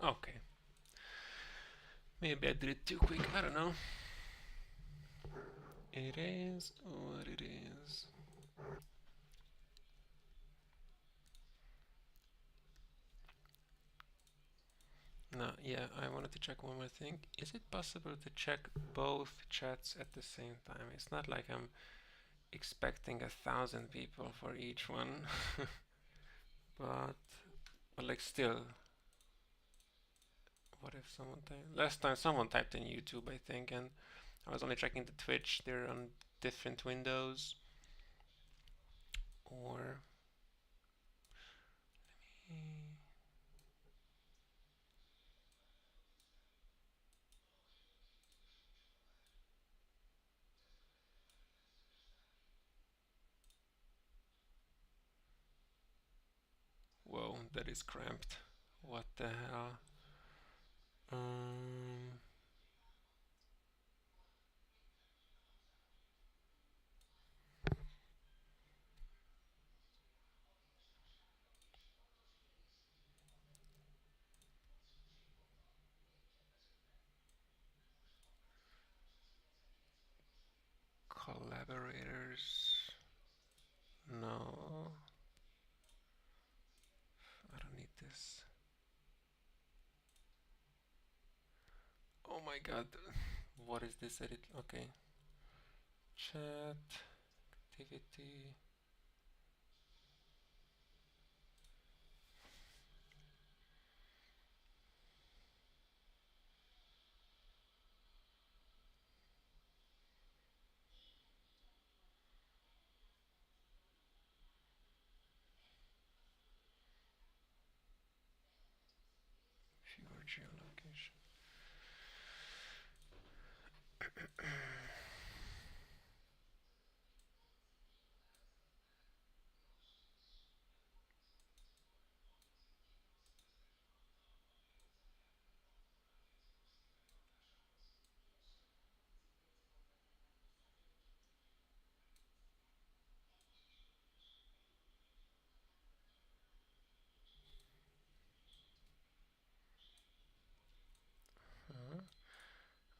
Okay. Maybe I did it too quick. I don't know. It is what it is. No, yeah, I wanted to check one more thing. Is it possible to check both chats at the same time? It's not like I'm expecting 1,000 people for each one, but like still, what if someone typed? Last time someone typed in YouTube, I think, and I was only checking the Twitch. They're on different windows, or eh, whoa, that is cramped. What the hell? Um, Collaborators. No, I don't need this. Oh my god, what is this edit? Okay, chat, activity. Viewer geolocation.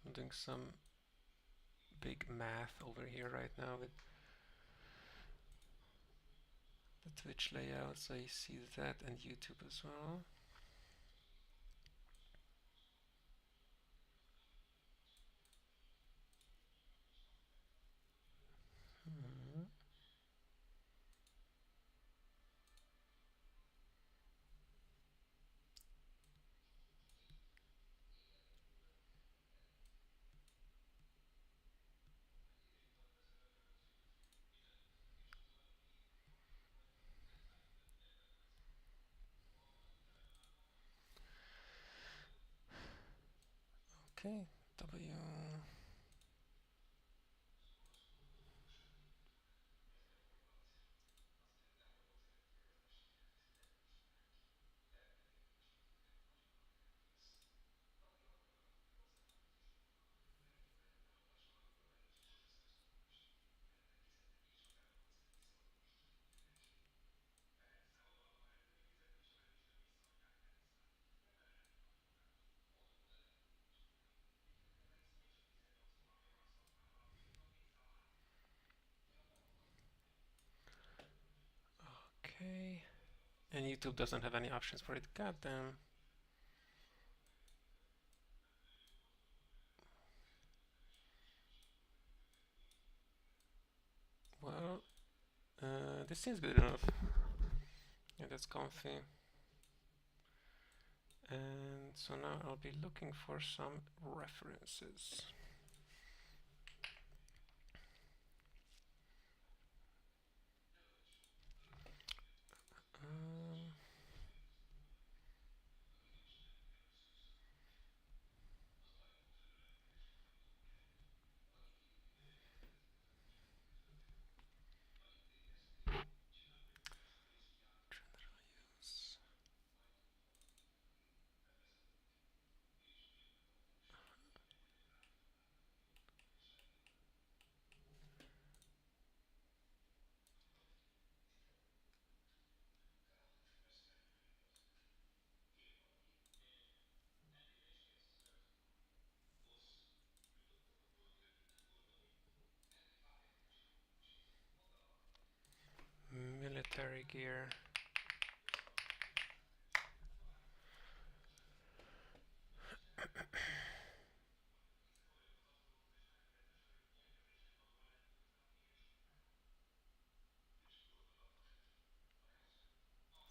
I'm doing some big math over here right now with the Twitch layout, so you see that, and YouTube as well. Hmm. Okay, W. Okay, and YouTube doesn't have any options for it. Goddamn. Well, this seems good enough. Yeah, that's comfy. And so now I'll be looking for some references. Um, carry gear.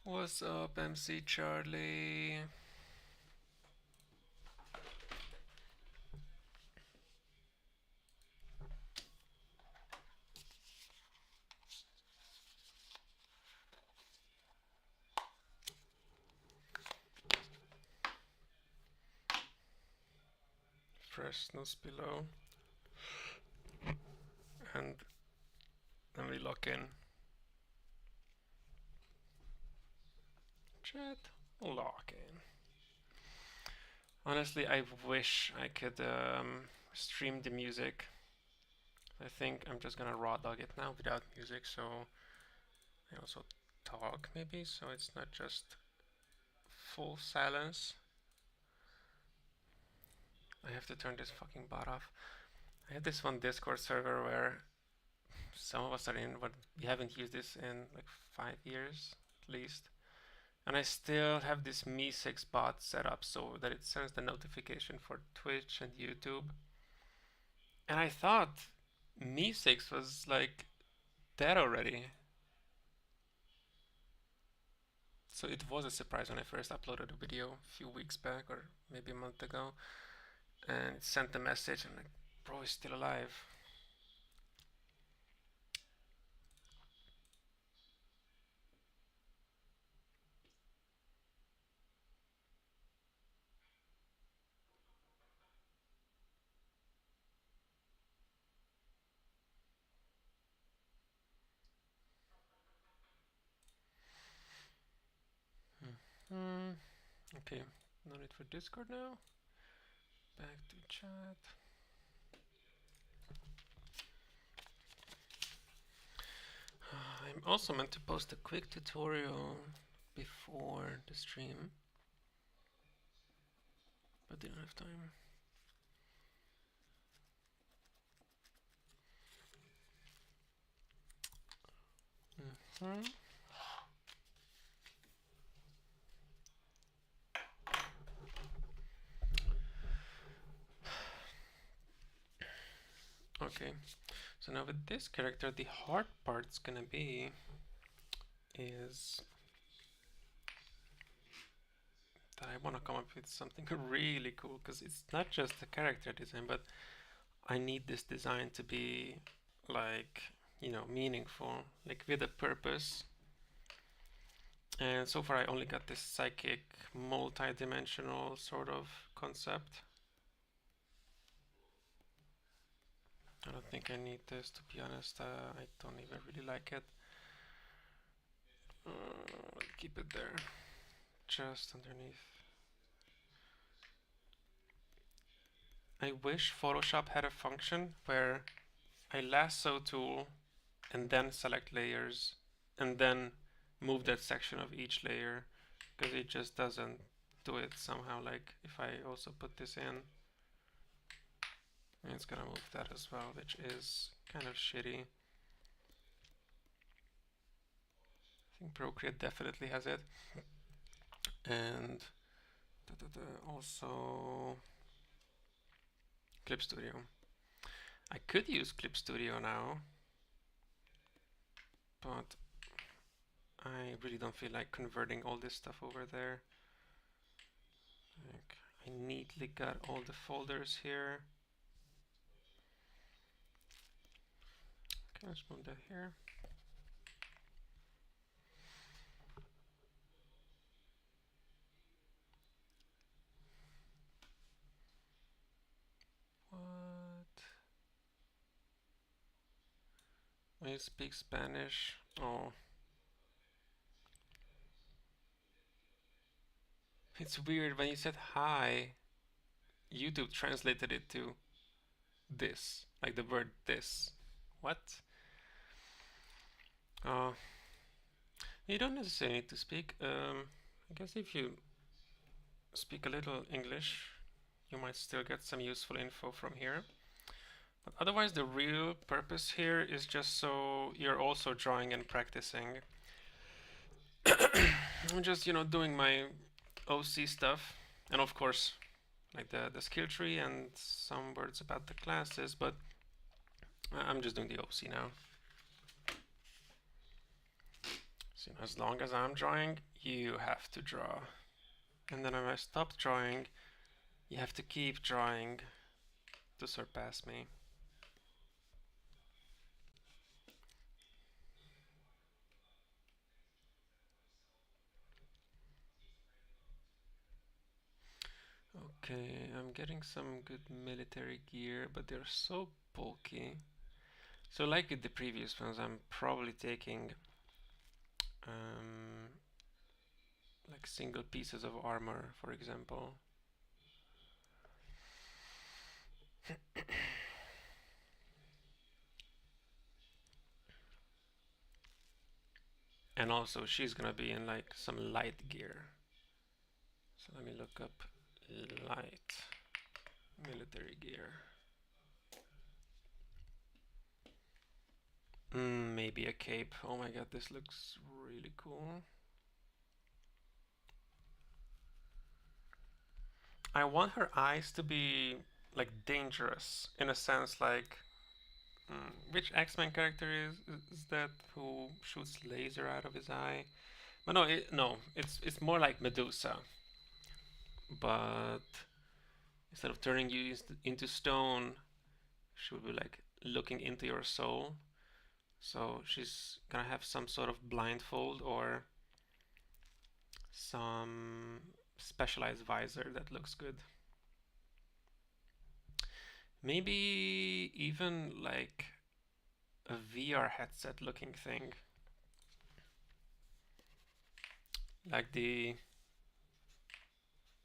What's up, MC Charlie? Freshness below. And then we lock in. Chat, lock in. Honestly, I wish I could stream the music. I think I'm just gonna raw dog it now without music, so I also talk maybe, so it's not just full silence. I have to turn this fucking bot off. I have this one Discord server where some of us are in, but we haven't used this in like 5 years at least. And I still have this Me6 bot set up so that it sends the notification for Twitch and YouTube. And I thought Me6 was like dead already. So it was a surprise when I first uploaded a video a few weeks back or maybe a month ago. And it sent the message and like, bro, he's still alive. Okay, no need for Discord now. Back to chat. I'm also meant to post a quick tutorial before the stream, but didn't have time. Okay, so now with this character, the hard part's gonna be is that I want to come up with something really cool, because it's not just the character design, but I need this design to be like, you know, meaningful, like with a purpose. And so far I only got this psychic multi-dimensional sort of concept. I don't think I need this, to be honest. I don't even really like it. Keep it there, just underneath. I wish Photoshop had a function where I lasso tool and then select layers and then move that section of each layer, because it just doesn't do it somehow. Like if I also put this in, it's gonna move that as well, which is kind of shitty. I think Procreate definitely has it. And also Clip Studio. I could use Clip Studio now, but I really don't feel like converting all this stuff over there. Like, I neatly got all the folders here. Okay, let's move that here. What? I speak Spanish. Oh. It's weird, when you said hi, YouTube translated it to this, like the word this. What? Oh. You don't necessarily need to speak. I guess if you speak a little English, you might still get some useful info from here. But otherwise, the real purpose here is just so you're also drawing and practicing. I'm just, doing my OC stuff, and of course, like the skill tree and some words about the classes, but I'm just doing the OC now. So as long as I'm drawing, you have to draw. And then when I stop drawing, you have to keep drawing to surpass me. Okay, I'm getting some good military gear, but they're so bulky. So like with the previous ones, I'm probably taking um, like single pieces of armor, for example. And also she's gonna be in like some light gear. So let me look up light military gear. Maybe a cape. Oh my god, this looks really cool. I want her eyes to be like dangerous in a sense, like which X-Men character is that who shoots laser out of his eye? But no, it's more like Medusa, but instead of turning you into stone, she would be like looking into your soul. So she's gonna have some sort of blindfold or some specialized visor that looks good. Maybe even like a VR headset looking thing. Like the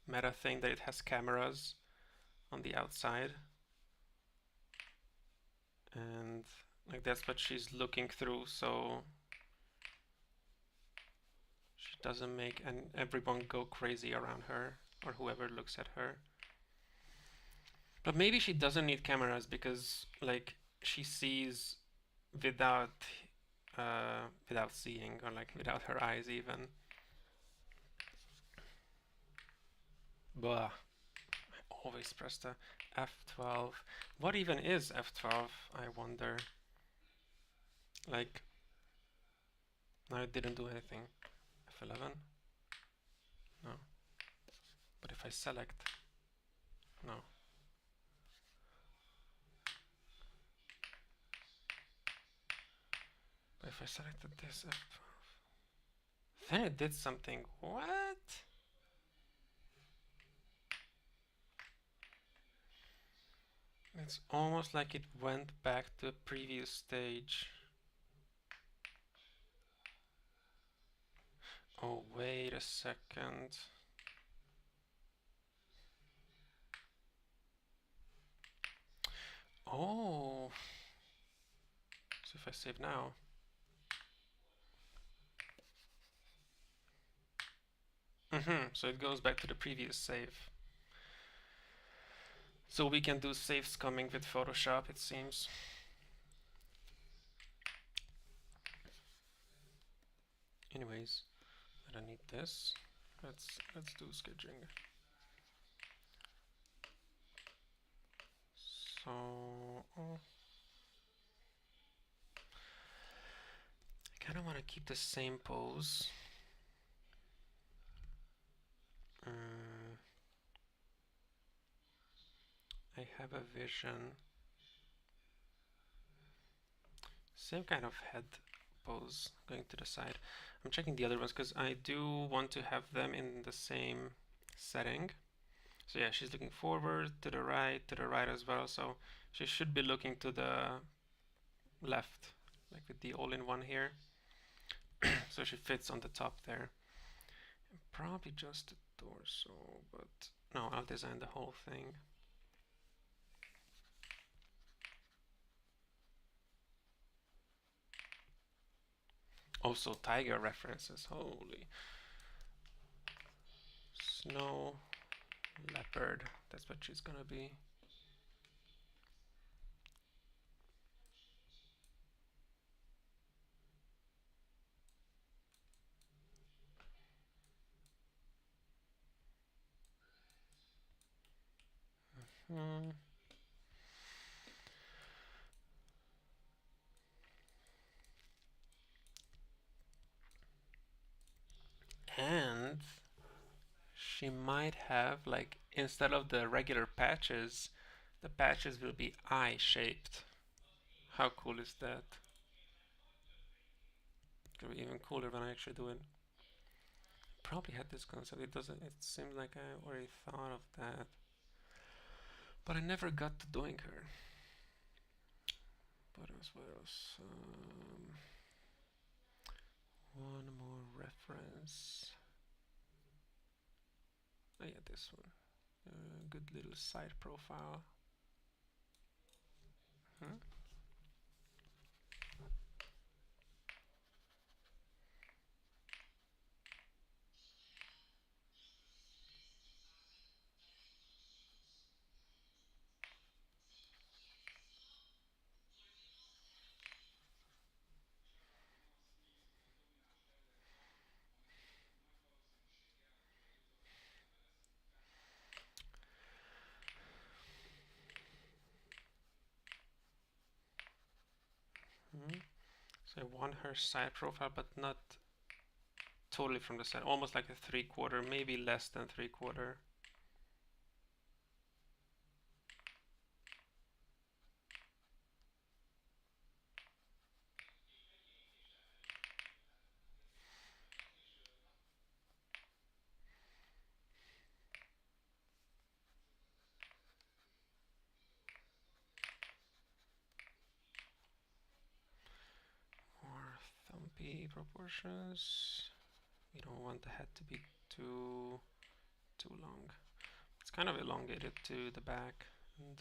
Meta thing that it has cameras on the outside. And like that's what she's looking through, so she doesn't make everyone go crazy around her or whoever looks at her. But maybe she doesn't need cameras because like she sees without without seeing or like without her eyes even. Blah. I always press the F12. What even is F12? I wonder. Like, no, it didn't do anything. F11? No. But if I select, no. But if I selected this F12, then it did something. What? It's almost like it went back to a previous stage. Oh, wait a second. Oh. So if I save now. So it goes back to the previous save. So we can do saves coming with Photoshop, it seems. Anyways, I don't need this. Let's do sketching. So I kind of want to keep the same pose. I have a vision. Same kind of head pose going to the side. I'm checking the other ones because I do want to have them in the same setting. So yeah, she's looking forward, to the right as well. So she should be looking to the left, like with the all-in-one here. So she fits on the top there. And probably just the torso, but no, I'll design the whole thing. Also tiger references, holy. Snow leopard, that's what she's gonna be. Hmm. And she might have, like, instead of the regular patches, the patches will be eye-shaped. How cool is that? It'll be even cooler when I actually do it. Probably had this concept. It doesn't. It seems like I already thought of that, but I never got to doing her. What else? What else? One more reference. Oh yeah, this one. Good little side profile. Hmm? Hmm? So I want her side profile, but not totally from the side. Almost like a 3/4, maybe less than 3/4. More thumpy proportions. We don't want the head to be too long. It's kind of elongated to the back, and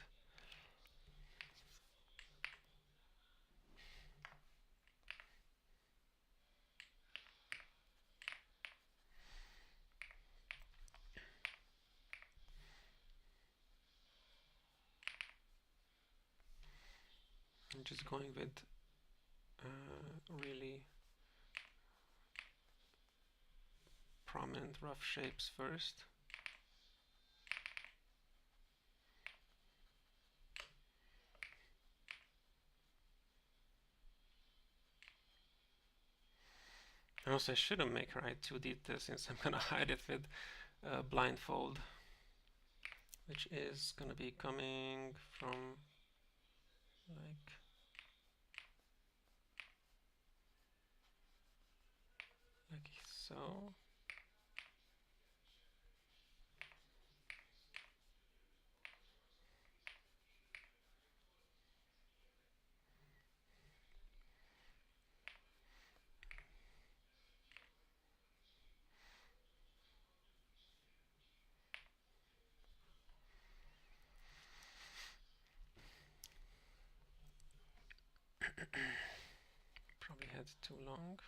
I'm just going with really prominent rough shapes first. And also I shouldn't make her eye too detailed since I'm gonna hide it with blindfold, which is gonna be coming from like so. Probably had too long.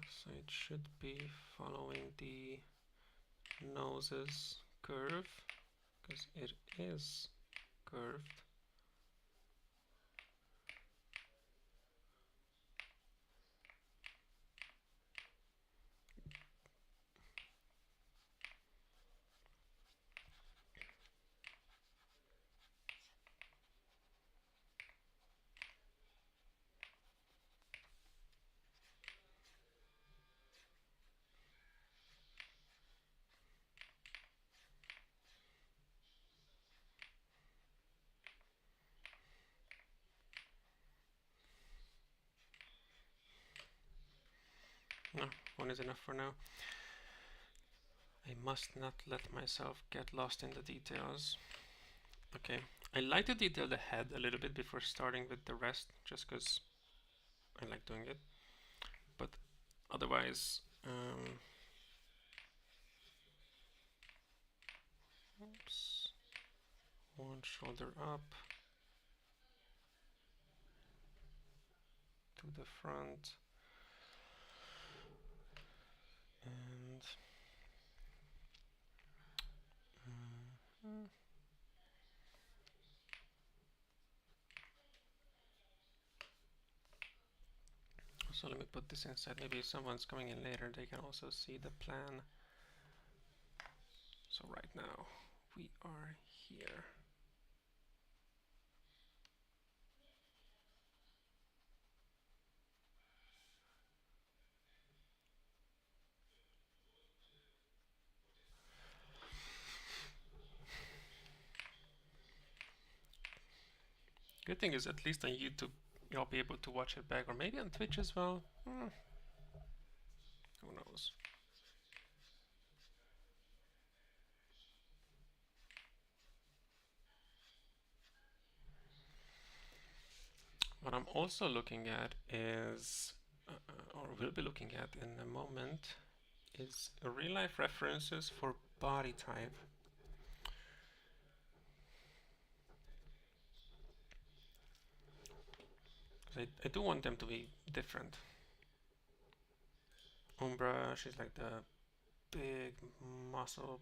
So it should be following the nose's curve, because it is curved. No, one is enough for now. I must not let myself get lost in the details. Okay, I like to detail the head a little bit before starting with the rest, just because I like doing it. But otherwise, oops. One shoulder up to the front, and so let me put this inside. Maybe if someone's coming in later, they can also see the plan. So right now we are here. Good thing is, at least on YouTube, you'll be able to watch it back, or maybe on Twitch as well. Who knows? What I'm also looking at is, or will be looking at in a moment, is real life references for body type. I do want them to be different. Umbra, she's like the big muscle,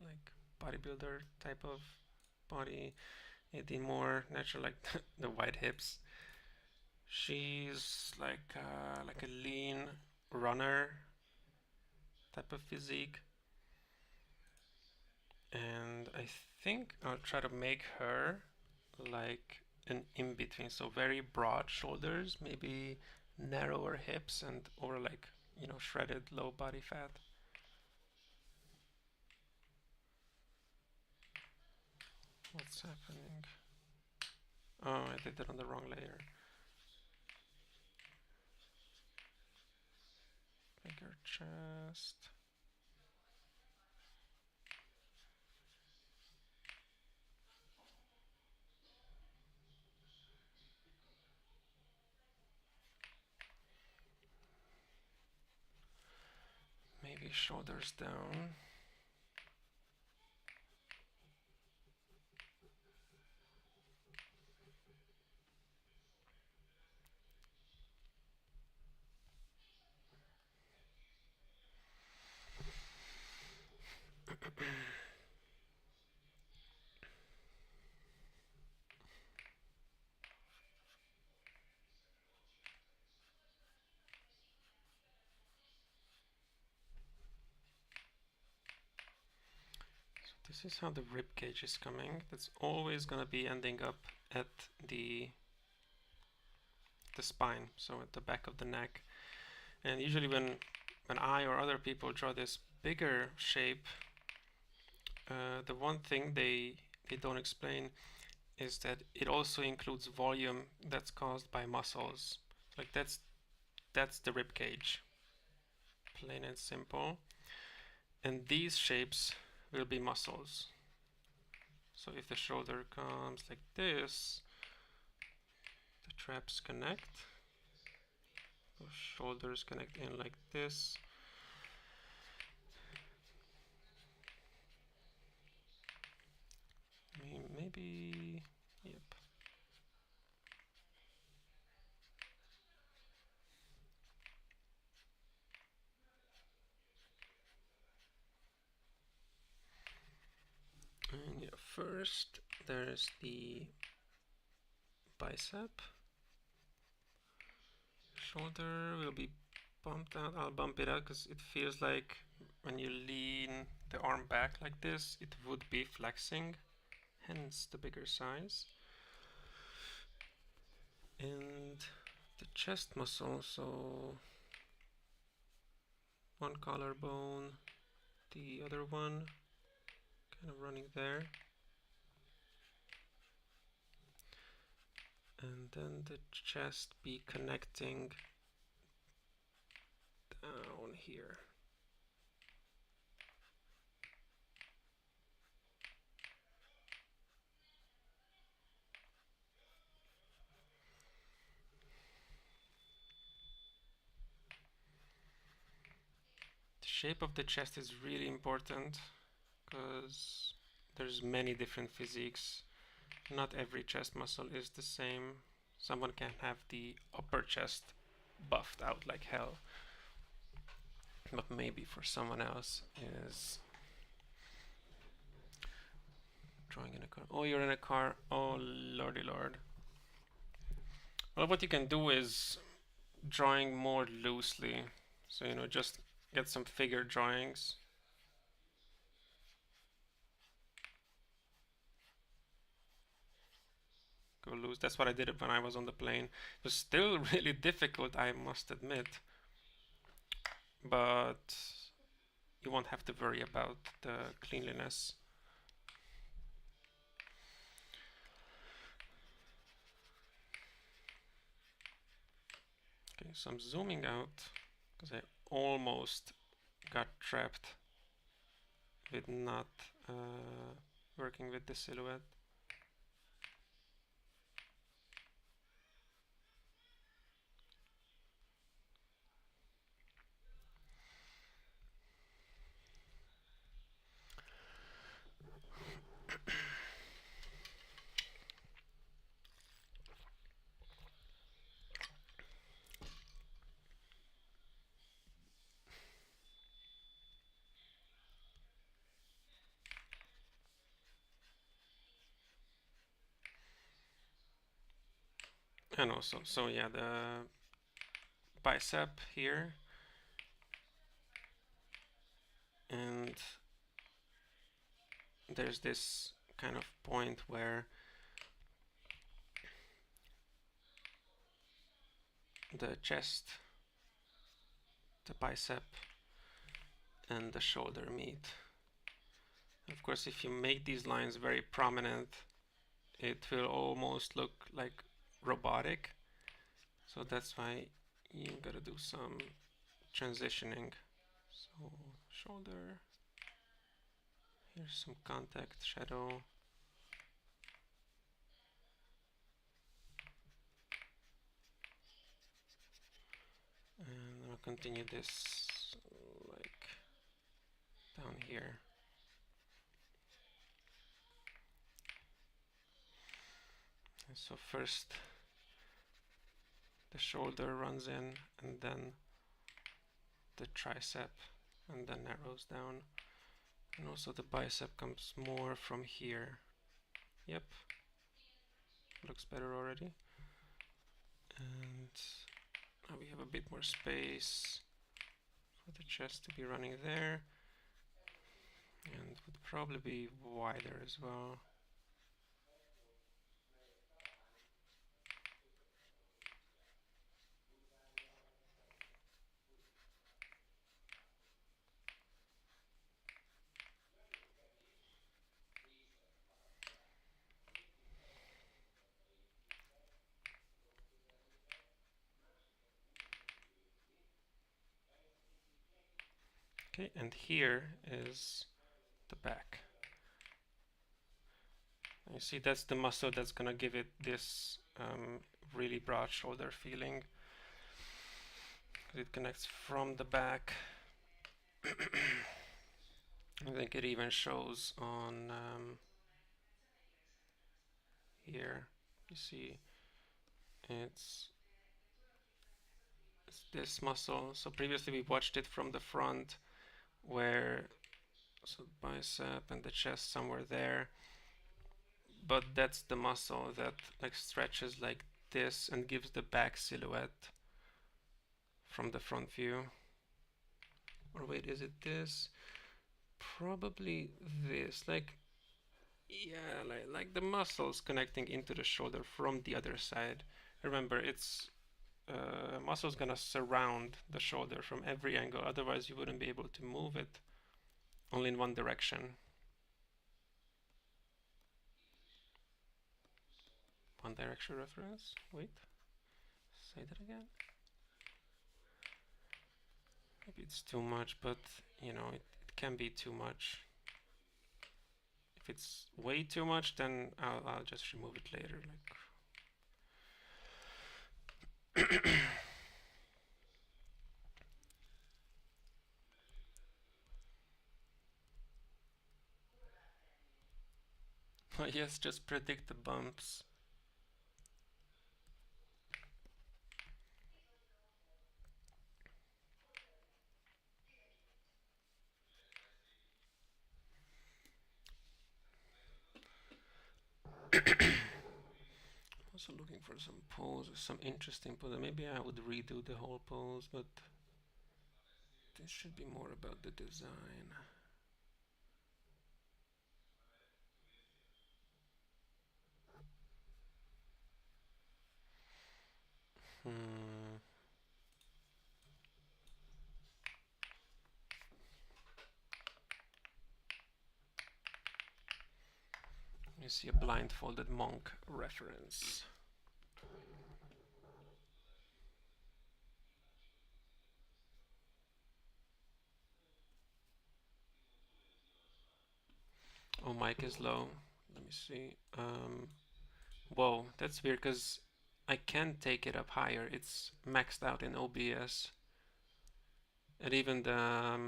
like bodybuilder type of body. The more natural, like the wide hips. She's like a lean runner type of physique, and I think I'll try to make her like an in between, so very broad shoulders, maybe narrower hips, and or like shredded low body fat. What's happening? Oh, I did it on the wrong layer. Bigger chest. Maybe shoulders down. This is how the rib cage is coming. That's always gonna be ending up at the spine, so at the back of the neck. And usually when I or other people draw this bigger shape, the one thing they don't explain is that it also includes volume that's caused by muscles. Like that's the rib cage, plain and simple. And these shapes will be muscles. So if the shoulder comes like this, the traps connect, the shoulders connect in like this. Maybe, yep. And yeah, first there's the bicep. Shoulder will be bumped out. I'll bump it out because it feels like when you lean the arm back like this, it would be flexing, hence the bigger size. And the chest muscle, so one collarbone, the other one kind of running there. And then the chest be connecting down here. The shape of the chest is really important because there's many different physiques. Not every chest muscle is the same. Someone can have the upper chest buffed out like hell, but maybe for someone else is drawing in a car. Oh, you're in a car. Oh, lordy lord. Well, what you can do is drawing more loosely. So, you know, just get some figure drawings. Go loose. That's what I did when I was on the plane. It was still really difficult, I must admit. But you won't have to worry about the cleanliness. Okay, so I'm zooming out because I almost got trapped with not working with the silhouette. And also, so yeah, the bicep here, and there's this kind of point where the chest, the bicep, and the shoulder meet. Of course, if you make these lines very prominent, it will almost look like robotic. So that's why you gotta do some transitioning. So shoulder, here's some contact shadow. And I'll continue this like down here. And so first the shoulder runs in, and then the tricep, and then narrows down. And also the bicep comes more from here. Yep, looks better already. And now we have a bit more space for the chest to be running there, and would probably be wider as well. Okay, and here is the back. You see, that's the muscle that's gonna give it this really broad shoulder feeling. It connects from the back. I think it even shows on here. You see, it's this muscle. So previously we watched it from the front, where so bicep and the chest somewhere there, but that's the muscle that like stretches like this and gives the back silhouette from the front view. Or wait, is it this? Probably this. Like, yeah, like the muscles connecting into the shoulder from the other side. Remember, it's muscles gonna surround the shoulder from every angle, otherwise you wouldn't be able to move it only in one direction. One direction reference. Wait, say that again. Maybe it's too much, but you know, it can be too much. If it's way too much, then I'll just remove it later. Like Yes, just predict the bumps. Also looking for some poses, some interesting poses. Maybe I would redo the whole pose, but this should be more about the design. Hmm. You see a blindfolded monk reference. Oh, mic is low. Let me see. Whoa, that's weird because I can take it up higher. It's maxed out in OBS. And even the,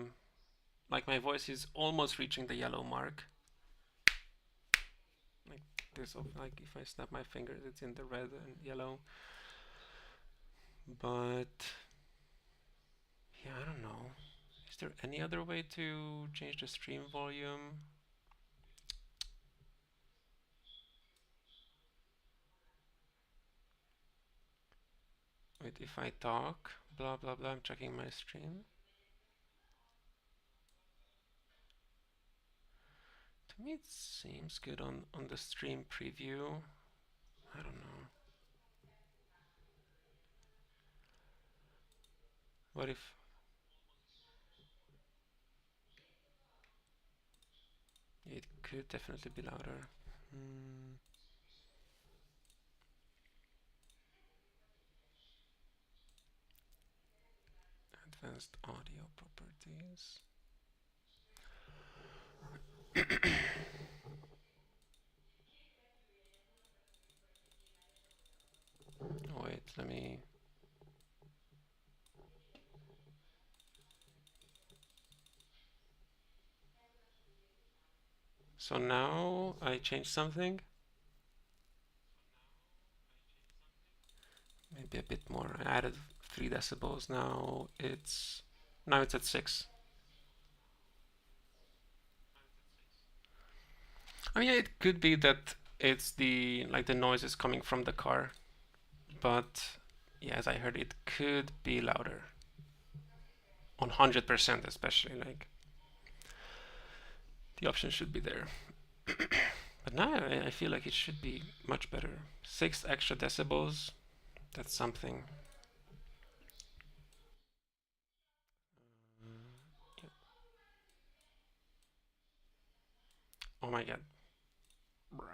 like my voice is almost reaching the yellow mark. Like this, like if I snap my fingers, it's in the red and yellow. But yeah, I don't know. Is there any other way to change the stream volume? Wait, if I talk, blah blah blah, I'm checking my stream. To me, it seems good on the stream preview. I don't know. What if it could definitely be louder? Hmm. Advanced audio properties. Wait, let me. So now I changed something. Maybe a bit more. I added 3 decibels. Now it's at 6. I mean, it could be that it's the noise is coming from the car, but yeah, as I heard, it could be louder. 100% especially, like the option should be there. But now I feel like it should be much better. 6 extra decibels, that's something. Yeah. Oh my god. Bruh.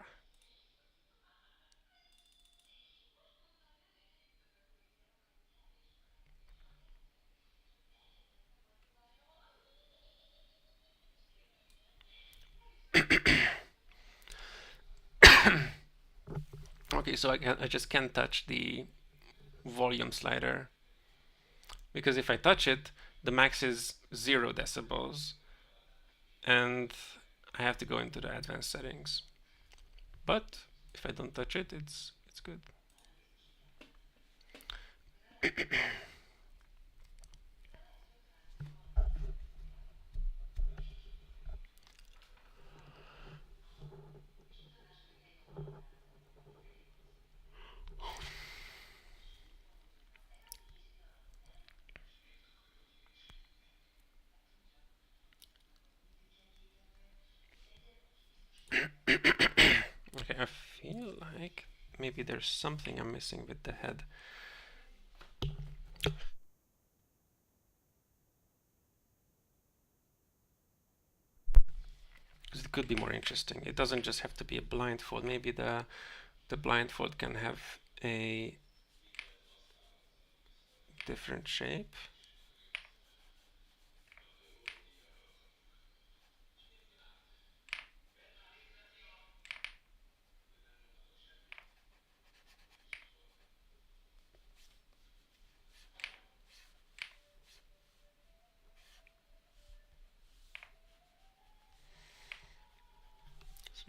Okay, so I just can't touch the volume slider because if I touch it, the max is 0 decibels and I have to go into the advanced settings. But if I don't touch it, it's good. Okay, I feel like maybe there's something I'm missing with the head. Because it could be more interesting. It doesn't just have to be a blindfold. Maybe the blindfold can have a different shape.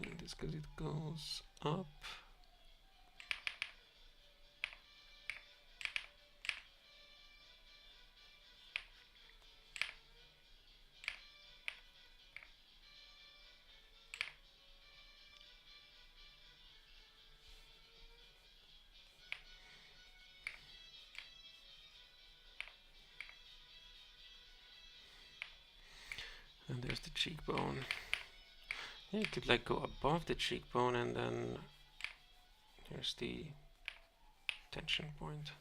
Doing this because it goes up. And there's the cheekbone. Yeah, you could like go above the cheekbone and then here's the tension point.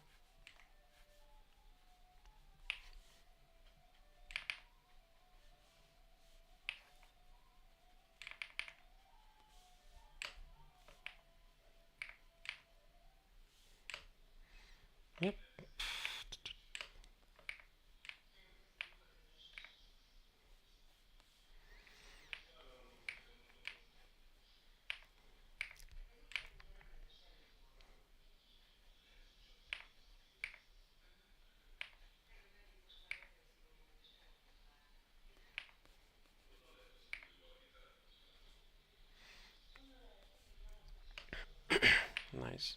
Yep. Nice.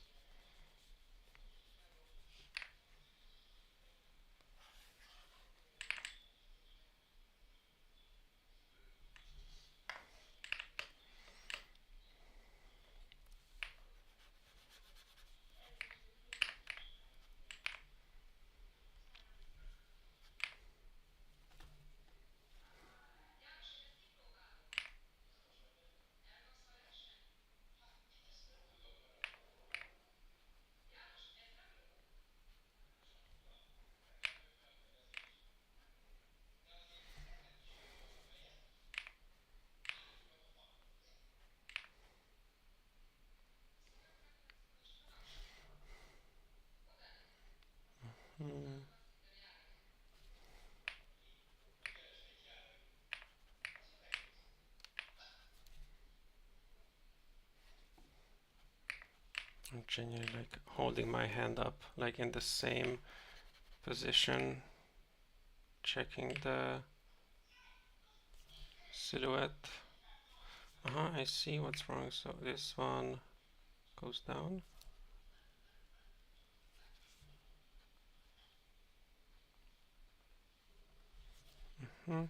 Mm. I'm genuinely like holding my hand up, like in the same position, checking the silhouette. I see what's wrong. So this one goes down. Hmm.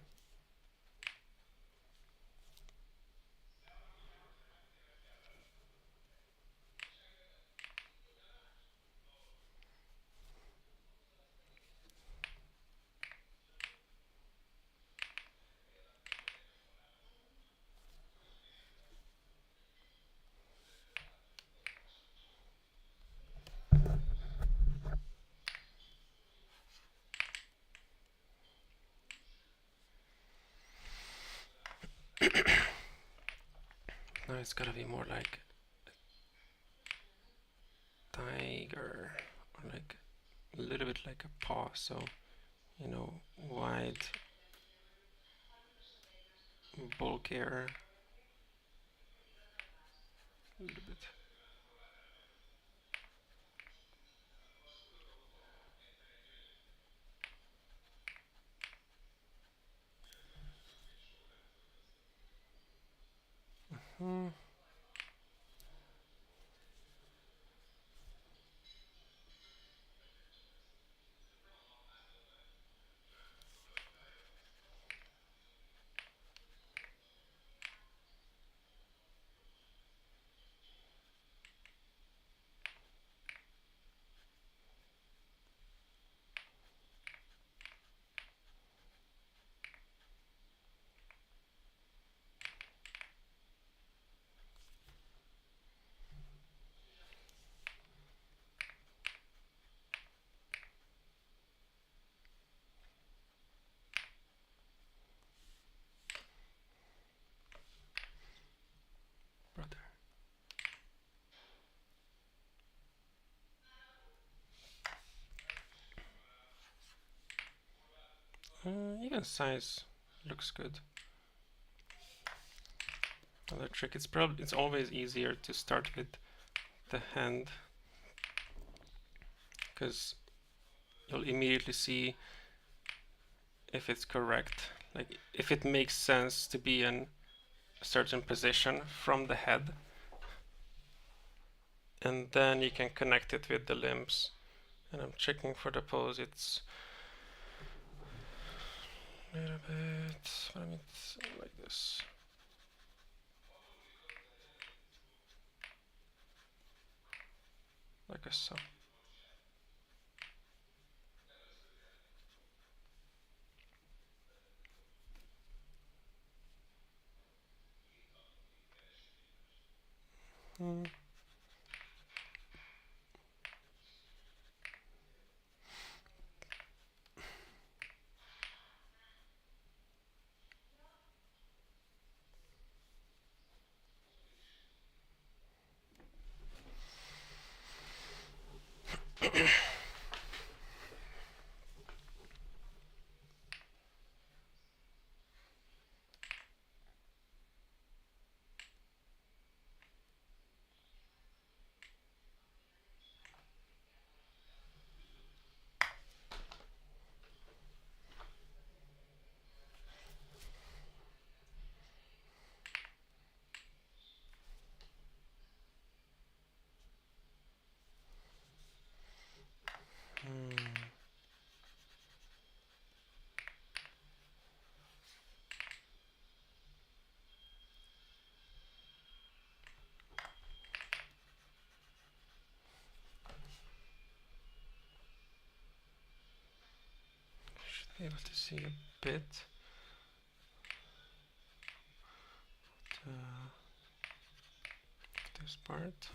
Now it's gotta be more like tiger, or like a little bit like a paw. So, you know, wide, bulkier, a little bit. Hmm. Brother. Even size looks good. Another trick. It's always easier to start with the hand because you'll immediately see if it's correct, like if it makes sense to be an certain position from the head, and then you can connect it with the limbs. And I'm checking for the pose. It's a little bit, I mean, it's like this. Like so. Hmm. Should be able to see a bit. This part.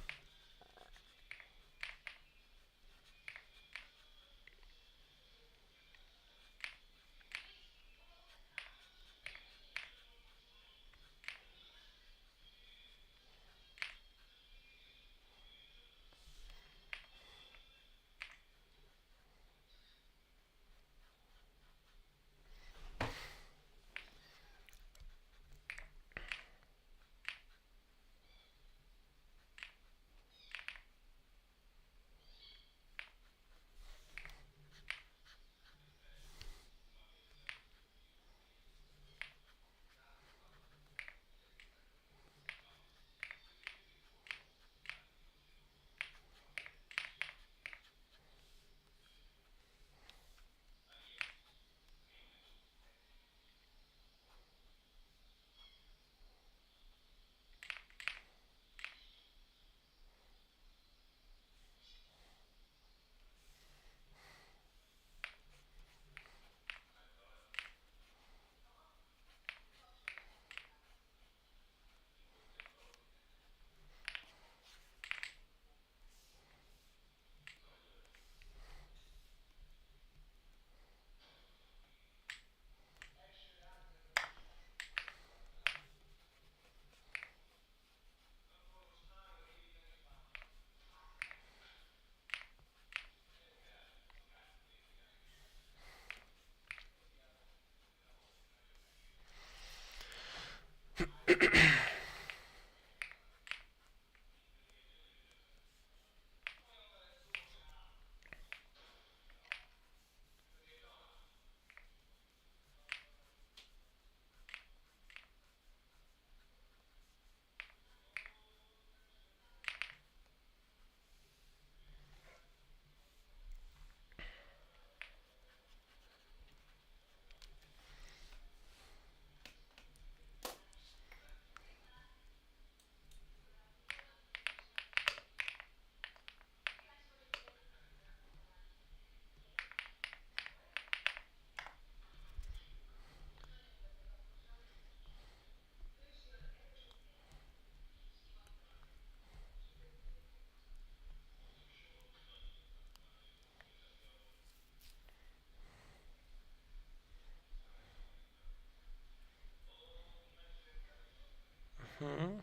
Hmm.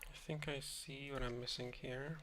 I think I see what I'm missing here.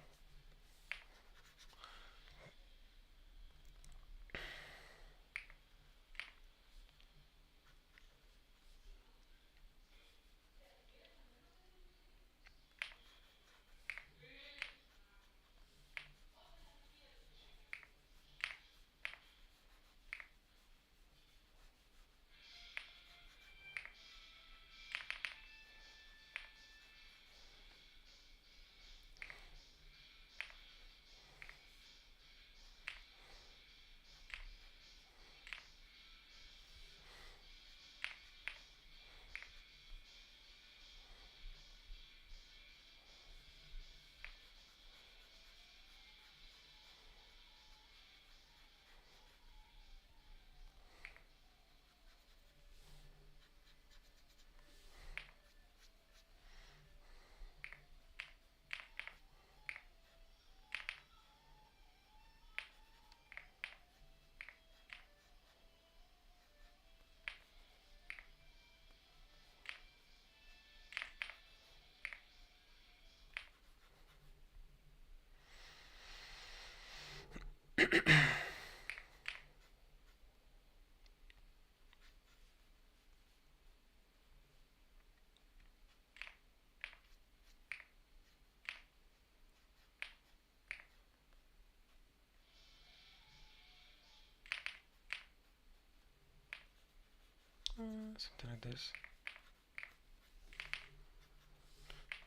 Something like this.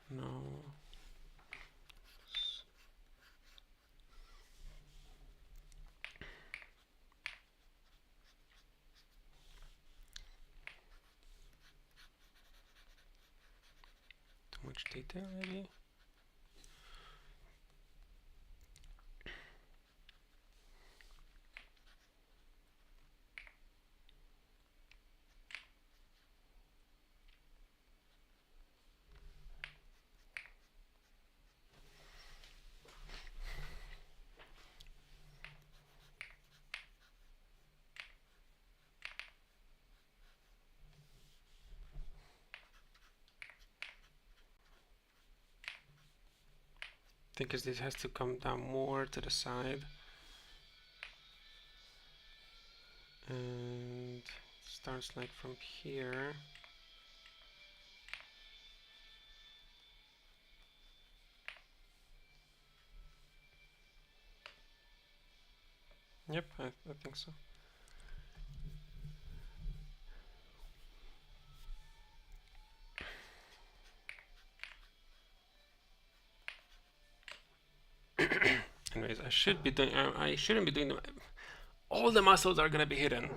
No. Too much detail, maybe? I think this has to come down more to the side. And starts like from here. Yep, I think so. Anyways, I shouldn't be doing them. All the muscles are gonna be hidden.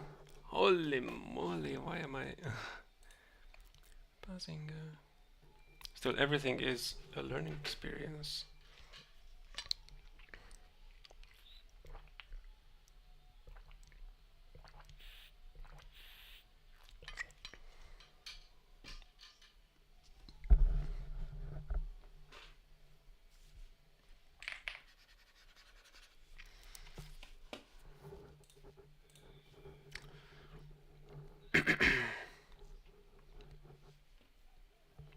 Holy moly, why am I buzzing? Still, everything is a learning experience.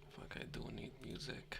Fuck, I do need music.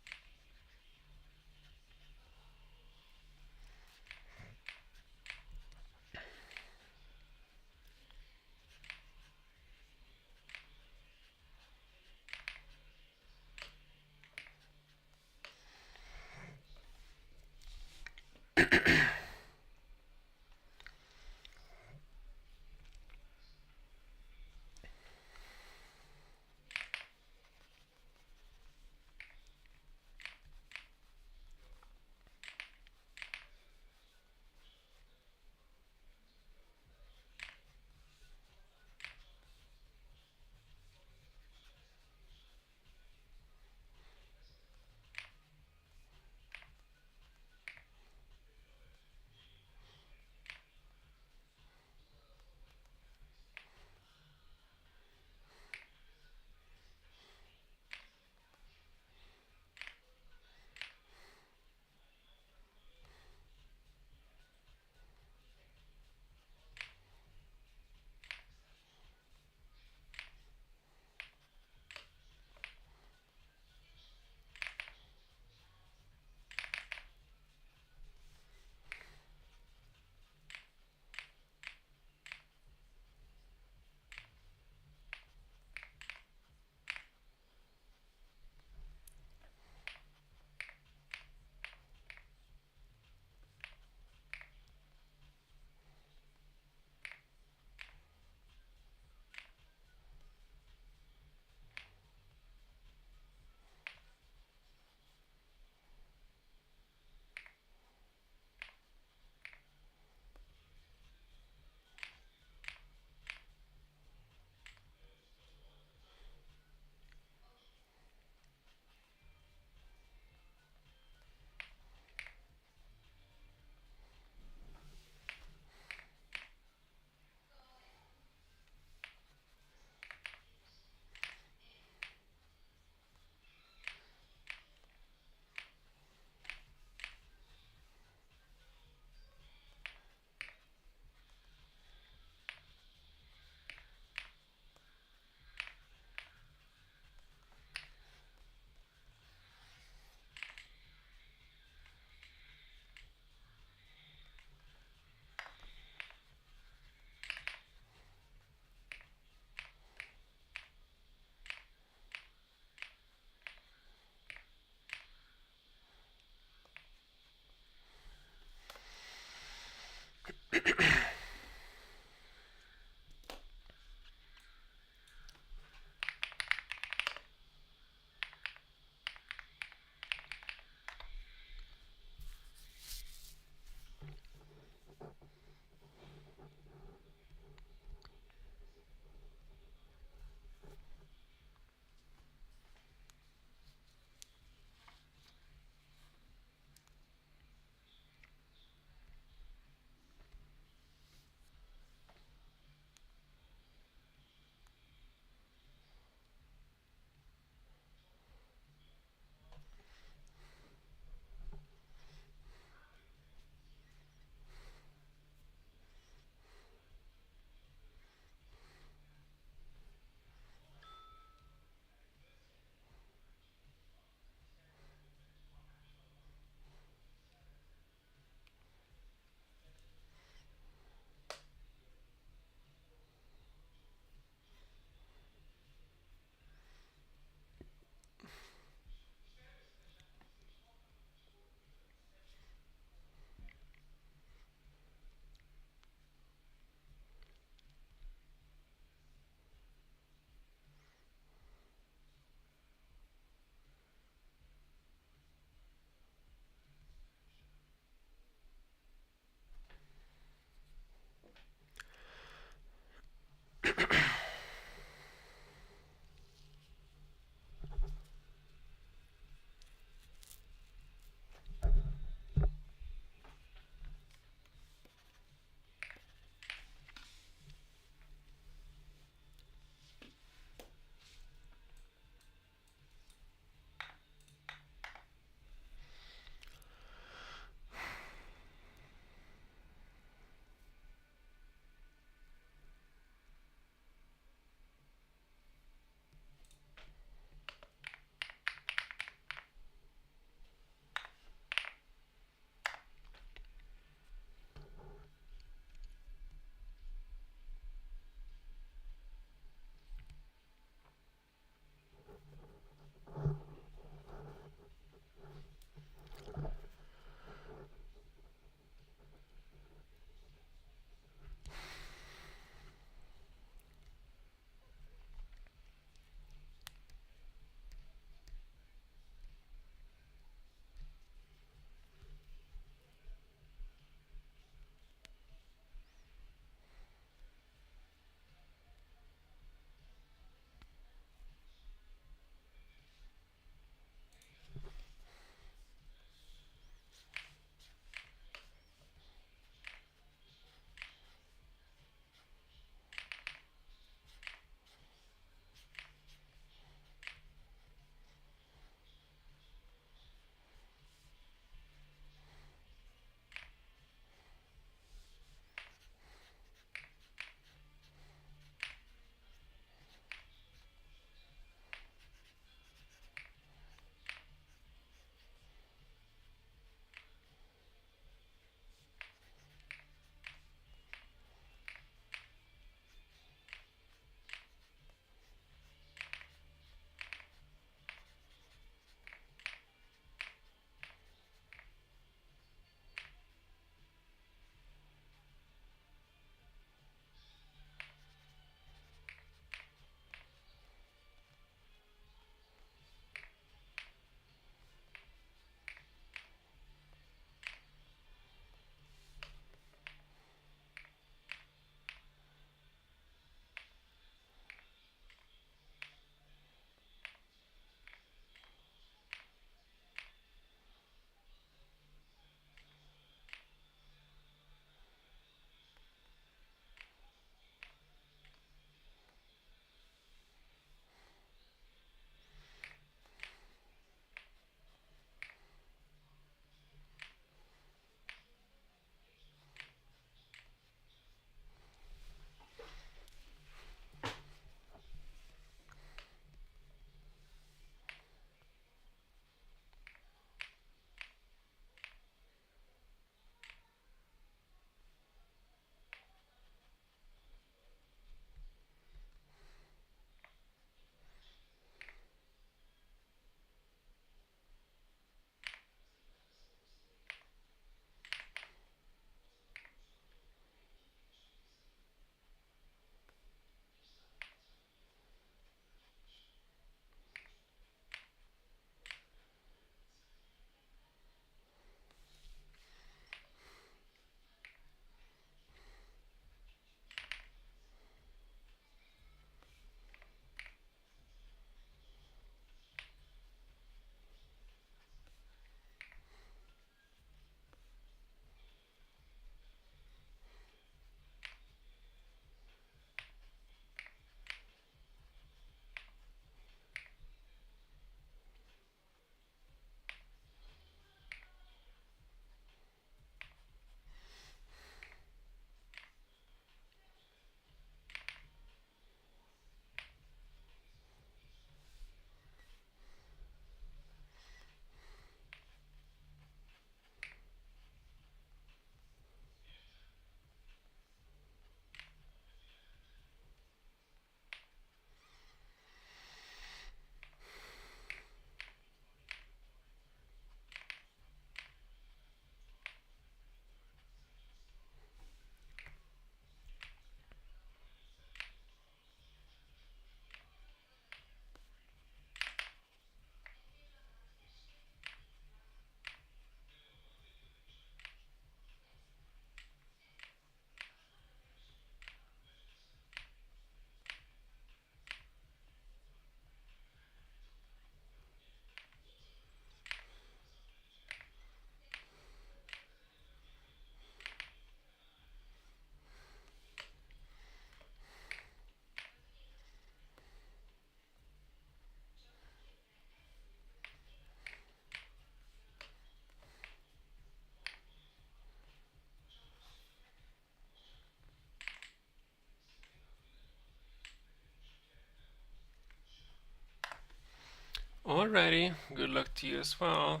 Alrighty, good luck to you as well.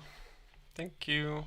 Thank you.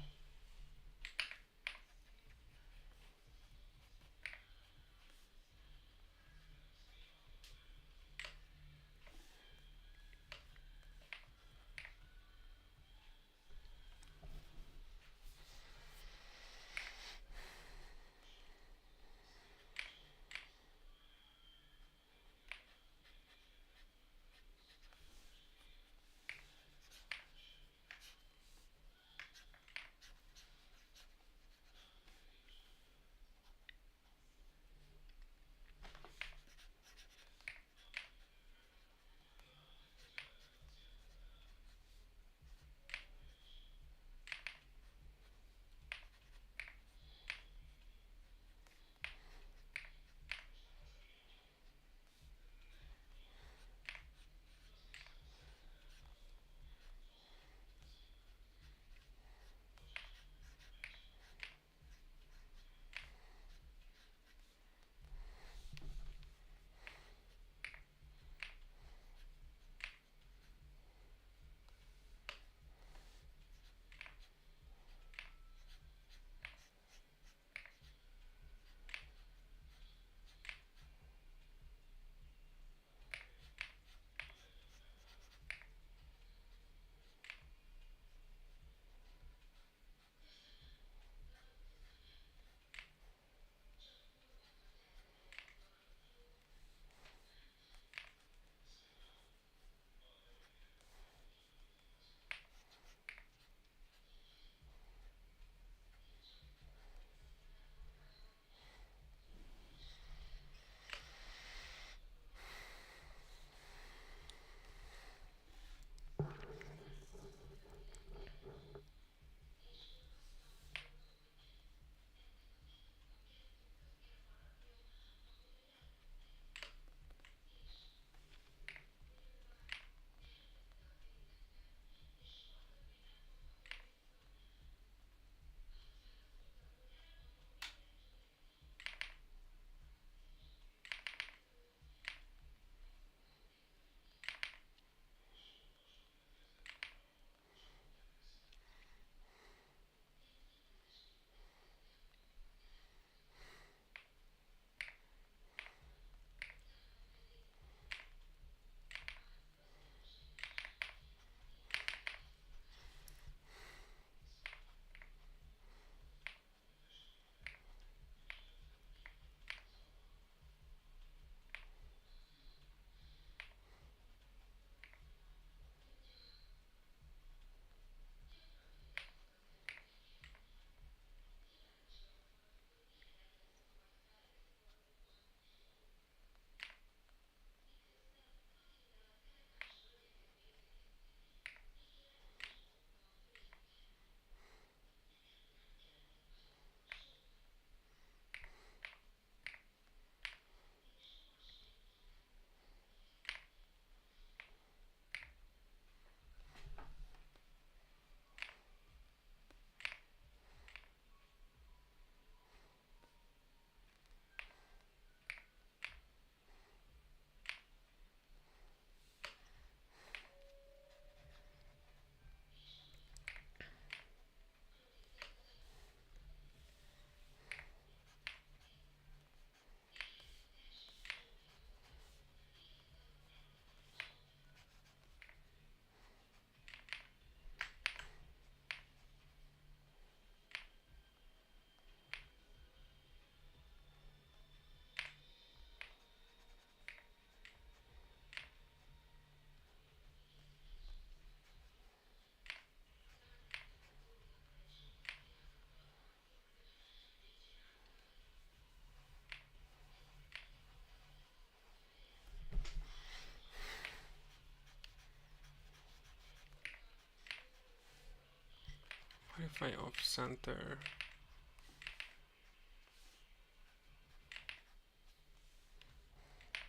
What if I off center?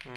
Hmm.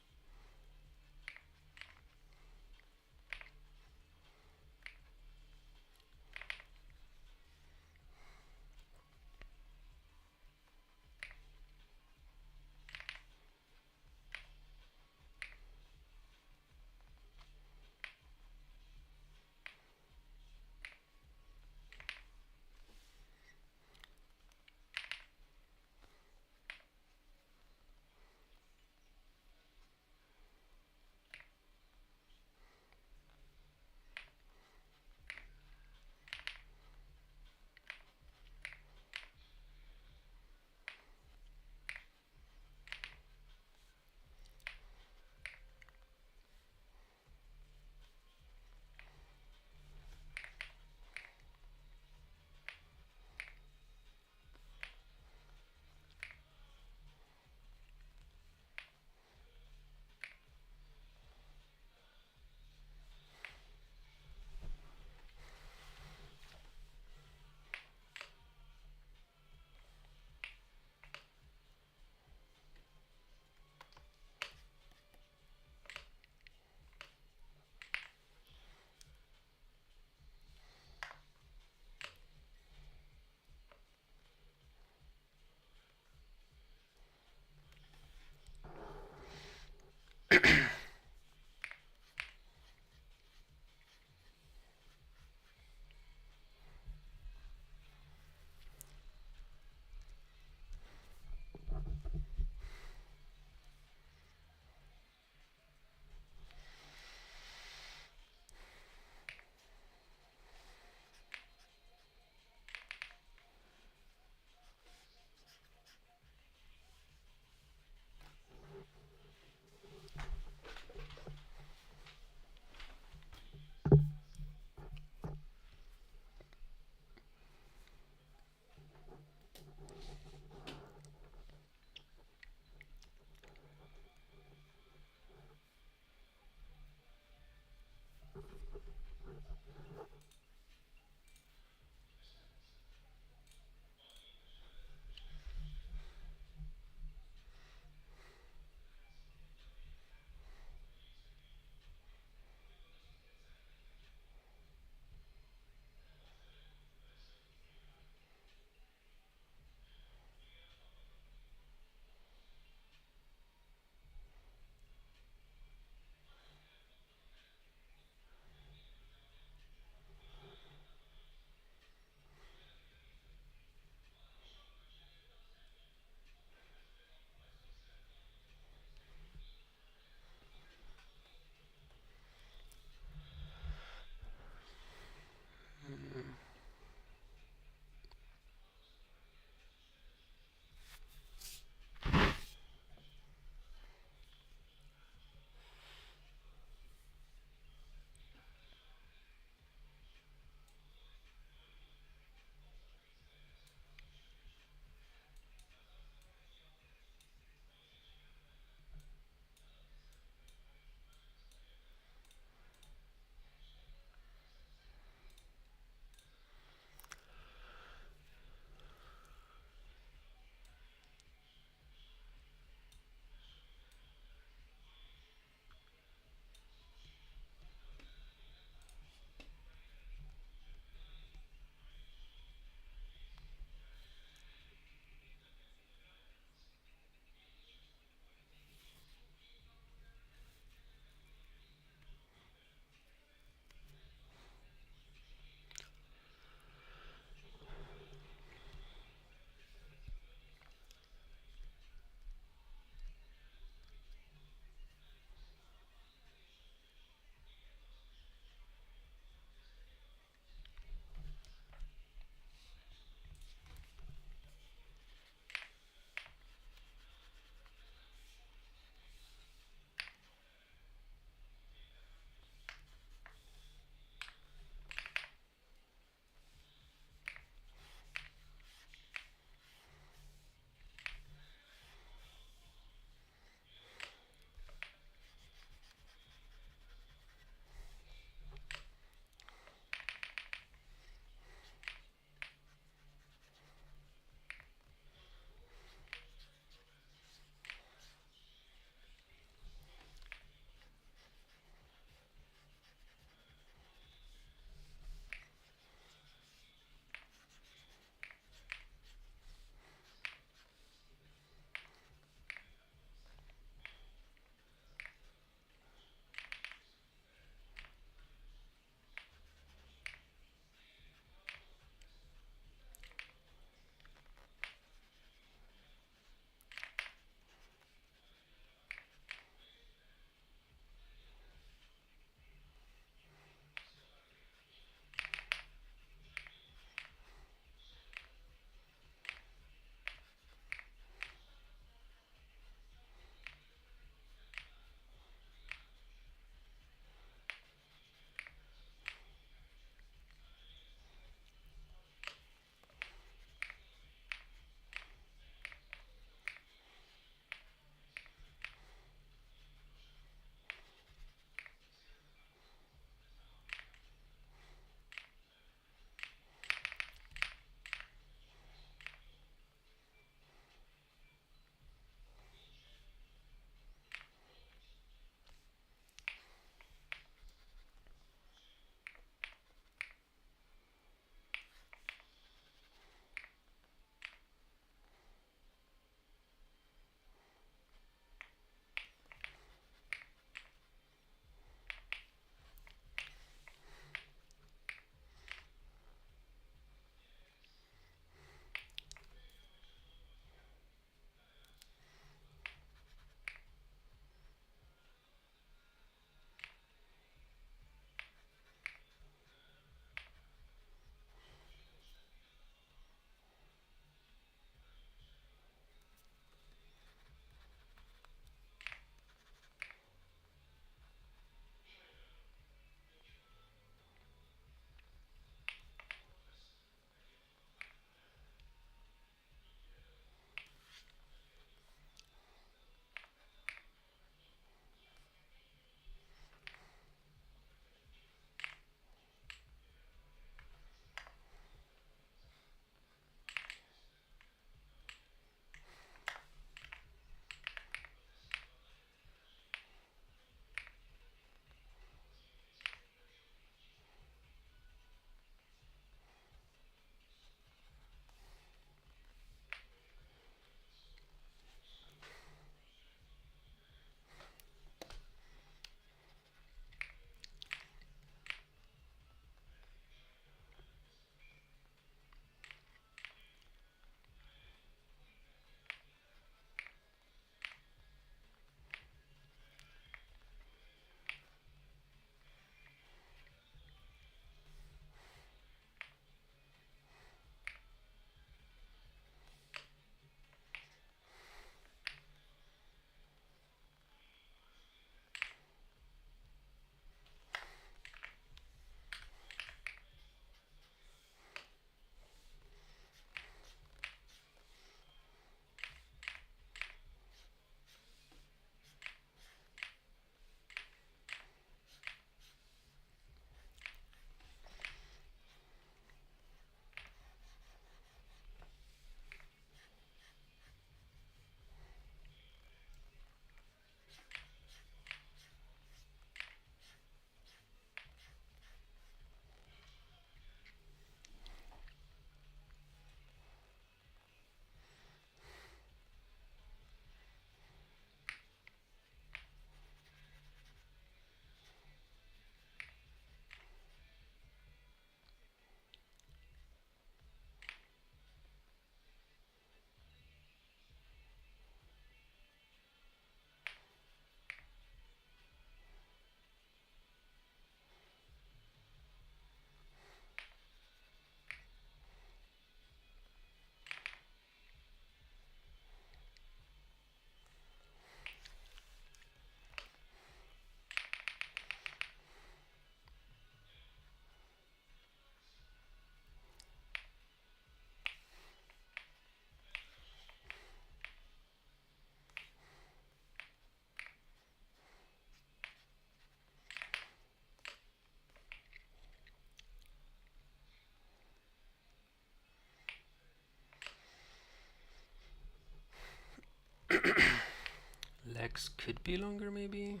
X could be longer, maybe?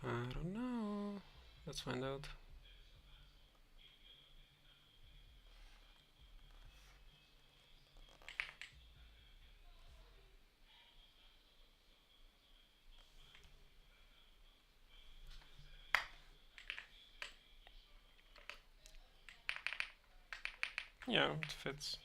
I don't know. Let's find out. Yeah, it fits.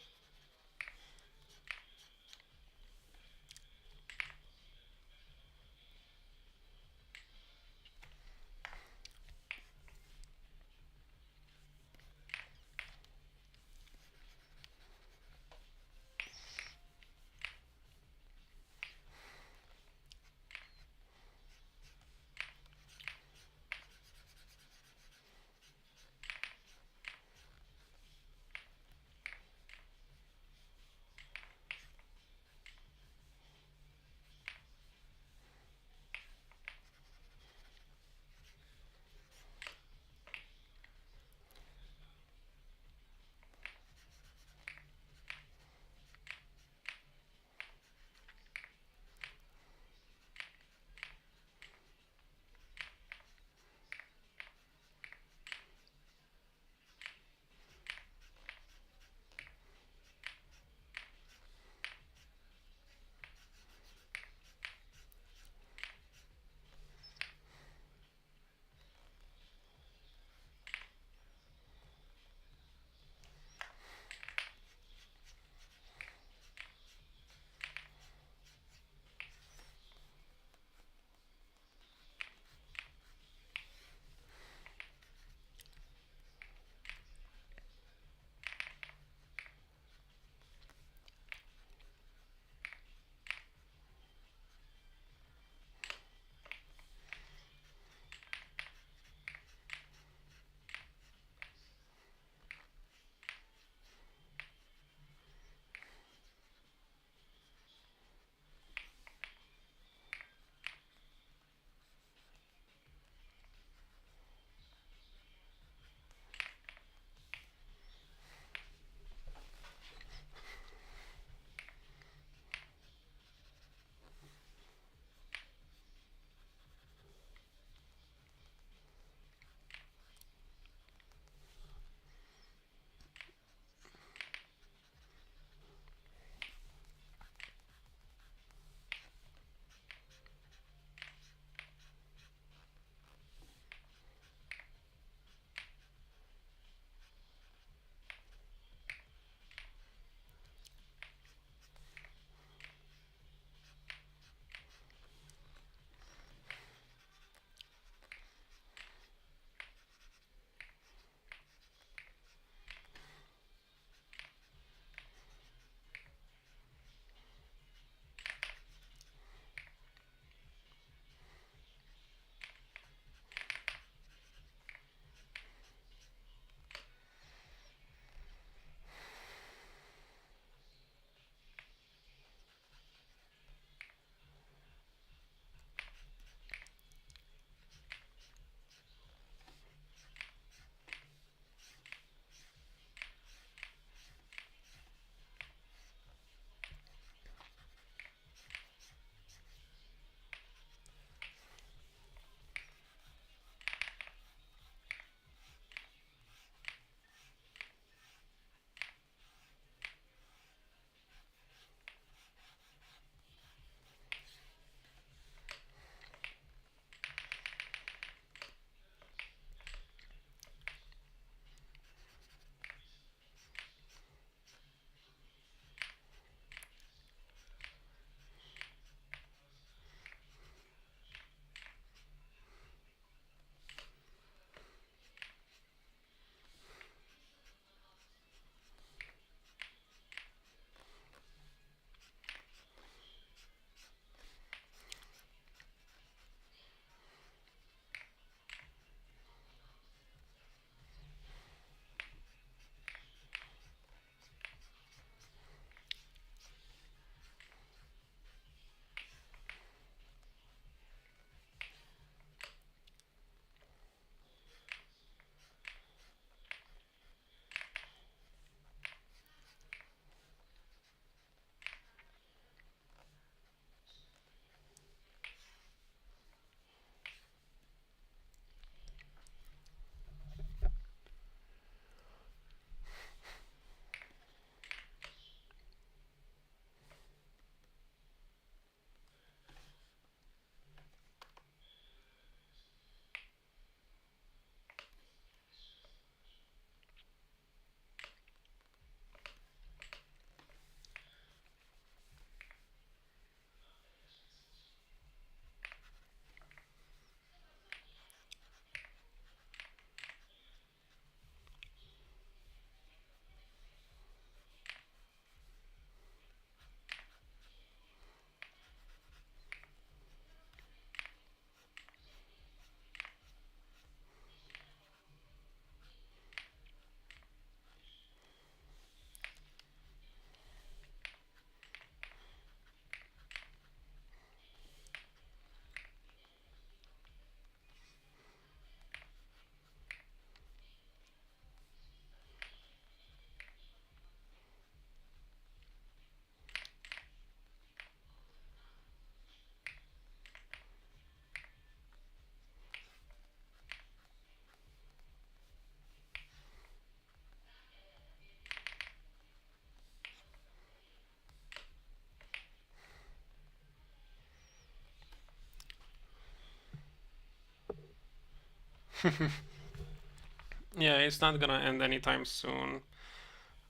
Yeah, it's not gonna end anytime soon.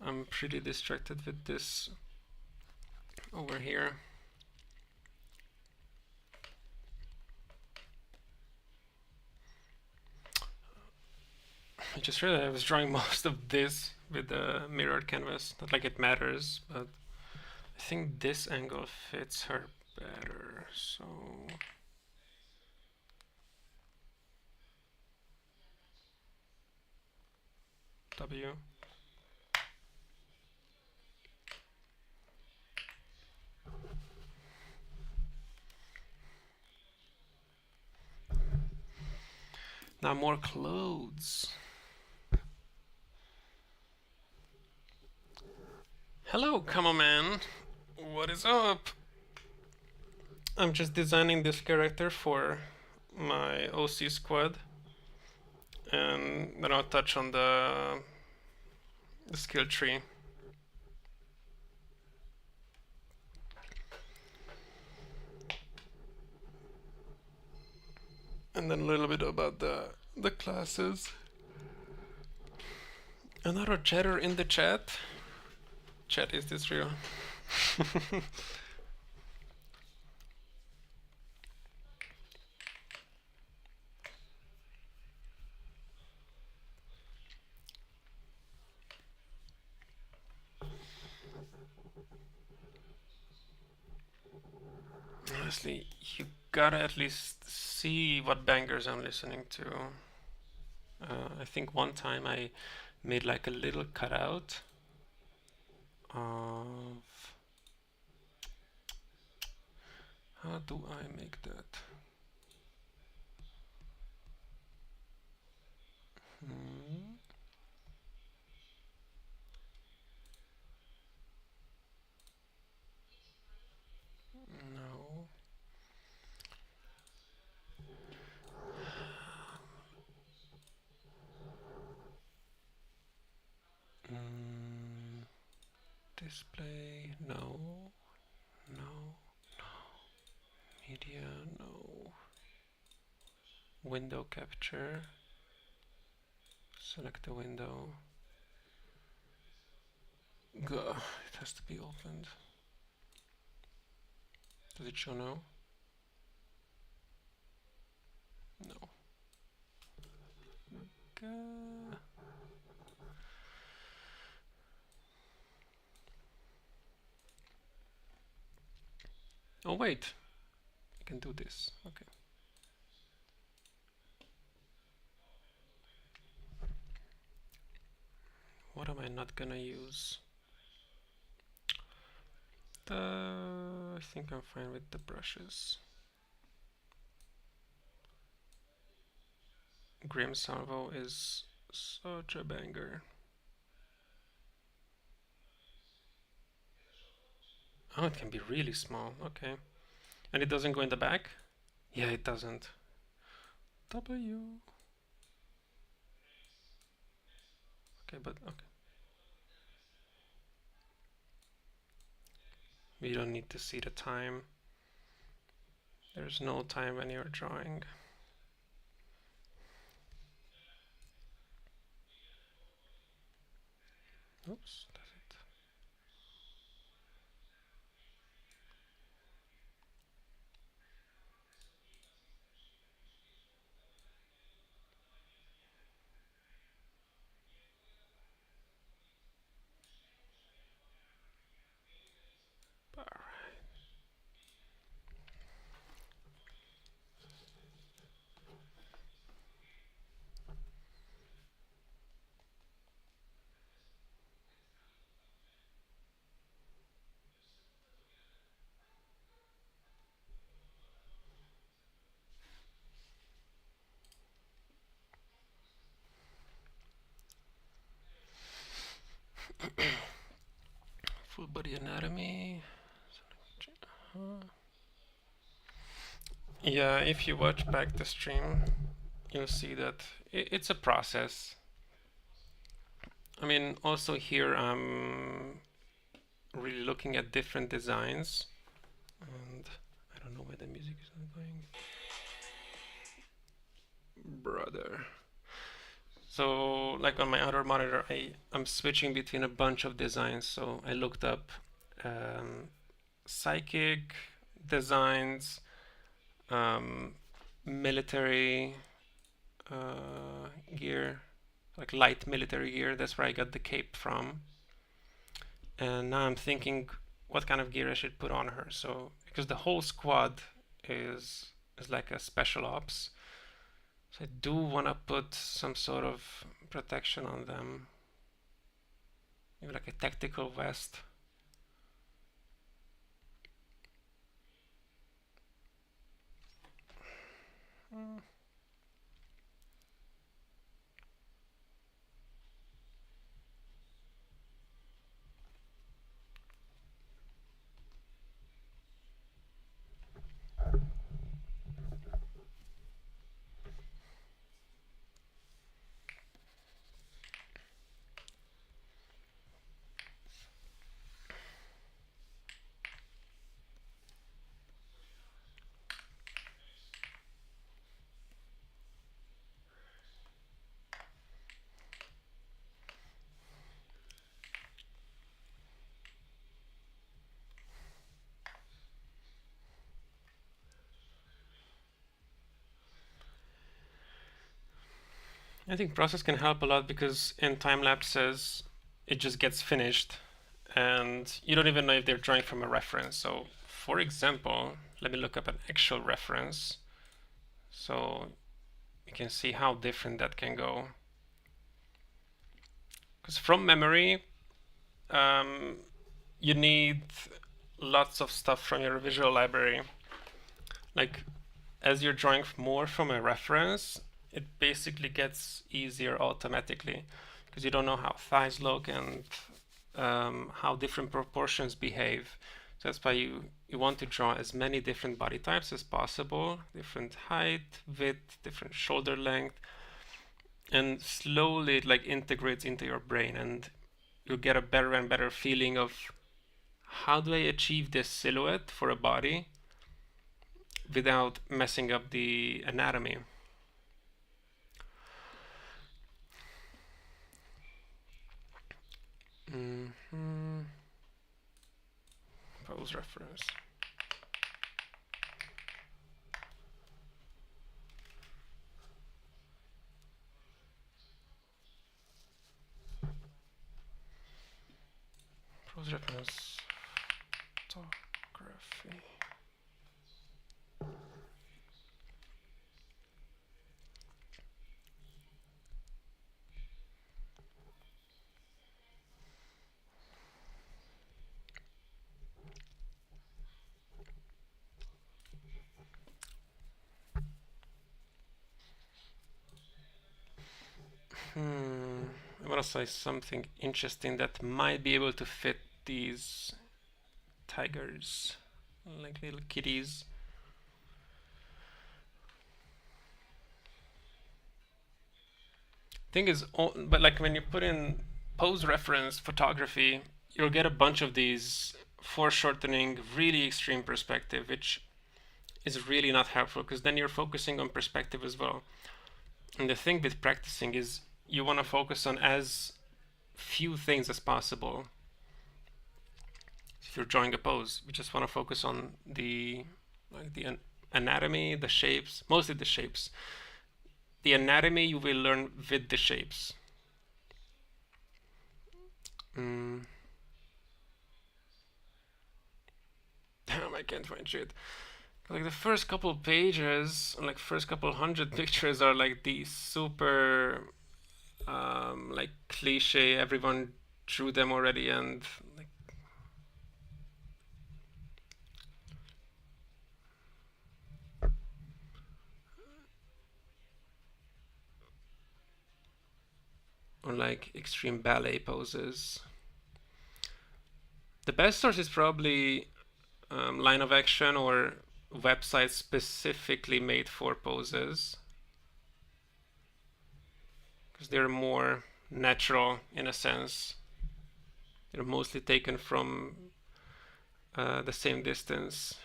I'm pretty distracted with this over here. I just realized I was drawing most of this with the mirrored canvas. Not like it matters, but I think this angle fits her better. So W. Now more clothes. Hello, come on, man. What is up? I'm just designing this character for my OC squad, and then I'll touch on the skill tree. And then a little bit about the classes. Another chatter in the chat. Chat, is this real? Honestly, you gotta at least see what bangers I'm listening to. I think one time I made like a little cutout of. How do I make that? Hmm. No. Mm, display, no. No. Media, no. Window capture. Select the window. Gah, it has to be opened. Does it show now? No. Gah. Oh wait, I can do this. Okay. What am I not gonna use? I think I'm fine with the brushes. Grim Salvo is such a banger. Oh, it can be really small. Okay. And it doesn't go in the back? Yeah, it doesn't. W. Okay, but okay. We don't need to see the time. There's no time when you're drawing. Oops, does it? Alright. Full body anatomy. Yeah, if you watch back the stream, you'll see that it's a process. I mean, also here I'm really looking at different designs, and I don't know why the music is not going. brother. So like on my other monitor, I'm switching between a bunch of designs. So I looked up psychic designs, military gear, like light military gear. That's where I got the cape from. And now I'm thinking what kind of gear I should put on her. So because the whole squad is like a special ops, so I do want to put some sort of protection on them, maybe like a tactical vest. I think process can help a lot because in time lapses it just gets finished and you don't even know if they're drawing from a reference. So for example, let me look up an actual reference so you can see how different that can go. Because from memory, you need lots of stuff from your visual library. Like as you're drawing more from a reference, it basically gets easier automatically because you don't know how thighs look and how different proportions behave. So that's why you want to draw as many different body types as possible, different height, width, different shoulder length, and slowly it like integrates into your brain and you'll get a better and better feeling of how do I achieve this silhouette for a body without messing up the anatomy. Pose reference. Pose reference. Photography. I want to say something interesting that might be able to fit these tigers, like little kitties. Thing is, but like when you put in pose reference photography, you'll get a bunch of these foreshortening, really extreme perspective, which is really not helpful because then you're focusing on perspective as well. And the thing with practicing is you want to focus on as few things as possible. If you're drawing a pose, you just want to focus on the anatomy, the shapes, mostly the shapes. The anatomy you will learn with the shapes. Damn, I can't find shit. Like the first couple pages, like first couple hundred pictures are like these super like cliche, everyone drew them already and like or like extreme ballet poses. The best source is probably Line of Action or websites specifically made for poses because they're more natural in a sense. They're mostly taken from the same distance.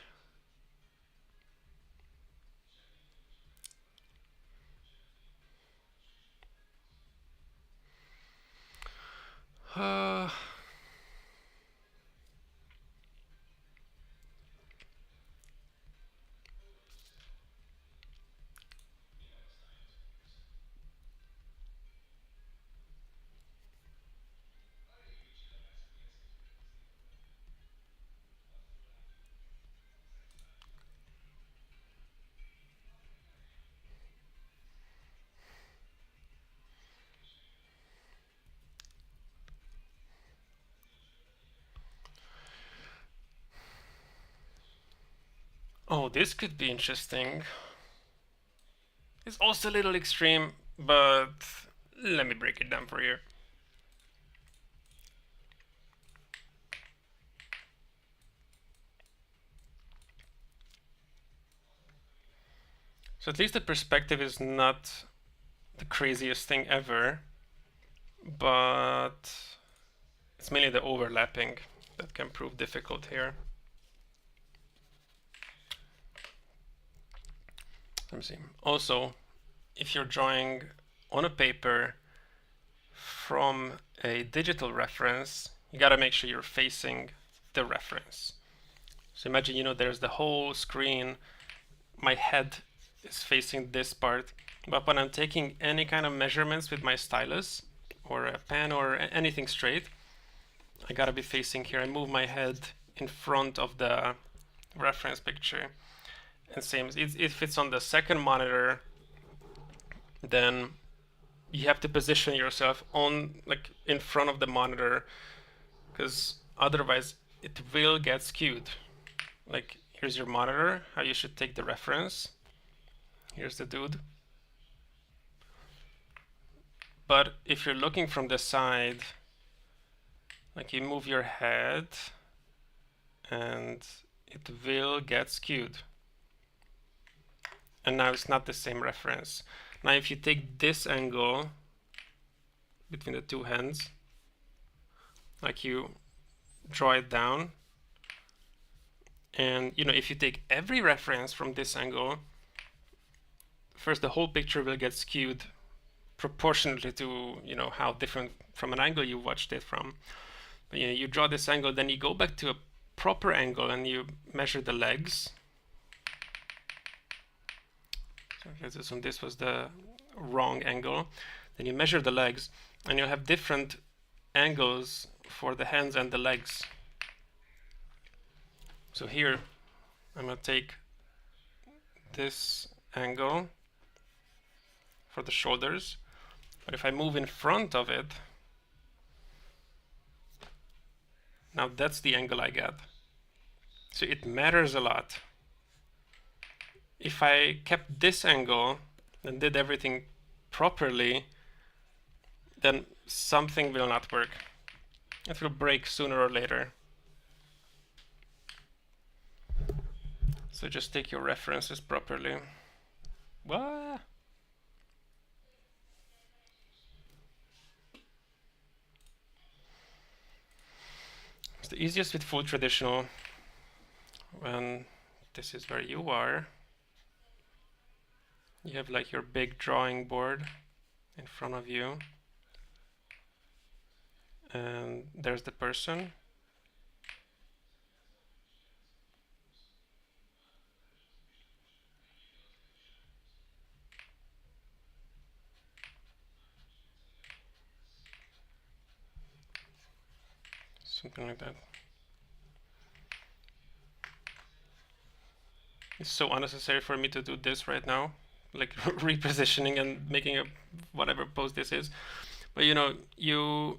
this could be interesting. It's also a little extreme, but let me break it down for you. So at least the perspective is not the craziest thing ever, but it's mainly the overlapping that can prove difficult here. Let me see. Also, if you're drawing on a paper from a digital reference, you gotta make sure you're facing the reference. So imagine, you know, there's the whole screen, my head is facing this part, but when I'm taking any kind of measurements with my stylus or a pen or anything straight, I gotta be facing here. I move my head in front of the reference picture. And same, if it's on the second monitor, then you have to position yourself on, like, in front of the monitor, because otherwise it will get skewed. Like, here's your monitor, how you should take the reference. Here's the dude. But if you're looking from the side, like, you move your head and it will get skewed. And now it's not the same reference. Now if you take this angle between the two hands, like, you draw it down, and you know, if you take every reference from this angle, first the whole picture will get skewed proportionately to, you know, how different from an angle you watched it from. But, you know, you draw this angle, then you go back to a proper angle and you measure the legs. So let's assume this was the wrong angle. Then you measure the legs, and you'll have different angles for the hands and the legs. So here I'm going to take this angle for the shoulders, but if I move in front of it, now that's the angle I get. So it matters a lot. If I kept this angle and did everything properly, then something will not work. It will break sooner or later. So just take your references properly. What? It's the easiest with full traditional when this is where you are. You have like your big drawing board in front of you, and there's the person. Something like that. It's so unnecessary for me to do this right now, like repositioning and making a whatever pose this is. But you know, you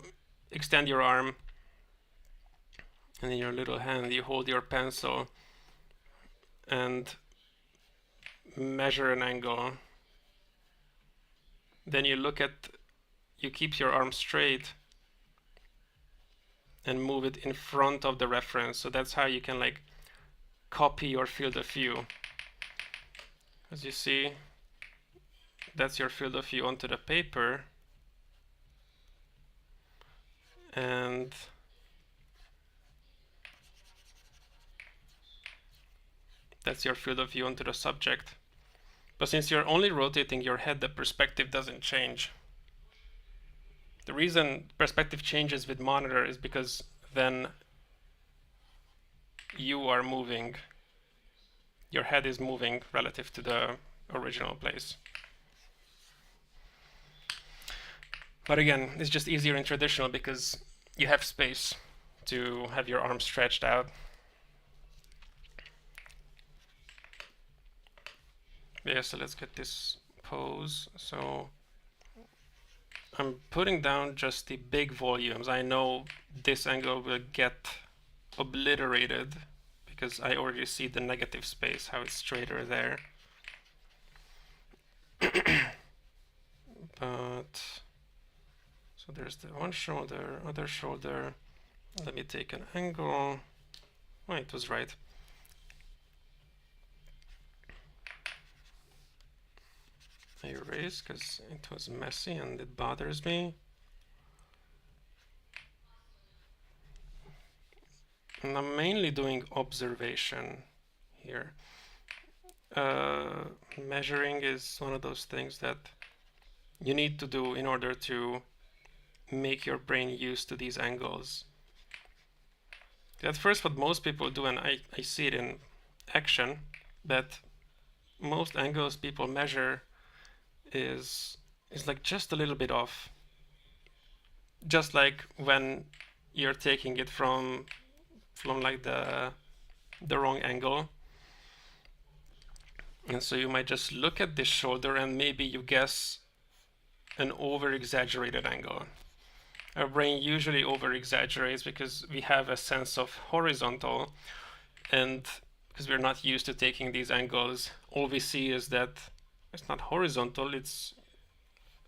extend your arm, and in your little hand you hold your pencil and measure an angle. Then you look at, you keep your arm straight and move it in front of the reference. So that's how you can like copy your field of view. As you see, that's your field of view onto the paper, and that's your field of view onto the subject. But since you're only rotating your head, the perspective doesn't change. The reason perspective changes with monitor is because then you are moving. Your head is moving relative to the original place. But again, it's just easier in traditional because you have space to have your arms stretched out. Yeah, so let's get this pose. So I'm putting down just the big volumes. I know this angle will get obliterated because I already see the negative space, how it's straighter there. But so there's the one shoulder, other shoulder. Let me take an angle. Oh, it was right. I erase because it was messy and it bothers me. And I'm mainly doing observation here. Measuring is one of those things that you need to do in order to make your brain used to these angles. At first, what most people do, and I see it in action, that most angles people measure is like just a little bit off. Just like when you're taking it from like the wrong angle. And so you might just look at this shoulder and maybe you guess an over-exaggerated angle. Our brain usually over-exaggerates because we have a sense of horizontal, and because we're not used to taking these angles, all we see is that it's not horizontal, it's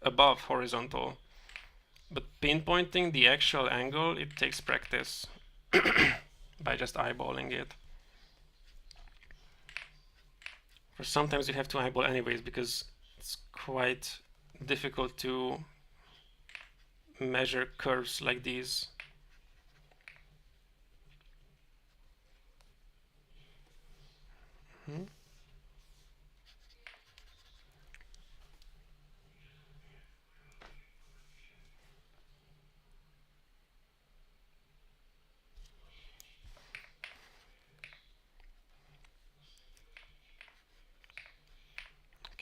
above horizontal. But pinpointing the actual angle, it takes practice by just eyeballing it. Or sometimes you have to eyeball anyways because it's quite difficult to measure curves like these.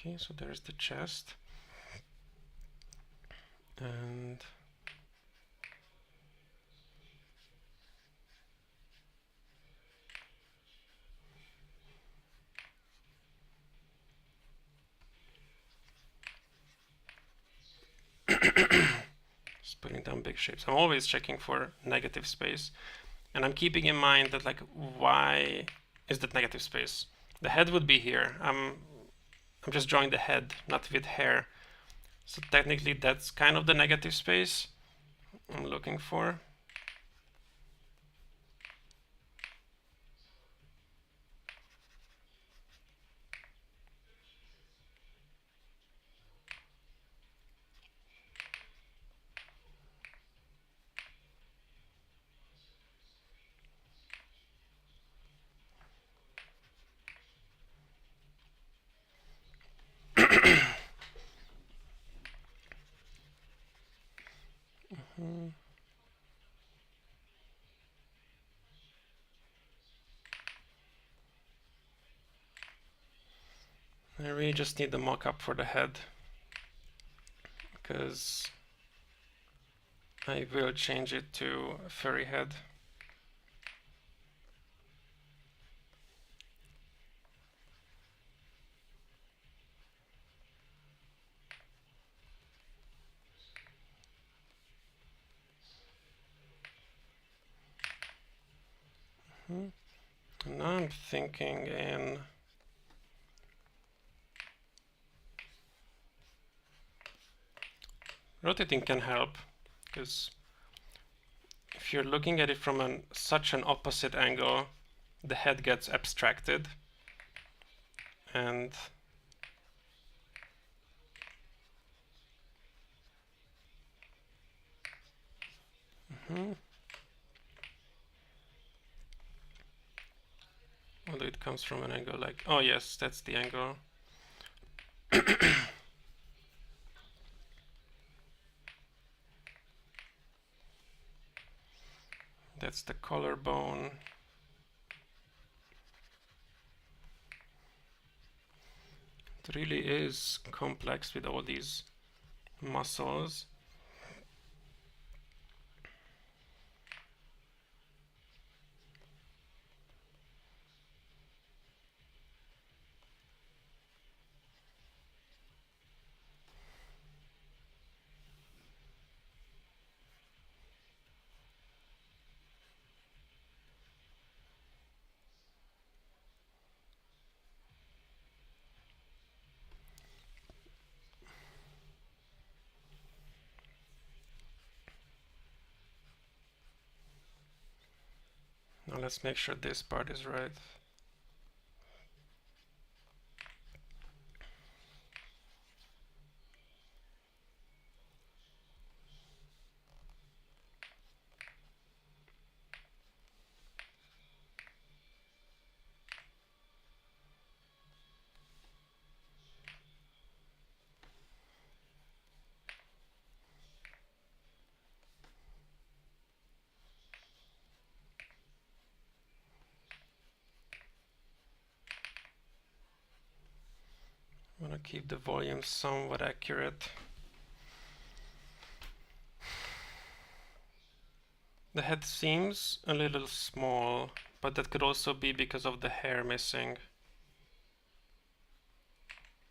Okay, so there's the chest. And just putting down big shapes. I'm always checking for negative space. And I'm keeping in mind that, like, why is that negative space? The head would be here. I'm just drawing the head, not with hair. So technically that's kind of the negative space I'm looking for. I really just need the mock-up for the head, because I will change it to a furry head. And now I'm thinking in rotating can help, because if you're looking at it from such an opposite angle, the head gets abstracted, and although it comes from an angle like, oh yes, that's the angle. That's the collarbone. It really is complex with all these muscles. let's make sure this part is right. I'm gonna keep the volume somewhat accurate. The head seems a little small, but that could also be because of the hair missing.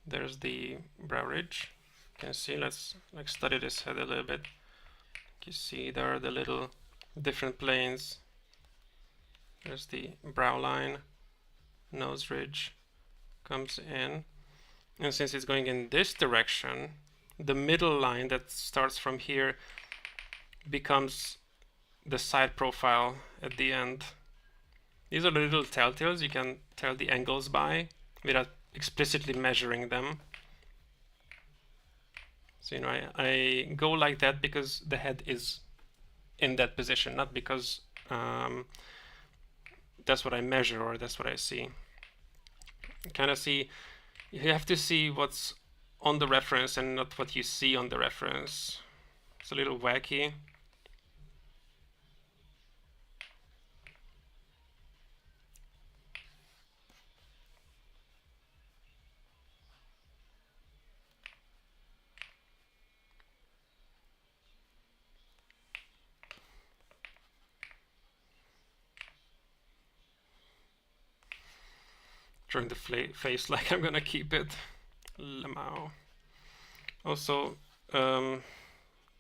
There's the brow ridge. You can see, let's study this head a little bit. You see there are the little different planes. There's the brow line, nose ridge comes in. And since it's going in this direction, the middle line that starts from here becomes the side profile at the end. These are the little telltales you can tell the angles by without explicitly measuring them. So, you know, I go like that because the head is in that position, not because that's what I measure or that's what I see. You kind of see, you have to see what's on the reference and not what you see on the reference. It's a little wacky. Drawing the face like I'm gonna keep it. Lemao. Also,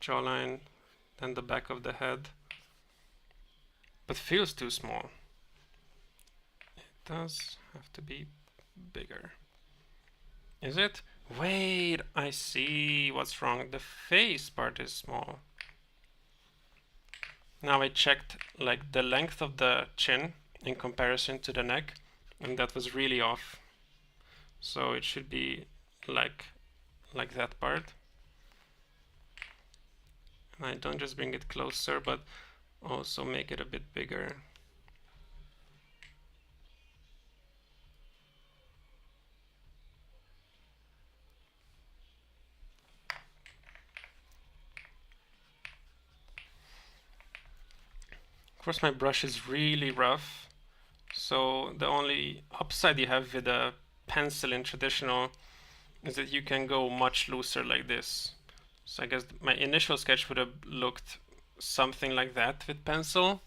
jawline, then the back of the head. But feels too small. It does have to be bigger. Is it? Wait, I see what's wrong. The face part is small. Now I checked like the length of the chin in comparison to the neck, and that was really off. So it should be like that part. And I don't just bring it closer, but also make it a bit bigger. Of course, my brush is really rough, so the only upside you have with a pencil in traditional is that you can go much looser like this. So I guess my initial sketch would have looked something like that with pencil.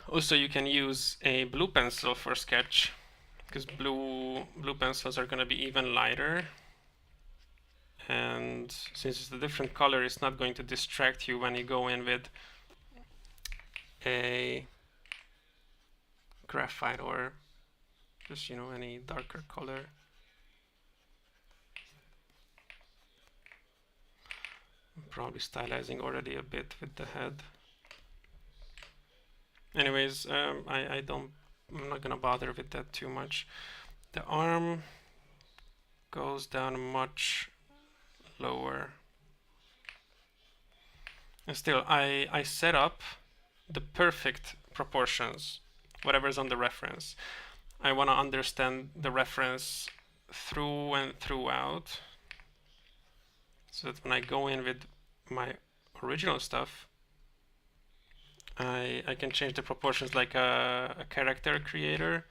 Also, you can use a blue pencil for sketch, because blue pencils are going to be even lighter. And since it's a different color, it's not going to distract you when you go in with a graphite or just, you know, any darker color. I'm probably stylizing already a bit with the head. Anyways, I'm not gonna bother with that too much. The arm goes down much lower. And still, I set up the perfect proportions, whatever's on the reference. I want to understand the reference through and throughout, so that when I go in with my original stuff, I can change the proportions like a character creator.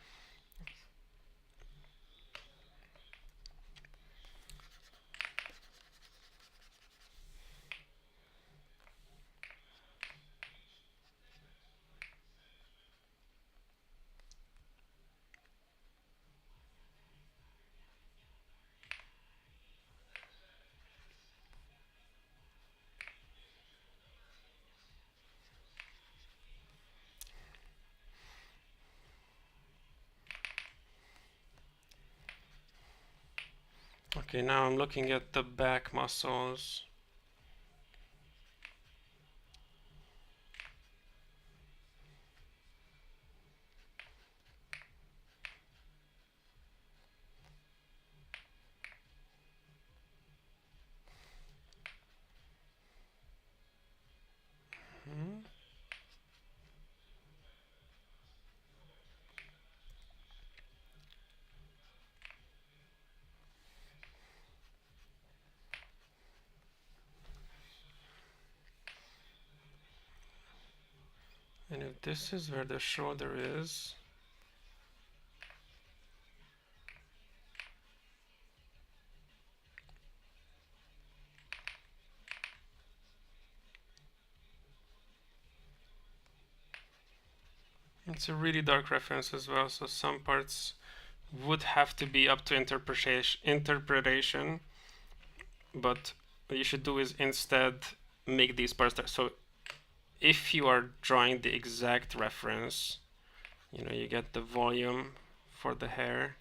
Okay, now I'm looking at the back muscles. And if this is where the shoulder is, it's a really dark reference as well, so some parts would have to be up to interpretation, but what you should do is instead make these parts dark. So if you are drawing the exact reference, you get the volume for the hair,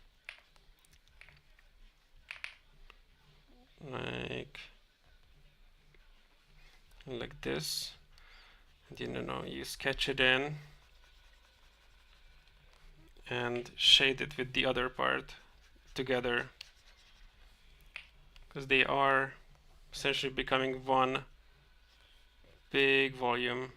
like this, and you sketch it in and shade it with the other part together, because they are essentially becoming one big volume.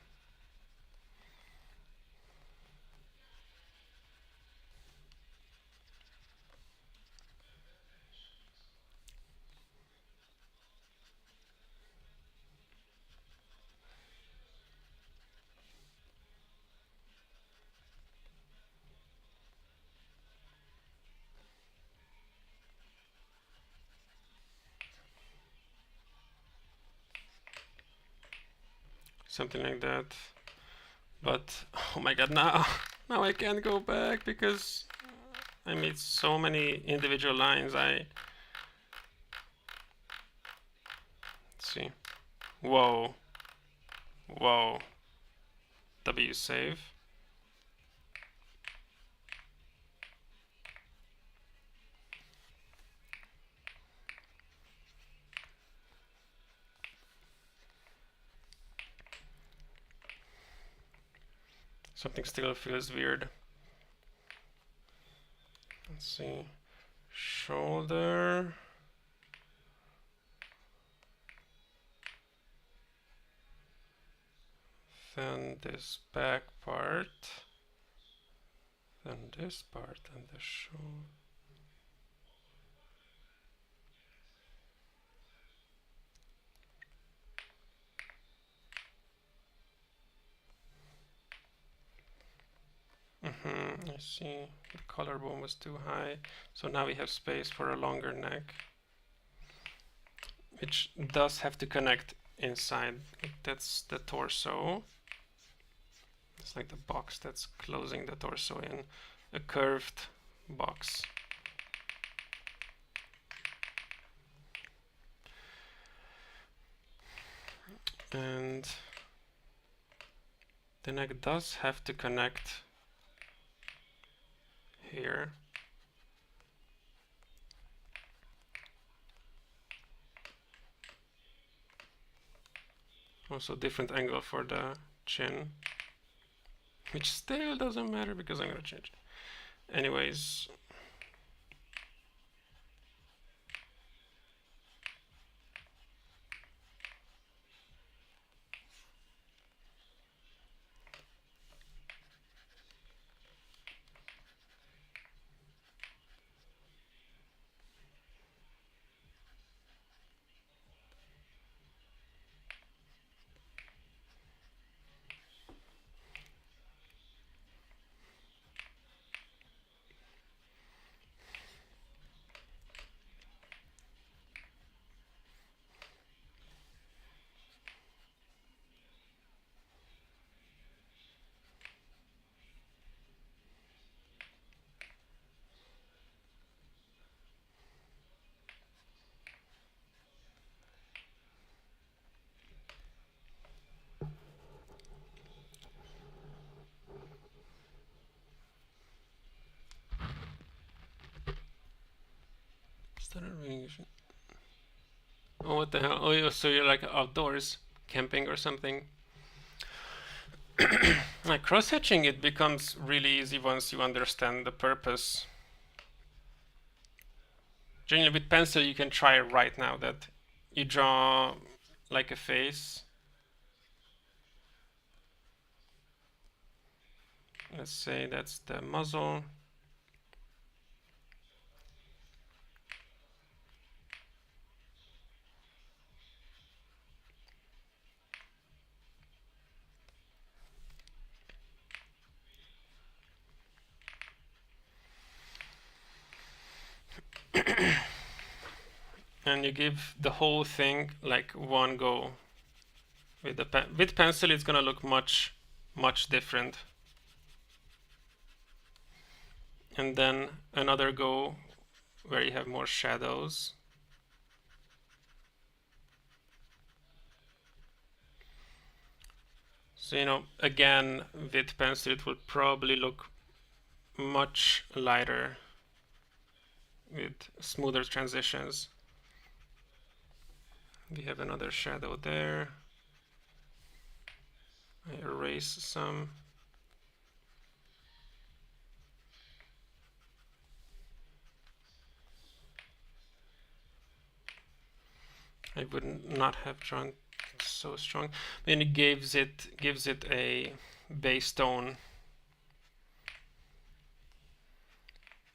Something like that. But oh my god, now I can't go back because I made so many individual lines. Let's see. Whoa. W save. Something still feels weird. Let's see. Shoulder. Then this back part. Then this part and the shoulder. I see. The collarbone was too high. So now we have space for a longer neck, which does have to connect inside. That's the torso. It's like the box that's closing the torso in a curved box. And the neck does have to connect here. Also different angle for the chin, which still doesn't matter because I'm gonna change it. Anyways, oh, what the hell? Oh, so you're like outdoors camping or something? Like cross-hatching, it becomes really easy once you understand the purpose. Generally with pencil you can try it right now, that you draw like a face. Let's say that's the muzzle. and you give the whole thing like one go. With the with pencil, it's gonna look much different. And then another go where you have more shadows. So, you know, again, with pencil, it will probably look much lighter with smoother transitions. We have another shadow there. I erase some. I would not have drawn so strong. Then it gives it a base tone,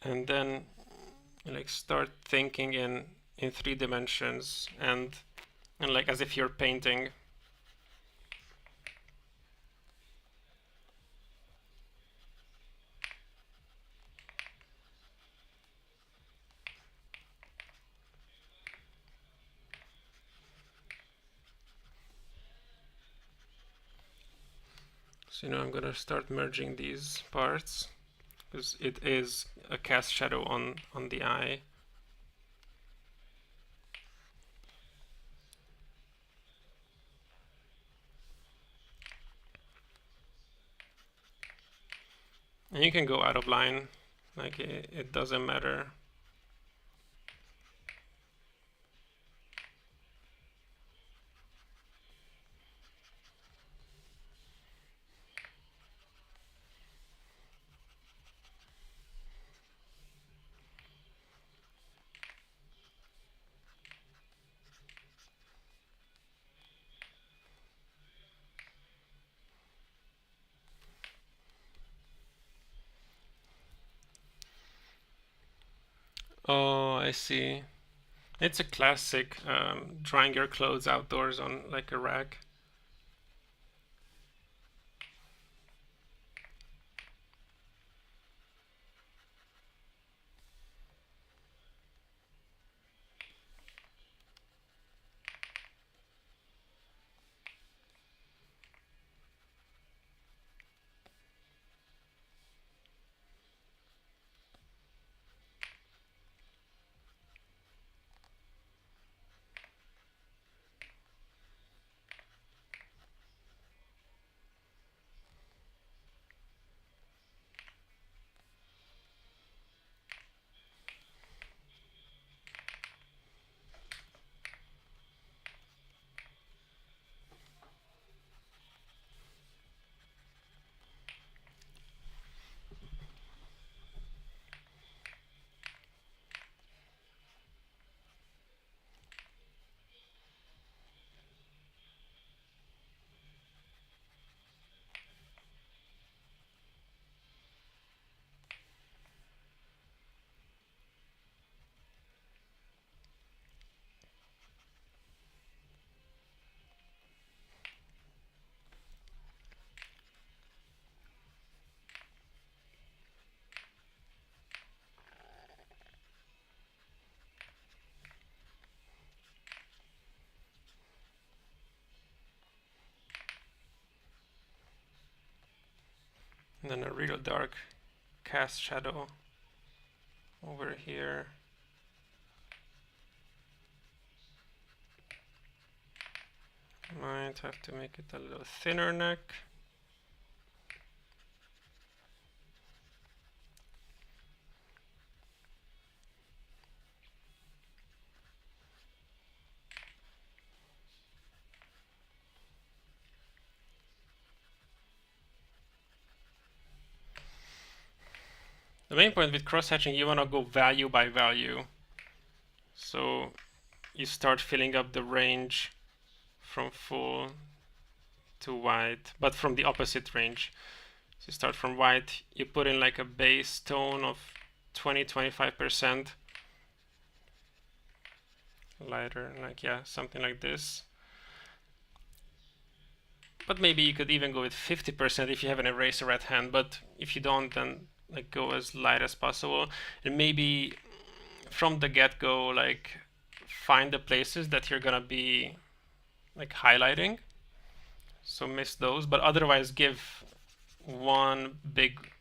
and then like start thinking in 3 dimensions and like as if you're painting. So, you know, I'm gonna start merging these parts because it is a cast shadow on the eye. And you can go out of line, like it doesn't matter. Oh, I see. It's a classic drying your clothes outdoors on like a rack. And then a real dark cast shadow over here. Might have to make it a little thinner neck. The main point with cross-hatching, you want to go value by value. So you start filling up the range from full to white, but from the opposite range. So you start from white, you put in like a base tone of 20-25% lighter, like yeah, something like this. But maybe you could even go with 50% if you have an eraser at hand, but if you don't, then like go as light as possible. And maybe from the get-go, like find the places that you're gonna be like highlighting, so miss those, but otherwise give one big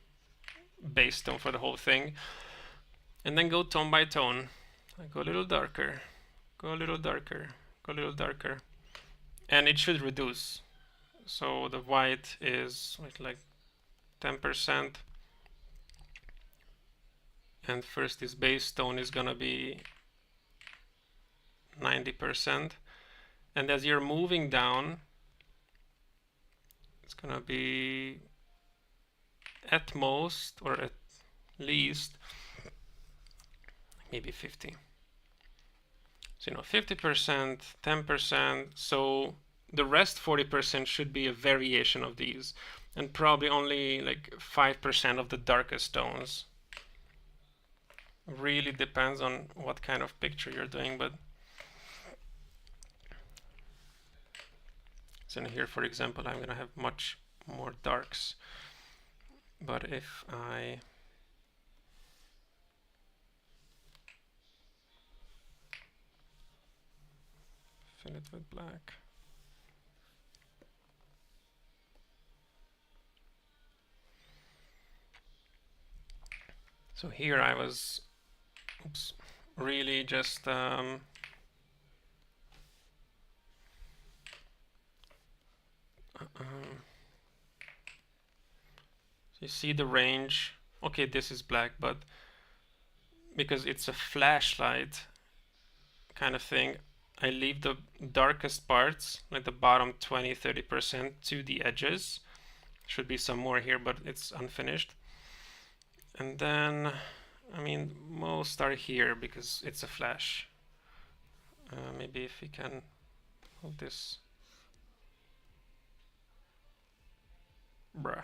base tone for the whole thing, and then go tone by tone. Go a little darker, go a little darker, go a little darker, and it should reduce. So the white is like 10%, and first this base tone is gonna be 90%, and as you're moving down, it's gonna be at most, or at least, maybe 50. So 50%, 10%, so the rest 40% should be a variation of these, and probably only like 5% of the darkest tones. Really depends on what kind of picture you're doing, but so in here, for example, I'm gonna have much more darks. But if I fill it with black, so here I was, really just you see the range. Okay, this is black, but because it's a flashlight kind of thing, I leave the darkest parts, like the bottom 20-30%, to the edges. Should be some more here, but it's unfinished. And then, I mean, most are here because it's a flash. Maybe if we can hold this. Bruh.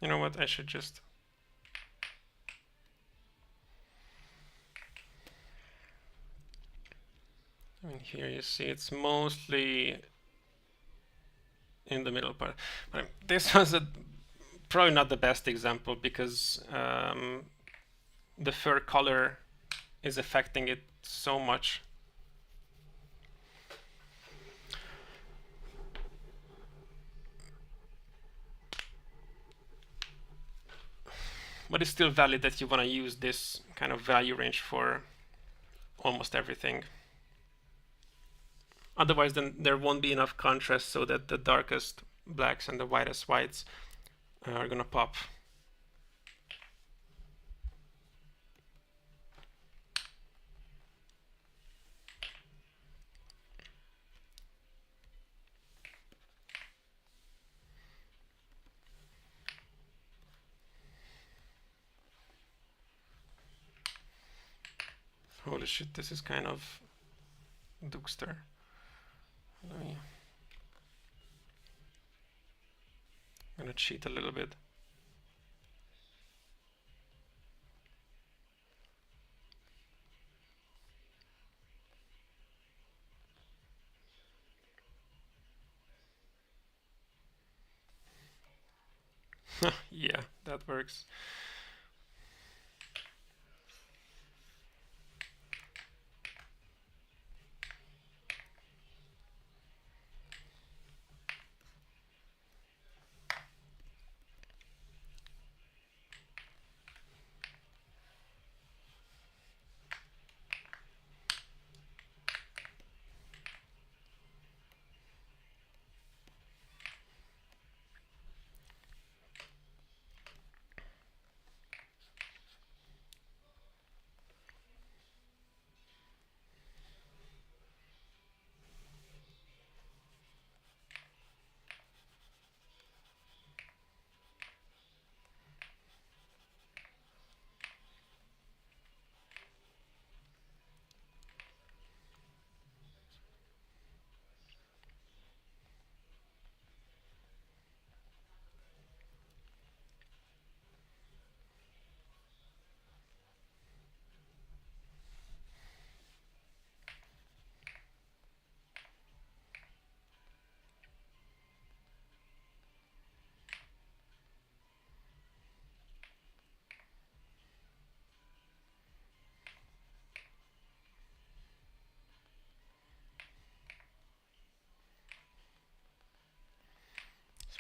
You know what? I should just. I mean, here you see it's mostly in the middle part. But this was probably not the best example because the fur color is affecting it so much. But it's still valid that you want to use this kind of value range for almost everything. Otherwise, then there won't be enough contrast so that the darkest blacks and the whitest whites are gonna pop. Holy shit, this is kind of Dookster. I'm gonna cheat a little bit. Yeah, that works.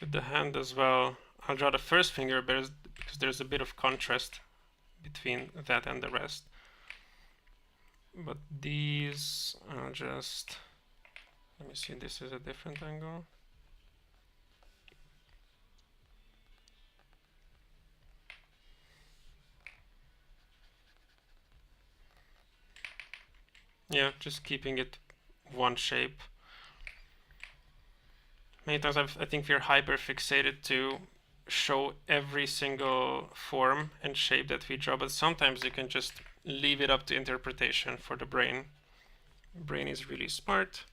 With the hand as well, I'll draw the first finger because there's a bit of contrast between that and the rest. But these, I'll just, let me see, this is a different angle. Yeah, just keeping it one shape. Many times I think we're hyper fixated to show every single form and shape that we draw, but sometimes you can just leave it up to interpretation for the brain. Brain is really smart.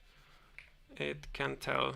It can tell.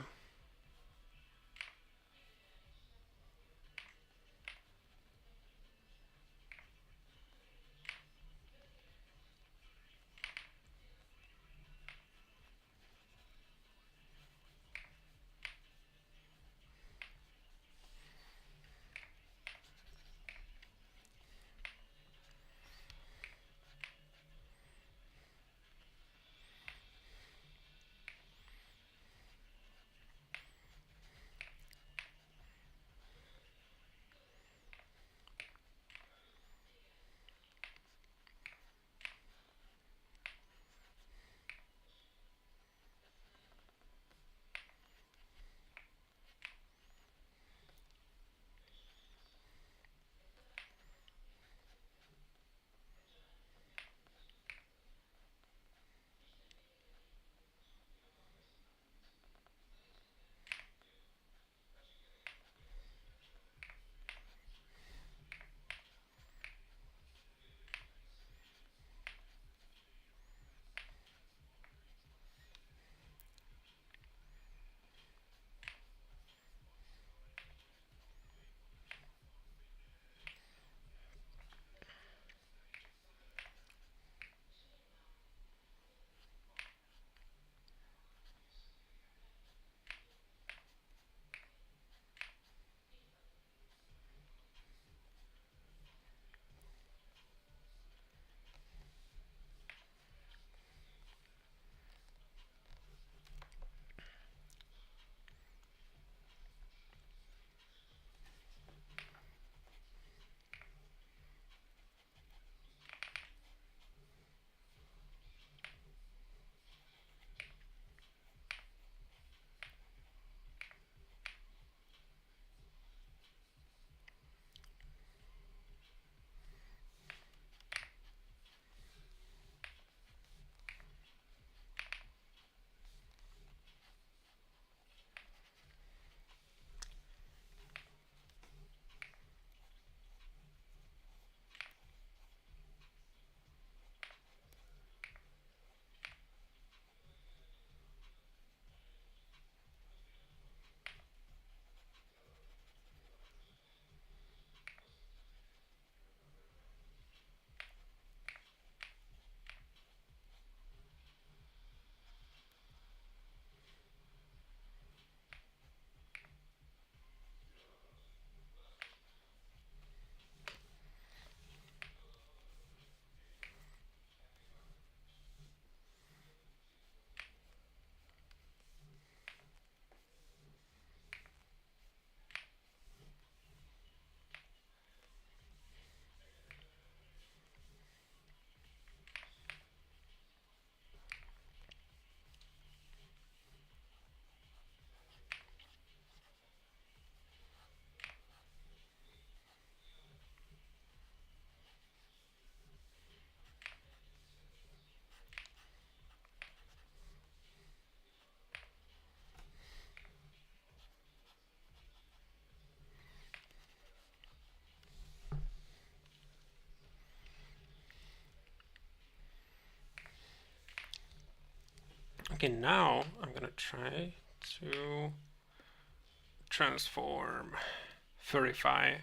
Okay, now I'm gonna try to transform, furify.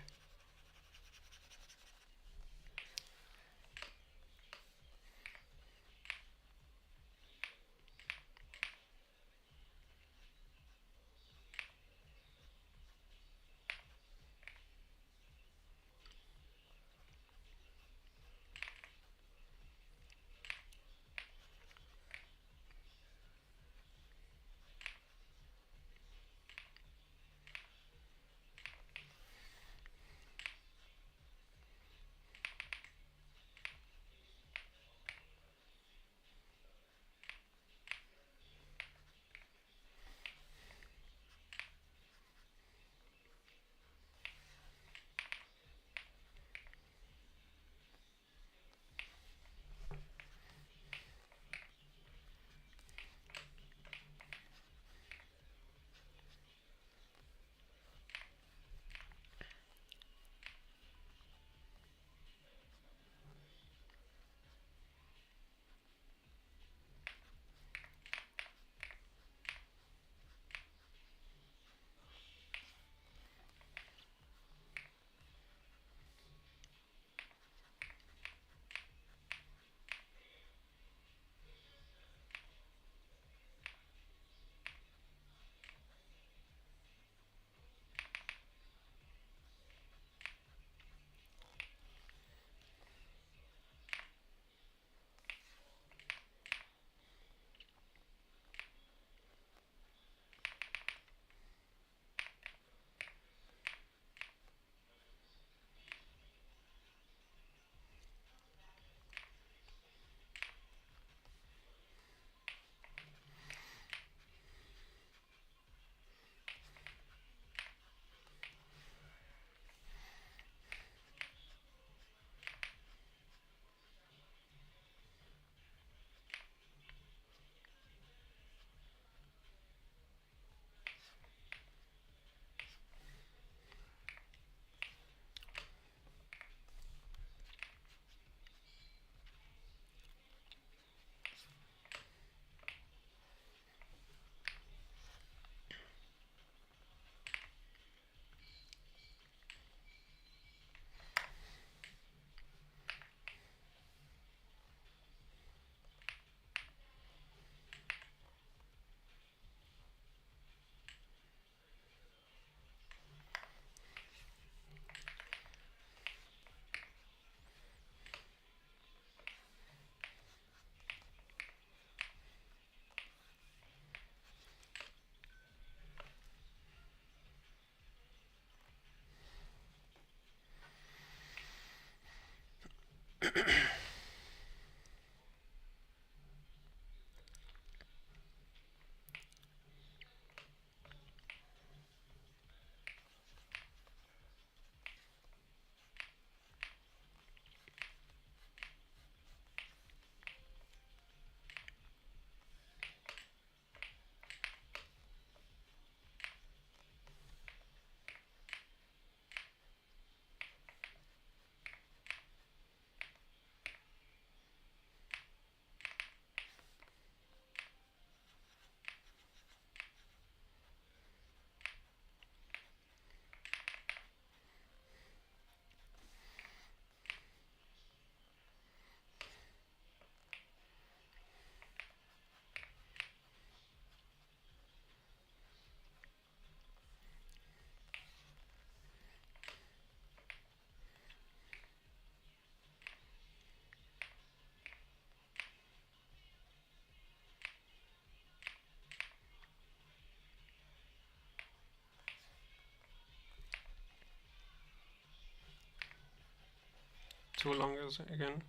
too long again.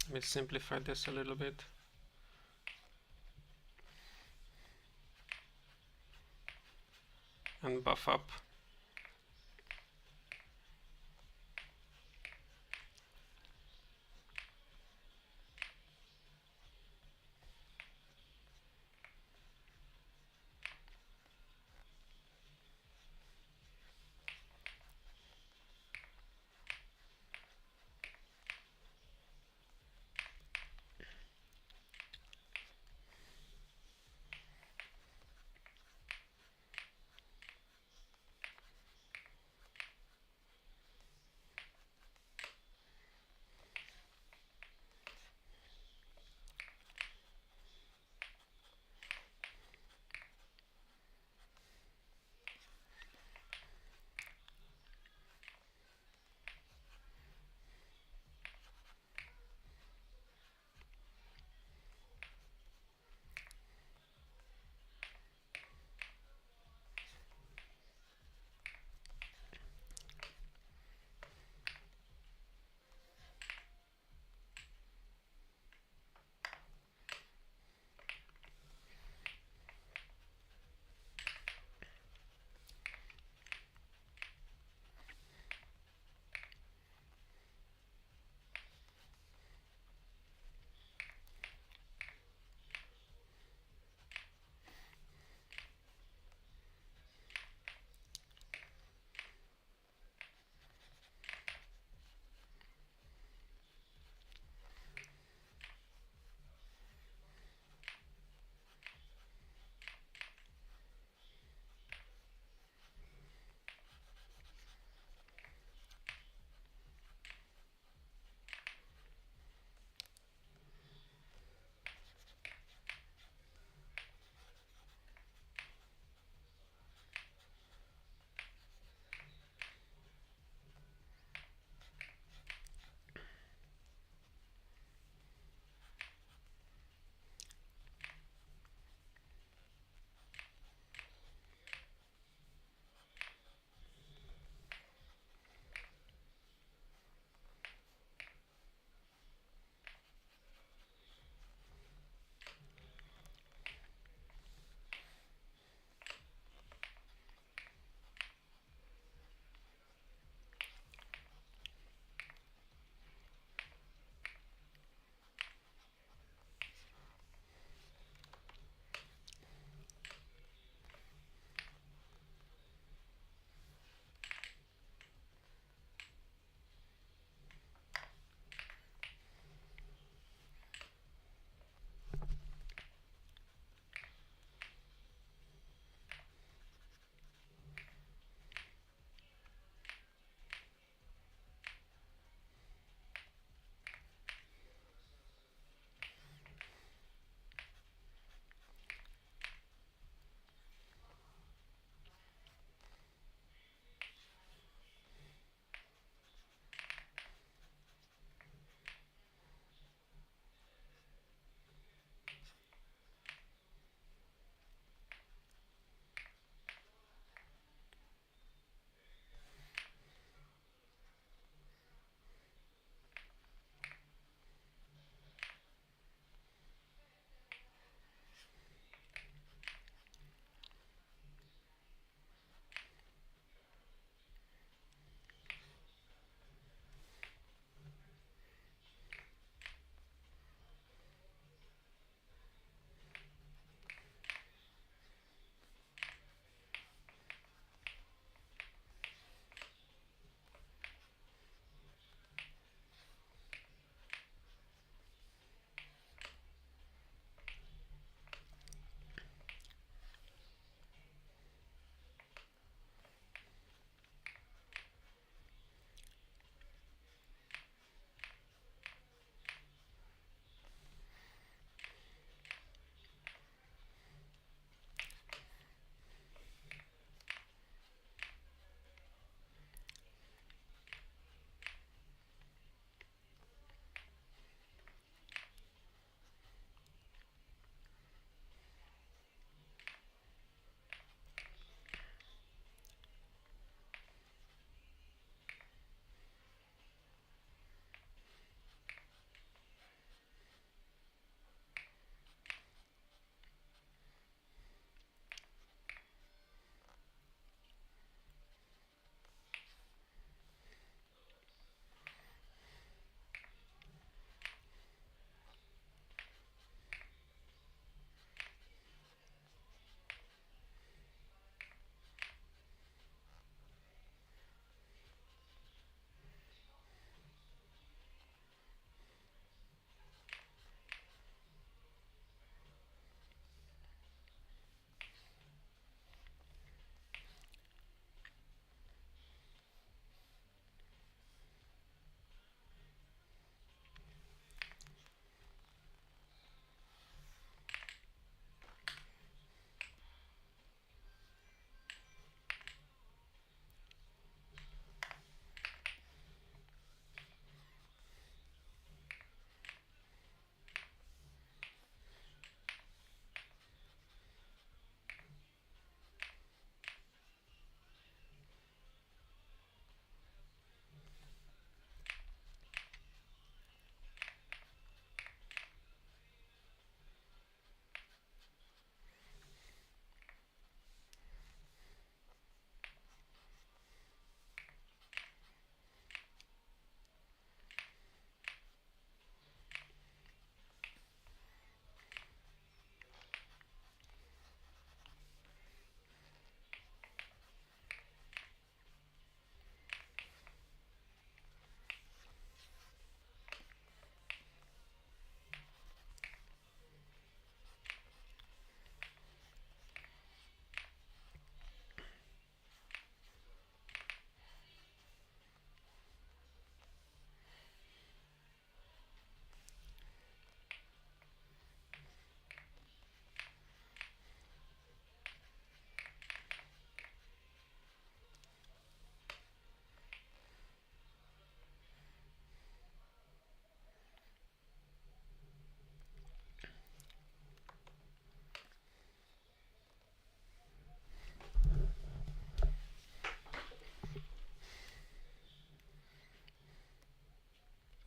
Let me simplify this a little bit. And buff up.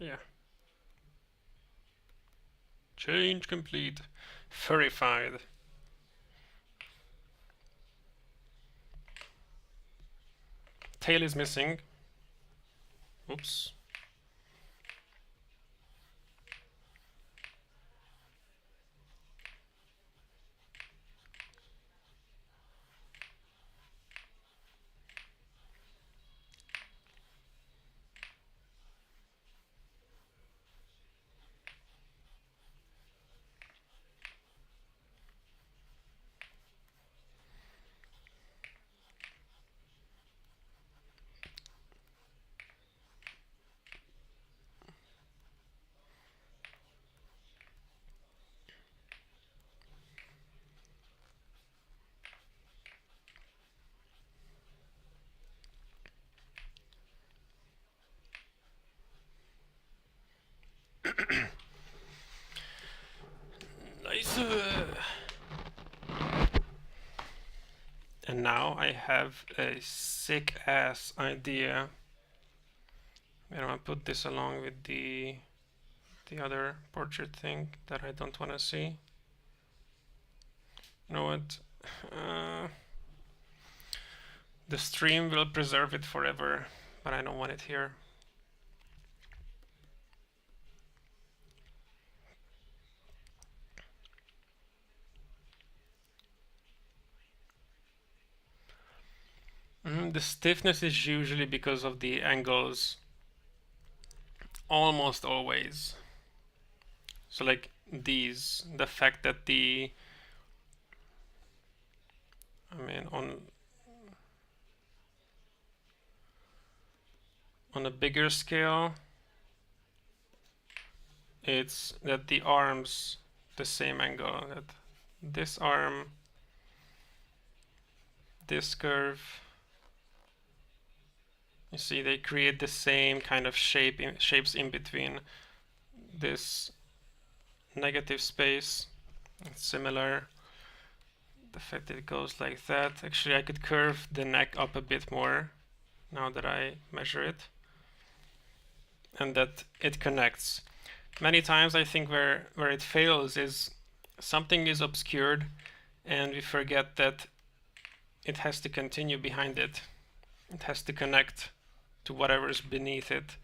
Yeah. Change complete. Verified. Tail is missing. Oops. Nice. And now I have a sick ass idea. I'm gonna put this along with the other portrait thing that I don't want to see. You know what? The stream will preserve it forever, but I don't want it here. The stiffness is usually because of the angles. Almost always. So like these, the fact that on a bigger scale, it's that the arms the same angle, that this arm, this curve, you see they create the same kind of shapes in between. This negative space, it's similar. The fact that it goes like that, actually I could curve the neck up a bit more now that I measure it, and that it connects. Many times I think where it fails is something is obscured and we forget that it has to continue behind it. It has to connect to whatever's beneath it.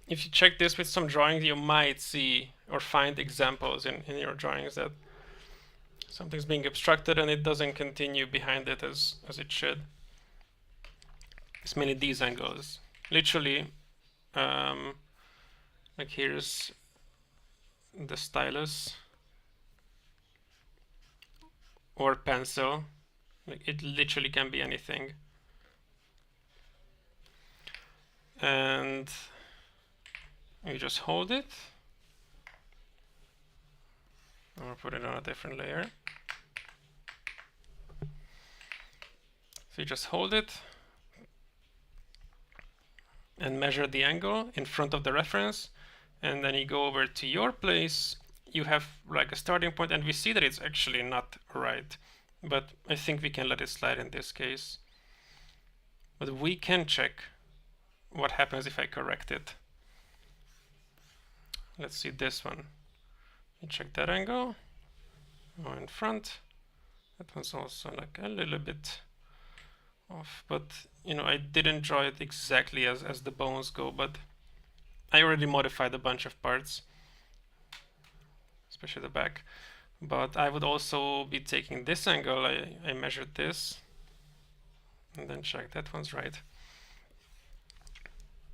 If you check this with some drawings, you might see or find examples in your drawings that something's being obstructed and it doesn't continue behind it as it should. It's mainly these angles. Literally, like here's the stylus or pencil. Like it literally can be anything. And you just hold it, or put it on a different layer. So you just hold it and measure the angle in front of the reference, and then you go over to your place. You have like a starting point, and we see that it's actually not right, but I think we can let it slide in this case. But we can check what happens if I correct it. Let's see this one. You check that angle. Go in front. That one's also like a little bit off, but you know, I didn't draw it exactly as the bones go, but I already modified a bunch of parts, especially the back. But I would also be taking this angle. I measured this and then check that one's right.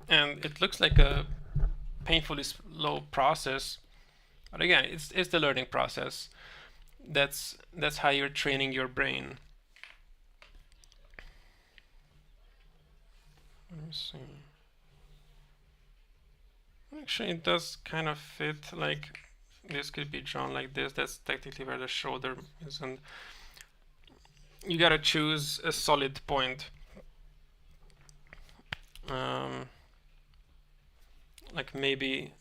And it looks like a painfully slow process, but again, it's the learning process. That's how you're training your brain. Let me see. Actually, it does kind of fit. Like this could be drawn like this. That's technically where the shoulder is, and you gotta choose a solid point. Like maybe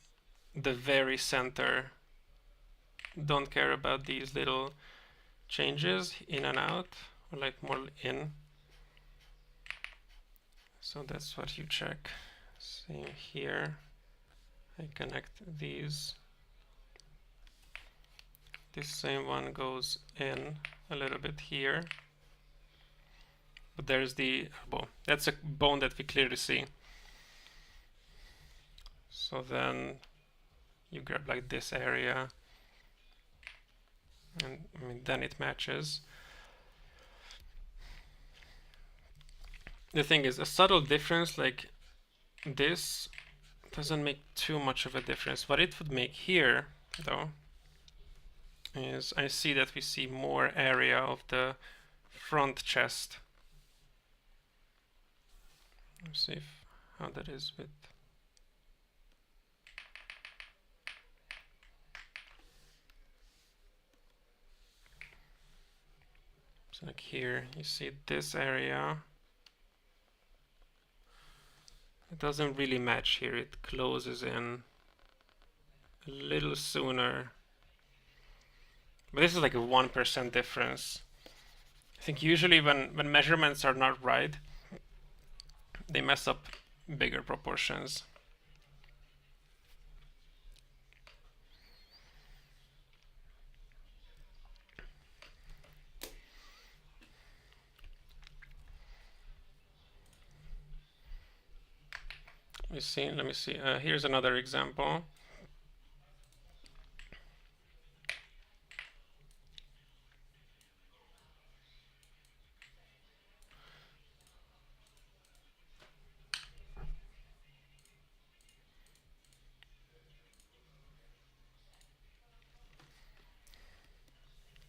the very center. Don't care about these little changes in and out, or like more in. So that's what you check. Same here. I connect these. This same one goes in a little bit here. But there's the bone. That's a bone that we clearly see. So then you grab like this area, and I mean then it matches. The thing is, a subtle difference like this doesn't make too much of a difference. What it would make here, though, is I see that we see more area of the front chest. Let's see how that is with. So like here, you see this area. It doesn't really match here. It closes in a little sooner. But this is like a 1% difference. I think usually when measurements are not right, they mess up bigger proportions. Let me see. Here's another example.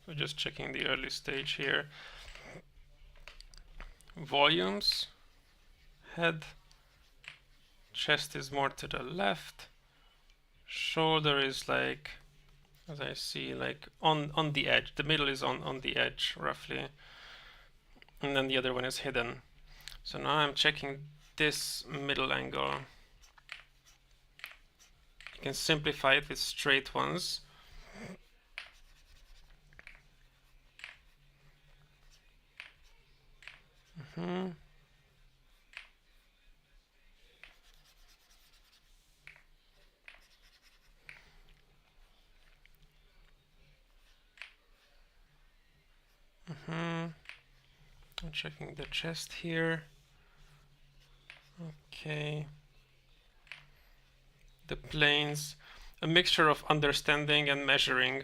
So just checking the early stage here. Volumes, head, chest is more to the left, shoulder is like, as I see, like on the edge. The middle is on the edge roughly, and then the other one is hidden. So now I'm checking this middle angle. You can simplify it with straight ones. I'm checking the chest here. Okay. The planes, a mixture of understanding and measuring.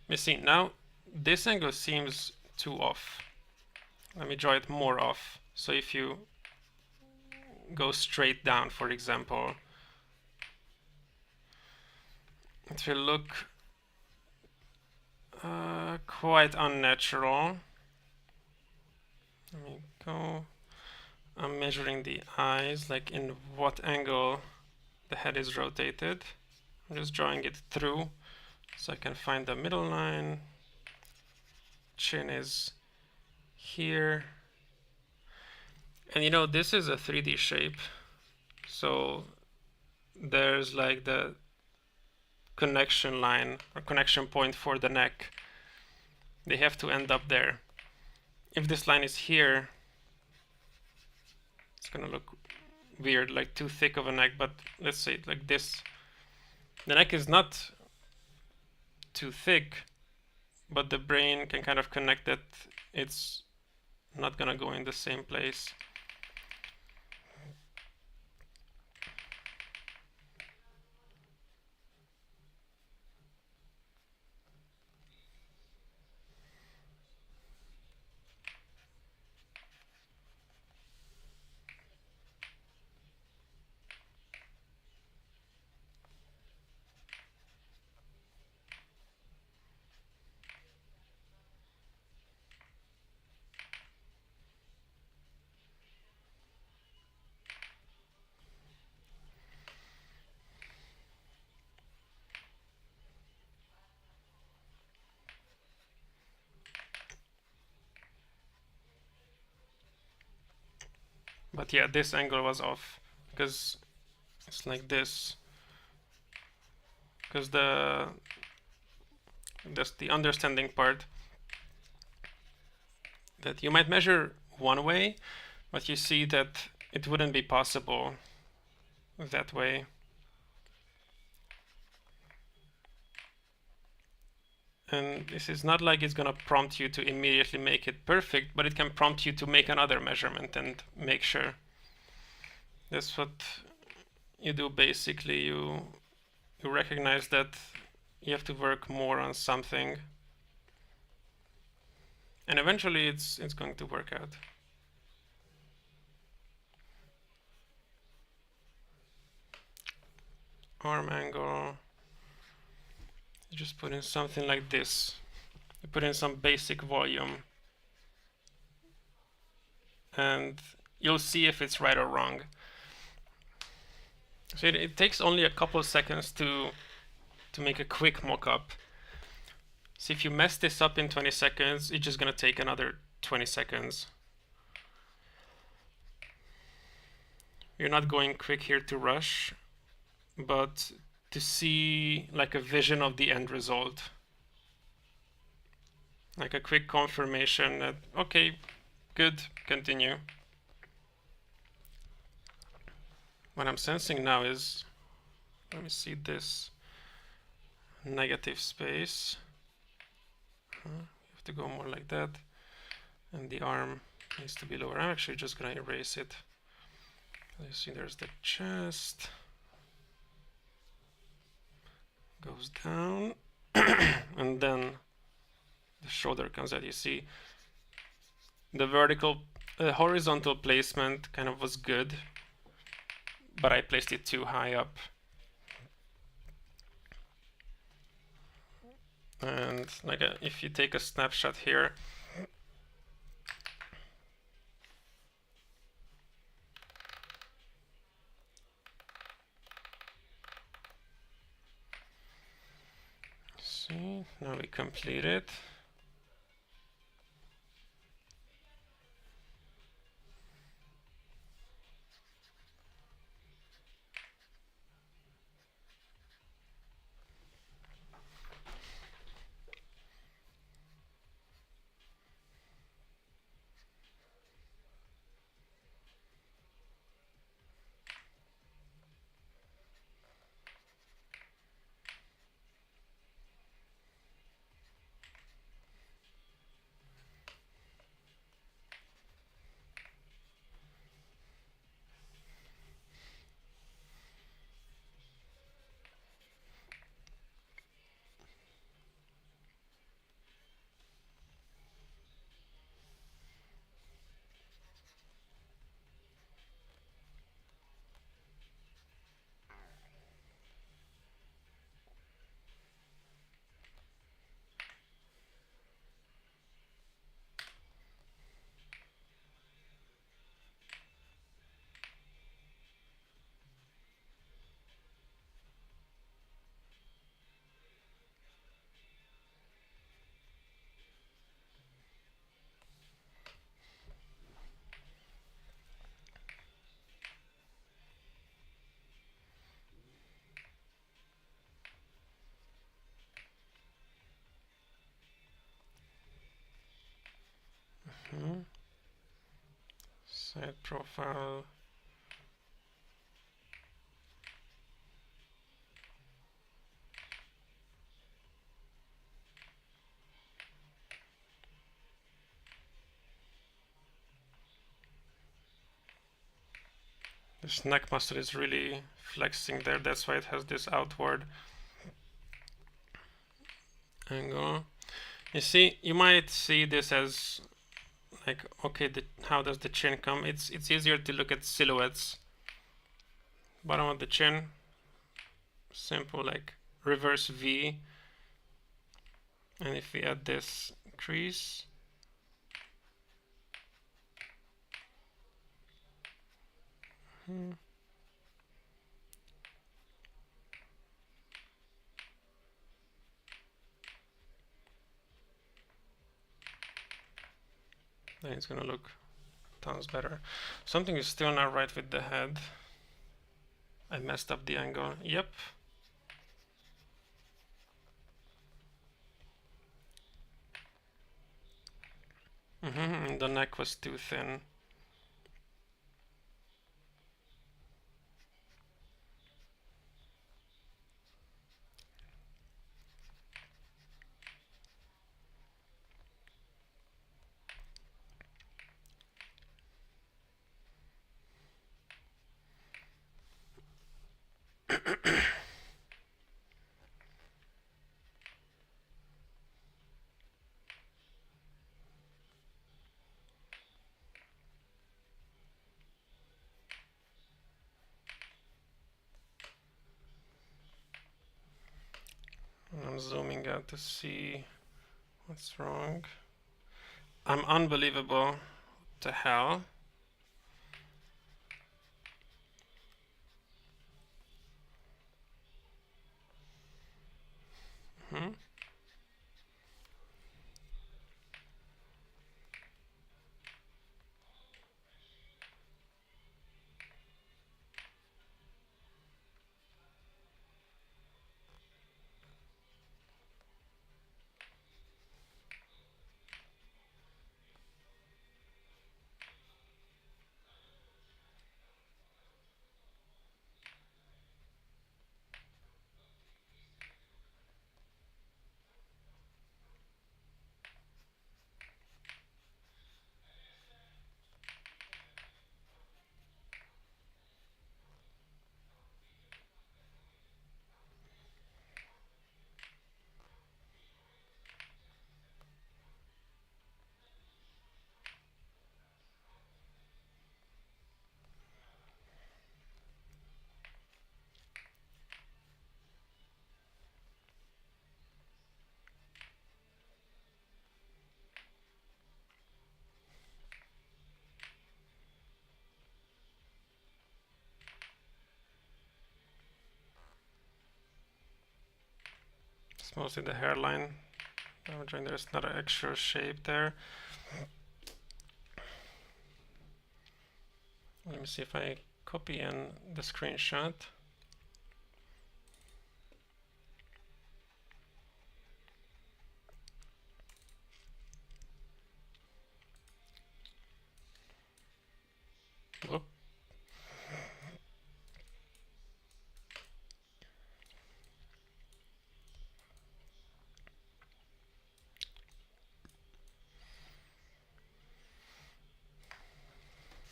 You see, now this angle seems too off. Let me draw it more off. So if you go straight down, for example, it will look quite unnatural. Let me go. I'm measuring the eyes, like in what angle the head is rotated. I'm just drawing it through so I can find the middle line. Chin is here. And you know, this is a 3D shape. So there's like the connection line or connection point for the neck. They have to end up there. If this line is here, it's gonna look weird, like too thick of a neck, but let's say it like this. The neck is not too thick, but the brain can kind of connect that it's not gonna go in the same place. But yeah, this angle was off because it's like this. Because that's the understanding part, that you might measure one way, but you see that it wouldn't be possible that way. And this is not like it's gonna prompt you to immediately make it perfect, but it can prompt you to make another measurement and make sure. That's what you do basically. You recognize that you have to work more on something, and eventually it's going to work out. Arm angle. You just put in something like this. You put in some basic volume, and you'll see if it's right or wrong. So it takes only a couple of seconds to make a quick mock-up. So if you mess this up in 20 seconds, it's just gonna take another 20 seconds. You're not going quick here to rush, but to see like a vision of the end result. Like a quick confirmation that, okay, good, continue. What I'm sensing now is, let me see this negative space. You have to go more like that. And the arm needs to be lower. I'm actually just gonna erase it. You see there's the chest. Goes down. And then the shoulder comes out. You see the horizontal placement kind of was good, but I placed it too high up. And like if you take a snapshot here, see, now we complete it. Side profile. This neck muscle is really flexing there. That's why it has this outward angle. You see, you might see this as like, okay, how does the chin come? It's easier to look at silhouettes. Bottom of the chin, simple like reverse V. And if we add this crease, then it's gonna look tons better. Something is still not right with the head. I messed up the angle. Yep. The neck was too thin. I'm zooming out to see what's wrong. I'm unbelievable to hell. Hmm? It's mostly the hairline damaging. There's not an extra shape there. Let me see if I copy in the screenshot. Whoop.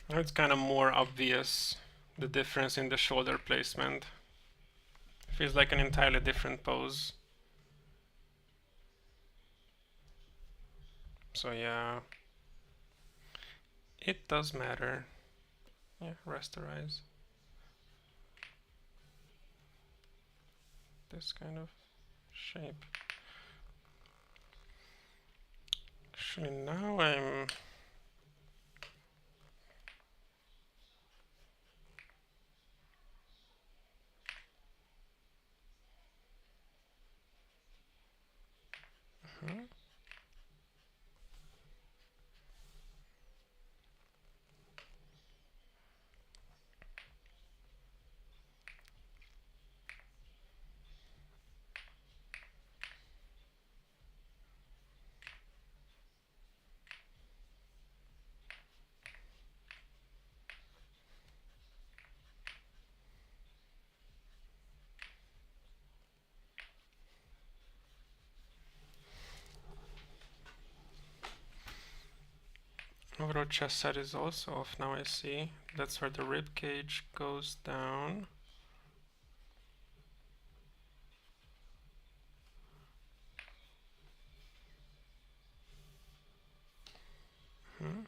Now it's kind of more obvious, the difference in the shoulder placement. Feels like an entirely different pose. So yeah, it does matter. Yeah, rasterize this kind of shape. Actually, now I'm overall chest side is also off. Now I see that's where the rib cage goes down. Hmm.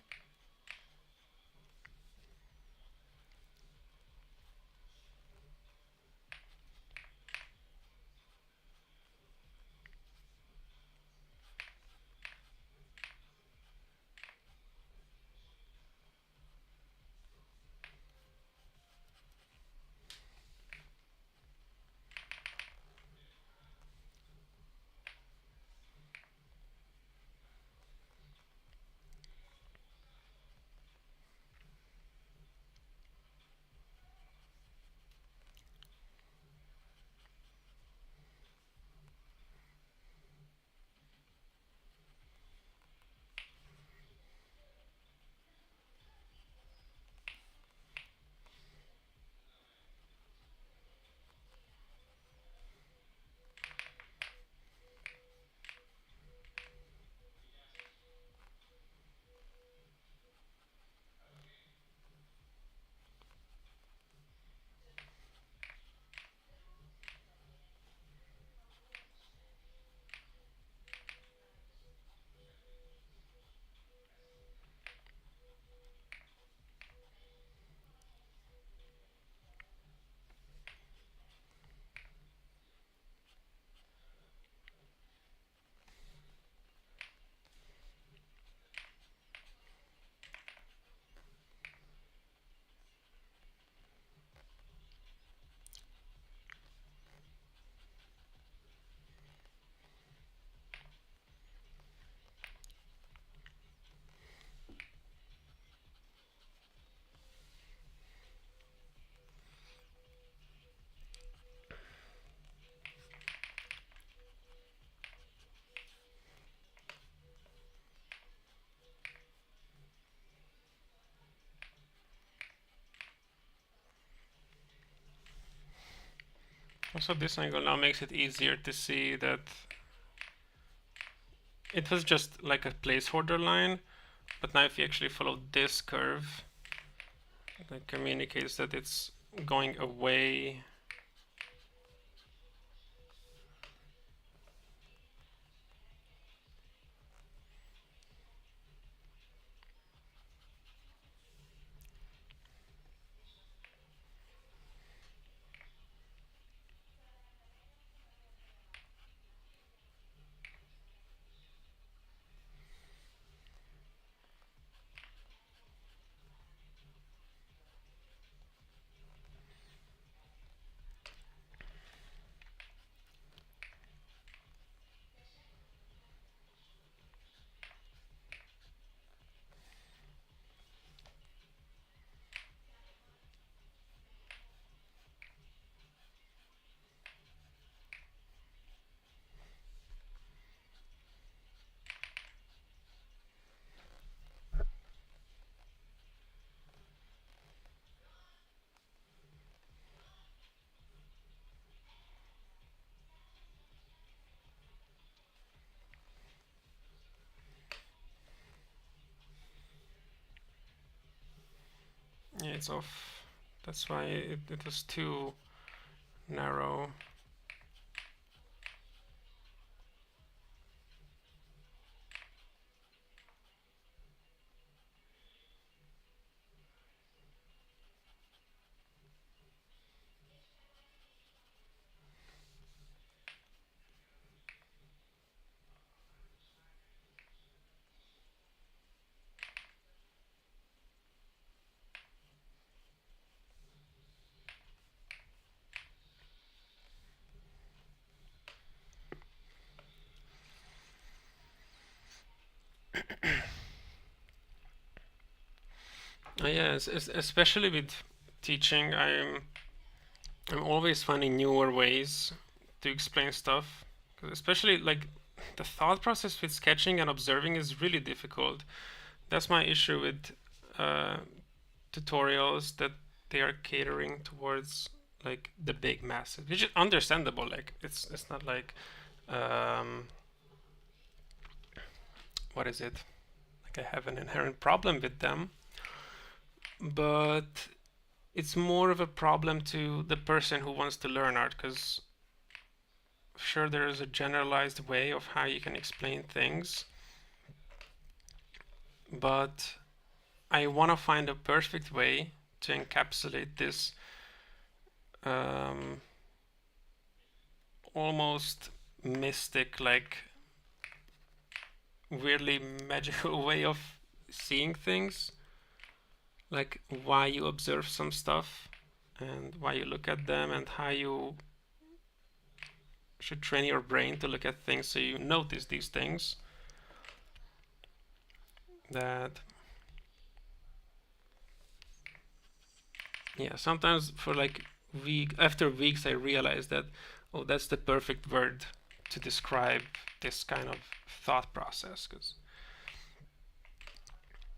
Also, this angle now makes it easier to see that it was just like a placeholder line, but now if you actually follow this curve, that communicates that it's going away. Yeah, it's off. That's why it was too narrow. Yeah, especially with teaching, I'm always finding newer ways to explain stuff. 'Cause especially like the thought process with sketching and observing is really difficult. That's my issue with uh, tutorials, that they are catering towards like the big masses, which is understandable. Like it's not like um, what is it? Like I have an inherent problem with them, but it's more of a problem to the person who wants to learn art, because sure there is a generalized way of how you can explain things, but I want to find a perfect way to encapsulate this um, almost mystic, like weirdly magical way of seeing things, like why you observe some stuff and why you look at them and how you should train your brain to look at things so you notice these things. That yeah, sometimes for like after weeks I realize that, oh, that's the perfect word to describe this kind of thought process, because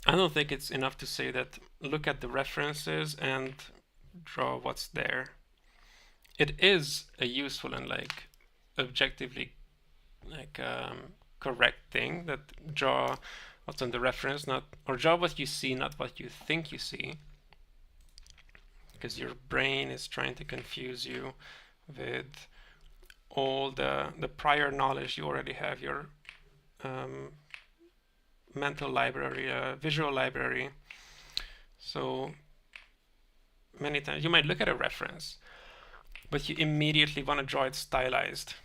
I don't think it's enough to say that look at the references and draw what's there. It is a useful and like objectively like correct thing, that draw what's on the reference, not, or draw what you see, not what you think you see, because your brain is trying to confuse you with all the prior knowledge you already have, your mental library, visual library. So many times you might look at a reference, but you immediately want to draw it stylized.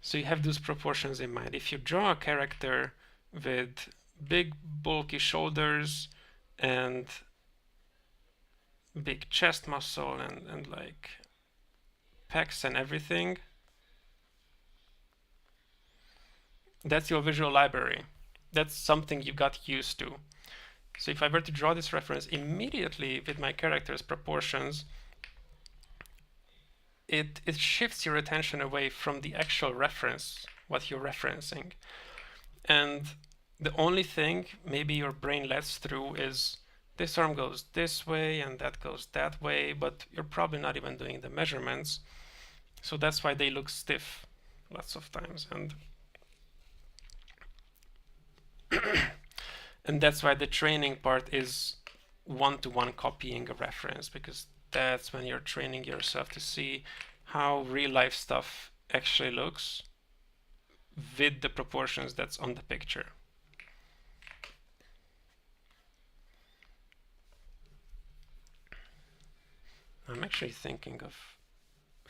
So you have those proportions in mind. If you draw a character with big bulky shoulders and big chest muscle and like pecs and everything, that's your visual library. That's something you got used to. So if I were to draw this reference immediately with my character's proportions, it shifts your attention away from the actual reference, what you're referencing. And the only thing maybe your brain lets through is this arm goes this way and that goes that way, but you're probably not even doing the measurements. So that's why they look stiff lots of times, and that's why the training part is one-to-one copying a reference, because that's when you're training yourself to see how real life stuff actually looks with the proportions that's on the picture. I'm actually thinking of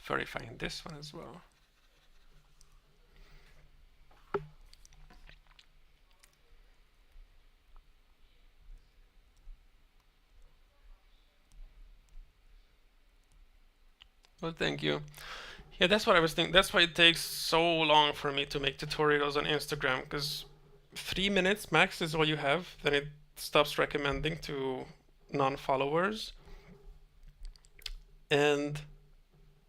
verifying this one as well. Well, thank you. Yeah, that's what I was thinking. That's why it takes so long for me to make tutorials on Instagram, because 3 minutes max is all you have. Then it stops recommending to non-followers. And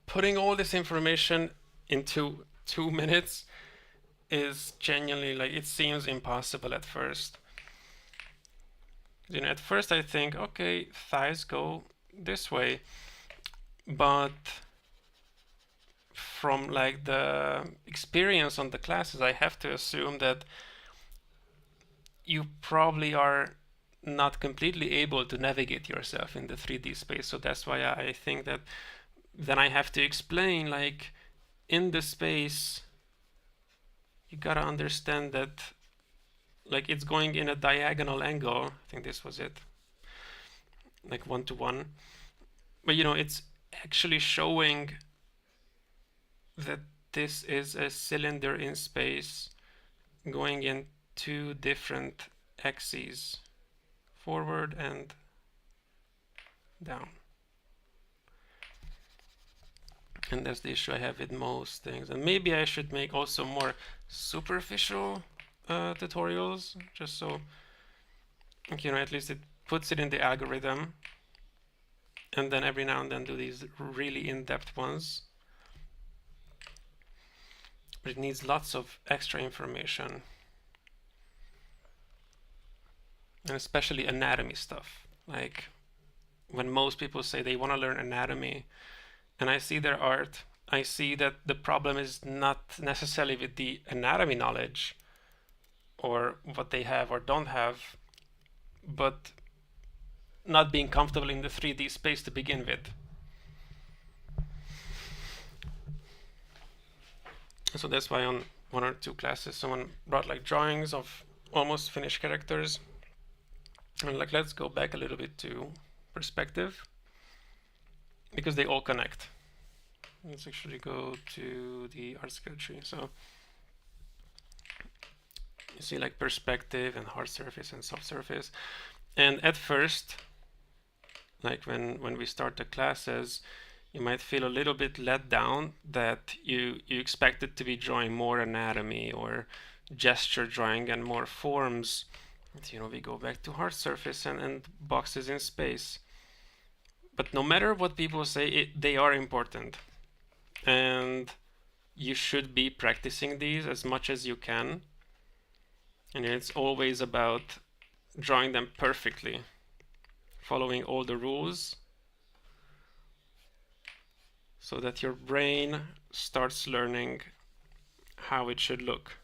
putting all this information into 2 minutes is genuinely, like, it seems impossible at first. At first I think, okay, thighs go this way, but from like the experience on the classes, I have to assume that you probably are not completely able to navigate yourself in the 3D space. So that's why I think that then I have to explain, like, in the space, you gotta understand that, like, it's going in a diagonal angle. I think this was it, like 1-to-1. But it's actually showing that this is a cylinder in space going in 2 different axes, forward and down. And that's the issue I have with most things. And maybe I should make also more superficial tutorials, just so at least it puts it in the algorithm, and then every now and then do these really in-depth ones. But it needs lots of extra information, and especially anatomy stuff. Like, when most people say they want to learn anatomy, and I see their art, I see that the problem is not necessarily with the anatomy knowledge or what they have or don't have, but not being comfortable in the 3D space to begin with. So that's why on 1 or 2 classes someone brought like drawings of almost finished characters, and like, let's go back a little bit to perspective, because they all connect. Let's actually go to the art skill tree. So you see like perspective and hard surface and soft surface. And at first, like when we start the classes, you might feel a little bit let down that you expected to be drawing more anatomy or gesture drawing and more forms. We go back to hard surface and boxes in space. But no matter what people say, they are important. And you should be practicing these as much as you can. And it's always about drawing them perfectly, following all the rules, so that your brain starts learning how it should look.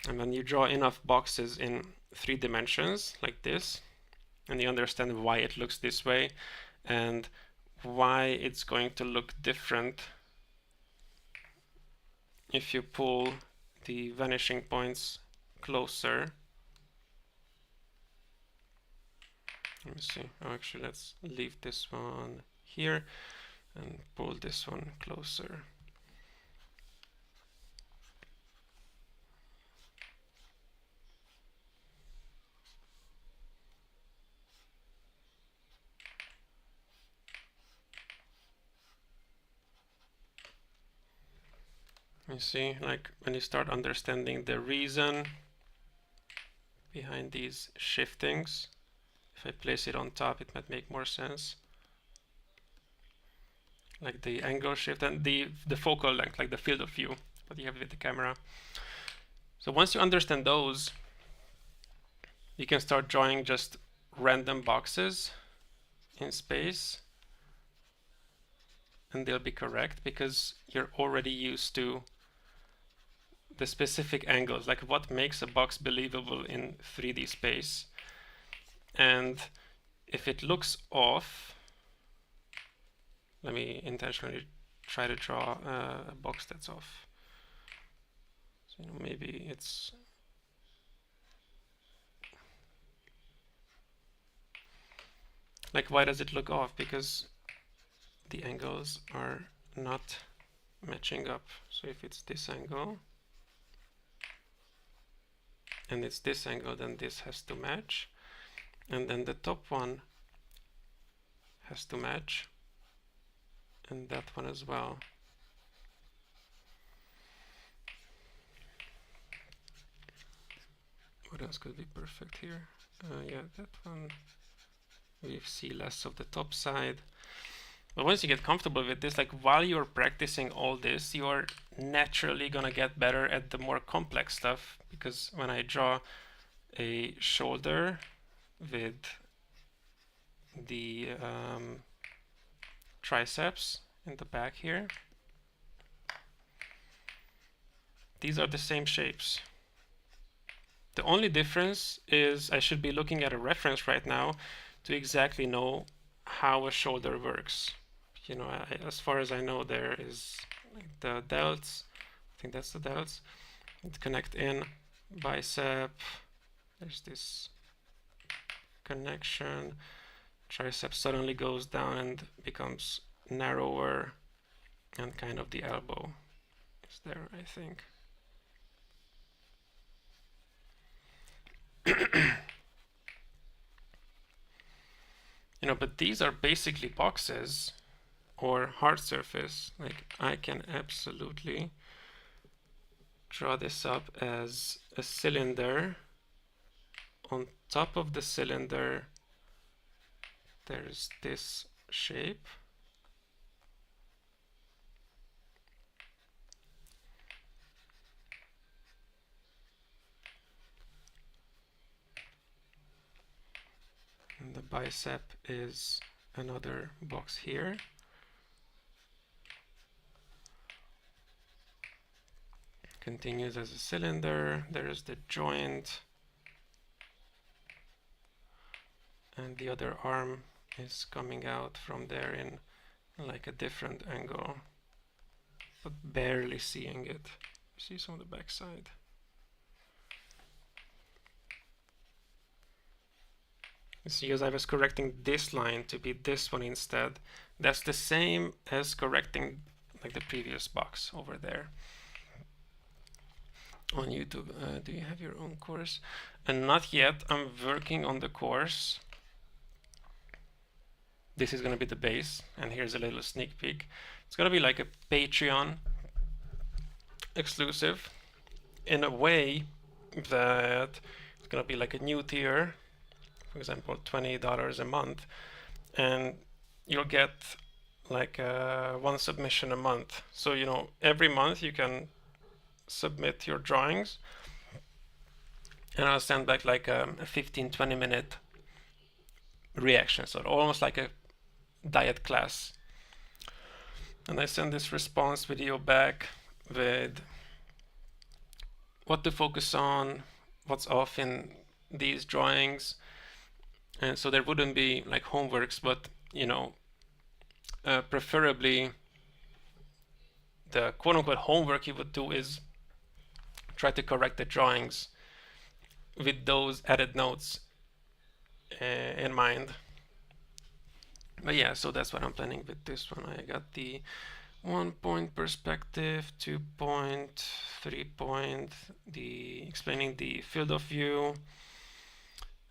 And when you draw enough boxes in 3 dimensions like this, and you understand why it looks this way and why it's going to look different if you pull the vanishing points closer. Let me see. Oh, actually, let's leave this one here and pull this one closer. You see, like, when you start understanding the reason behind these shiftings, if I place it on top, it might make more sense. Like the angle shift and the focal length, like the field of view, what you have with the camera. So once you understand those, you can start drawing just random boxes in space, and they'll be correct because you're already used to the specific angles, like what makes a box believable in 3D space. And if it looks off, let me intentionally try to draw a box that's off. So, you know, maybe it's like, why does it look off? Because the angles are not matching up. So if it's this angle and it's this angle, then this has to match, and then the top one has to match, and that one as well. What else could be perfect here? Yeah, that one. We see less of the top side. But once you get comfortable with this, like while you're practicing all this, you're naturally gonna get better at the more complex stuff. Because when I draw a shoulder with the triceps in the back here, these are the same shapes. The only difference is I should be looking at a reference right now to exactly know how a shoulder works. You know, as far as I know, there is like the delts. I think that's the delts. Connect in, bicep. There's this connection. Tricep suddenly goes down and becomes narrower, and kind of the elbow is there, I think. You know, but these are basically boxes or hard surface. Like I can absolutely draw this up as a cylinder. On top of the cylinder, there's this shape. And the bicep is another box here. Continues as a cylinder. There's the joint. And the other arm is coming out from there in like a different angle, but barely seeing it. See some of the backside. You see, as I was correcting this line to be this one instead, that's the same as correcting like the previous box over there. On YouTube, do you have your own course? And not yet. I'm working on the course. This is going to be the base, and here's a little sneak peek. It's going to be like a Patreon exclusive in a way that it's going to be like a new tier, for example, $20 a month, and you'll get like one submission a month. So, you know, every month you can submit your drawings, and I'll send back like a 15-20 minute reaction, so almost like a diet class. And I send this response video back with what to focus on, what's off in these drawings, and so there wouldn't be like homeworks, but you know, preferably the quote-unquote homework you would do is try to correct the drawings with those added notes in mind. But yeah, so that's what I'm planning with this one. I got the 1-point perspective, 2-point, 3-point, the explaining the field of view,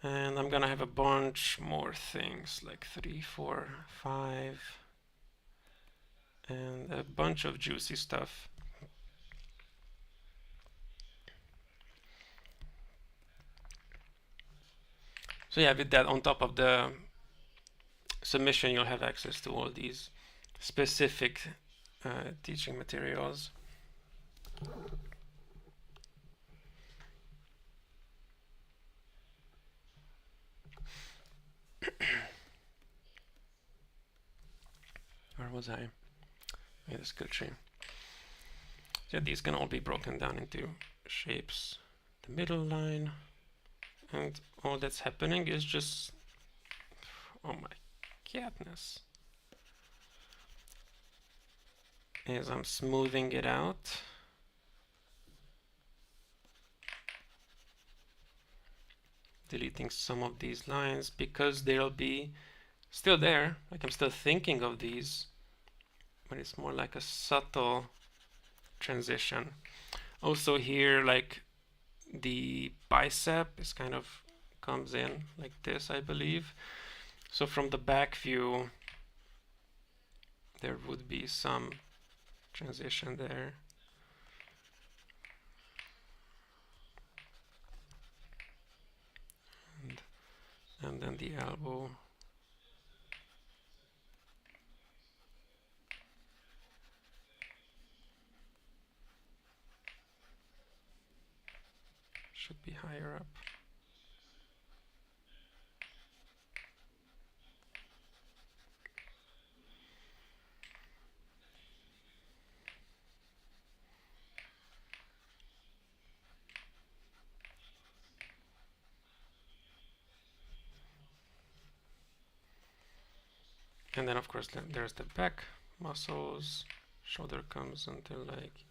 and I'm gonna have a bunch more things like 3, 4, 5, and a bunch of juicy stuff. So yeah, with that on top of the submission, you'll have access to all these specific teaching materials. was I? In the skill tree. So these can all be broken down into shapes. The middle line, and all that's happening is just, oh my goodness, is I'm smoothing it out. Deleting some of these lines because they'll be still there, like I'm still thinking of these, but it's more like a subtle transition. Also here, like the bicep is kind of comes in like this, I believe. So from the back view, there would be some transition there. And then the elbow. Should be higher up. And then of course there's the back muscles. Shoulder comes until like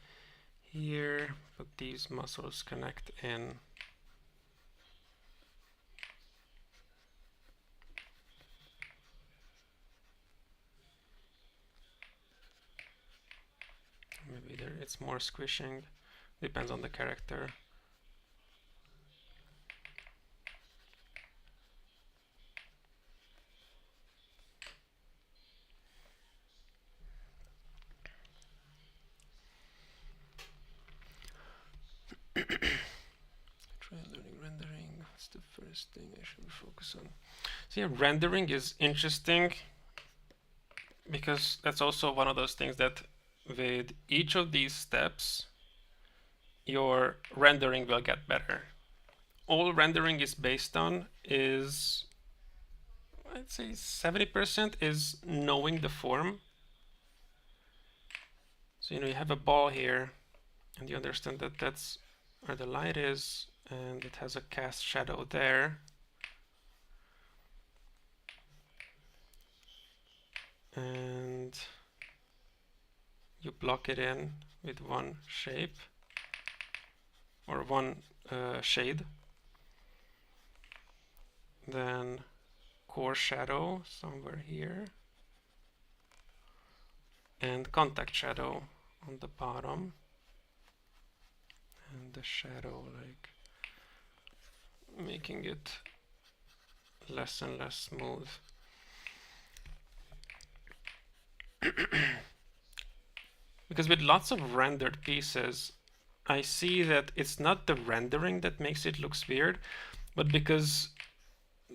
here, but these muscles connect in. Maybe there it's more squishing, depends on the character. Rendering, that's the first thing I should focus on. So yeah, rendering is interesting because that's also one of those things that with each of these steps, your rendering will get better. All rendering is based on is, I'd say 70% is knowing the form. So you have a ball here and you understand that that's where the light is and it has a cast shadow there. And you block it in with one shape or one shade. Then core shadow somewhere here. And contact shadow on the bottom. And the shadow, like making it less and less smooth. Because with lots of rendered pieces, I see that it's not the rendering that makes it look weird, but because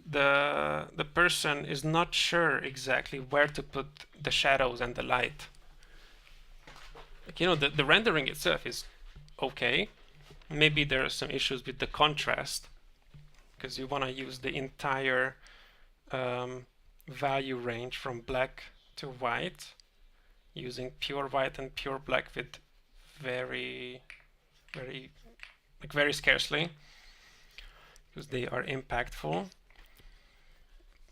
the person is not sure exactly where to put the shadows and the light. Like, the rendering itself is okay. Maybe there are some issues with the contrast because you want to use the entire value range from black to white, using pure white and pure black with very scarcely, because they are impactful.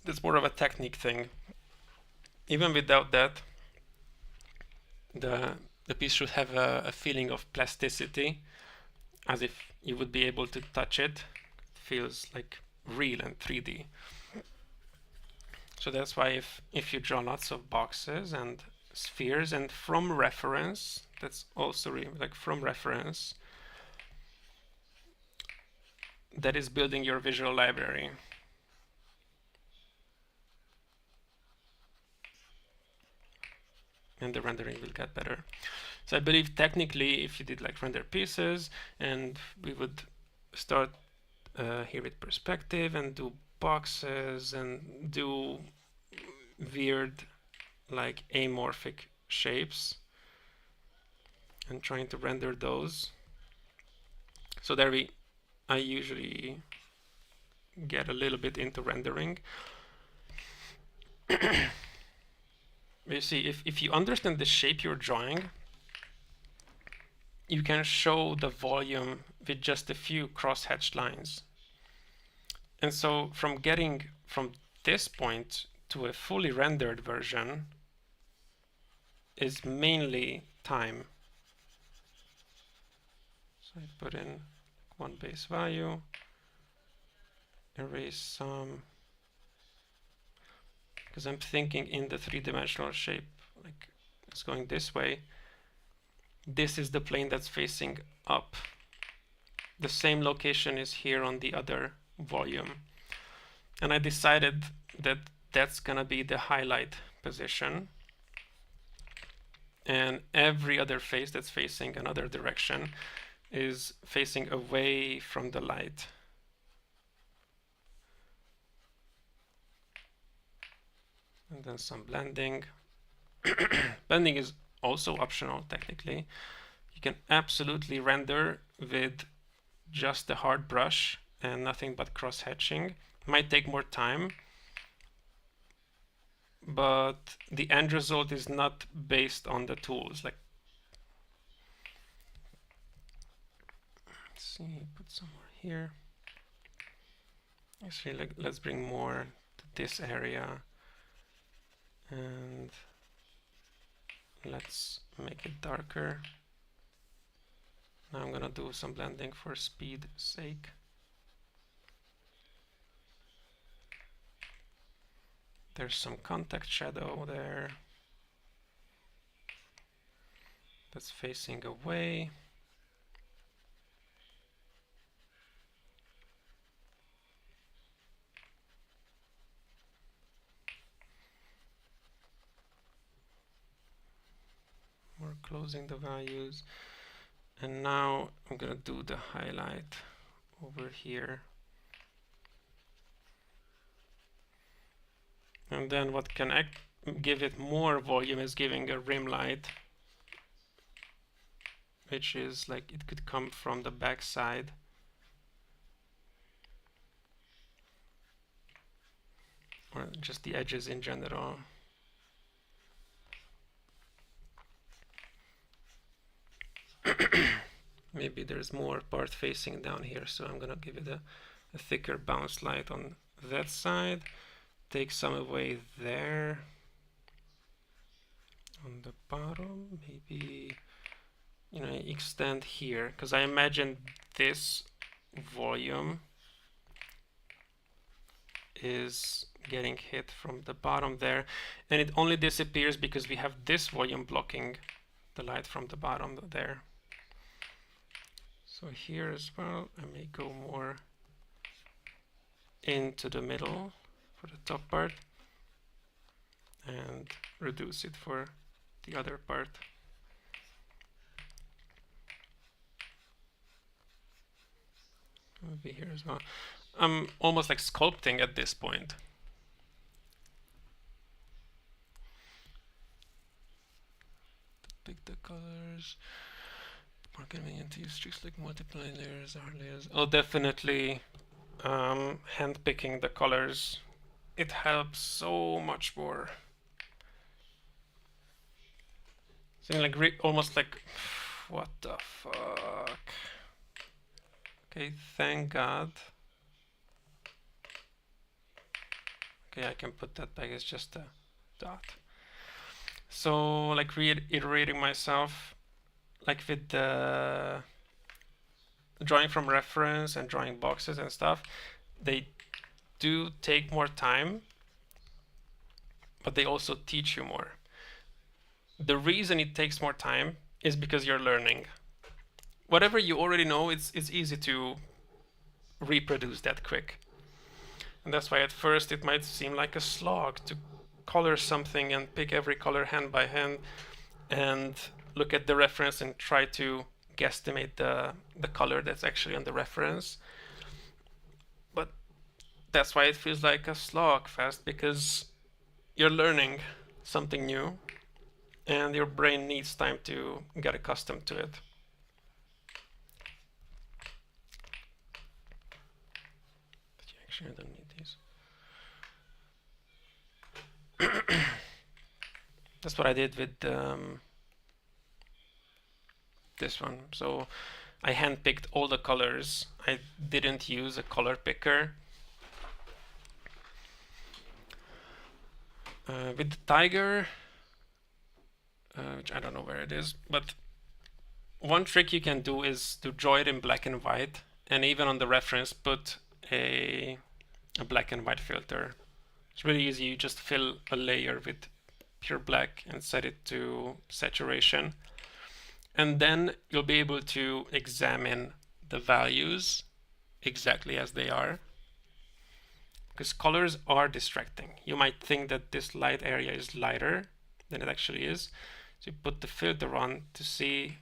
That's more of a technique thing. Even without that, the piece should have a feeling of plasticity, as if you would be able to touch it. It feels like real and 3D. So that's why if you draw lots of boxes and spheres and from reference, that's also like from reference, that is building your visual library. And the rendering will get better. So I believe technically if you did like render pieces and we would start here with perspective and do boxes and do weird like amorphic shapes and trying to render those. So there I usually get a little bit into rendering. You see, if you understand the shape you're drawing, you can show the volume with just a few cross-hatched lines. And so from getting from this point to a fully rendered version is mainly time. So I put in one base value, erase some, because I'm thinking in the three-dimensional shape, like it's going this way. This is the plane that's facing up. The same location is here on the other volume. And I decided that that's gonna be the highlight position. And every other face that's facing another direction is facing away from the light. And then some blending. Blending is also optional technically. You can absolutely render with just the hard brush and nothing but cross-hatching. Might take more time, but the end result is not based on the tools. Like, let's see, put some more here. Actually, let's bring more to this area, and let's make it darker. Now I'm gonna do some blending for speed's sake. There's some contact shadow there that's facing away. We're closing the values. And now I'm gonna do the highlight over here. And then what can give it more volume is giving a rim light, which is like it could come from the back side. Or just the edges in general. Maybe there's more part facing down here, so I'm gonna give it a thicker bounce light on that side. Take some away there. On the bottom, maybe, you know, extend here, because I imagine this volume is getting hit from the bottom there, and it only disappears because we have this volume blocking the light from the bottom there. So here as well, I may go more into the middle for the top part and reduce it for the other part. Maybe here as well. I'm almost like sculpting at this point. Pick the colors. More convenient to use tricks like multiply layers or layers. Oh, definitely hand picking the colors. It helps so much more. Something like almost like, what the fuck? Okay, thank God. Okay, I can put that back as just a dot. So like reiterating myself, like with the drawing from reference and drawing boxes and stuff, they do take more time, but they also teach you more. The reason it takes more time is because you're learning. Whatever you already know, it's easy to reproduce that quick. And that's why at first it might seem like a slog to color something and pick every color hand by hand and look at the reference and try to guesstimate the color that's actually on the reference. But that's why it feels like a slog fast, because you're learning something new and your brain needs time to get accustomed to it. But actually, I don't need these. That's what I did with this one. So I handpicked all the colors. I didn't use a color picker. With the tiger, which I don't know where it is, but one trick you can do is to draw it in black and white, and even on the reference put a black and white filter. It's really easy. You just fill a layer with pure black and set it to saturation. And then you'll be able to examine the values exactly as they are. Because colors are distracting. You might think that this light area is lighter than it actually is. So you put the filter on to see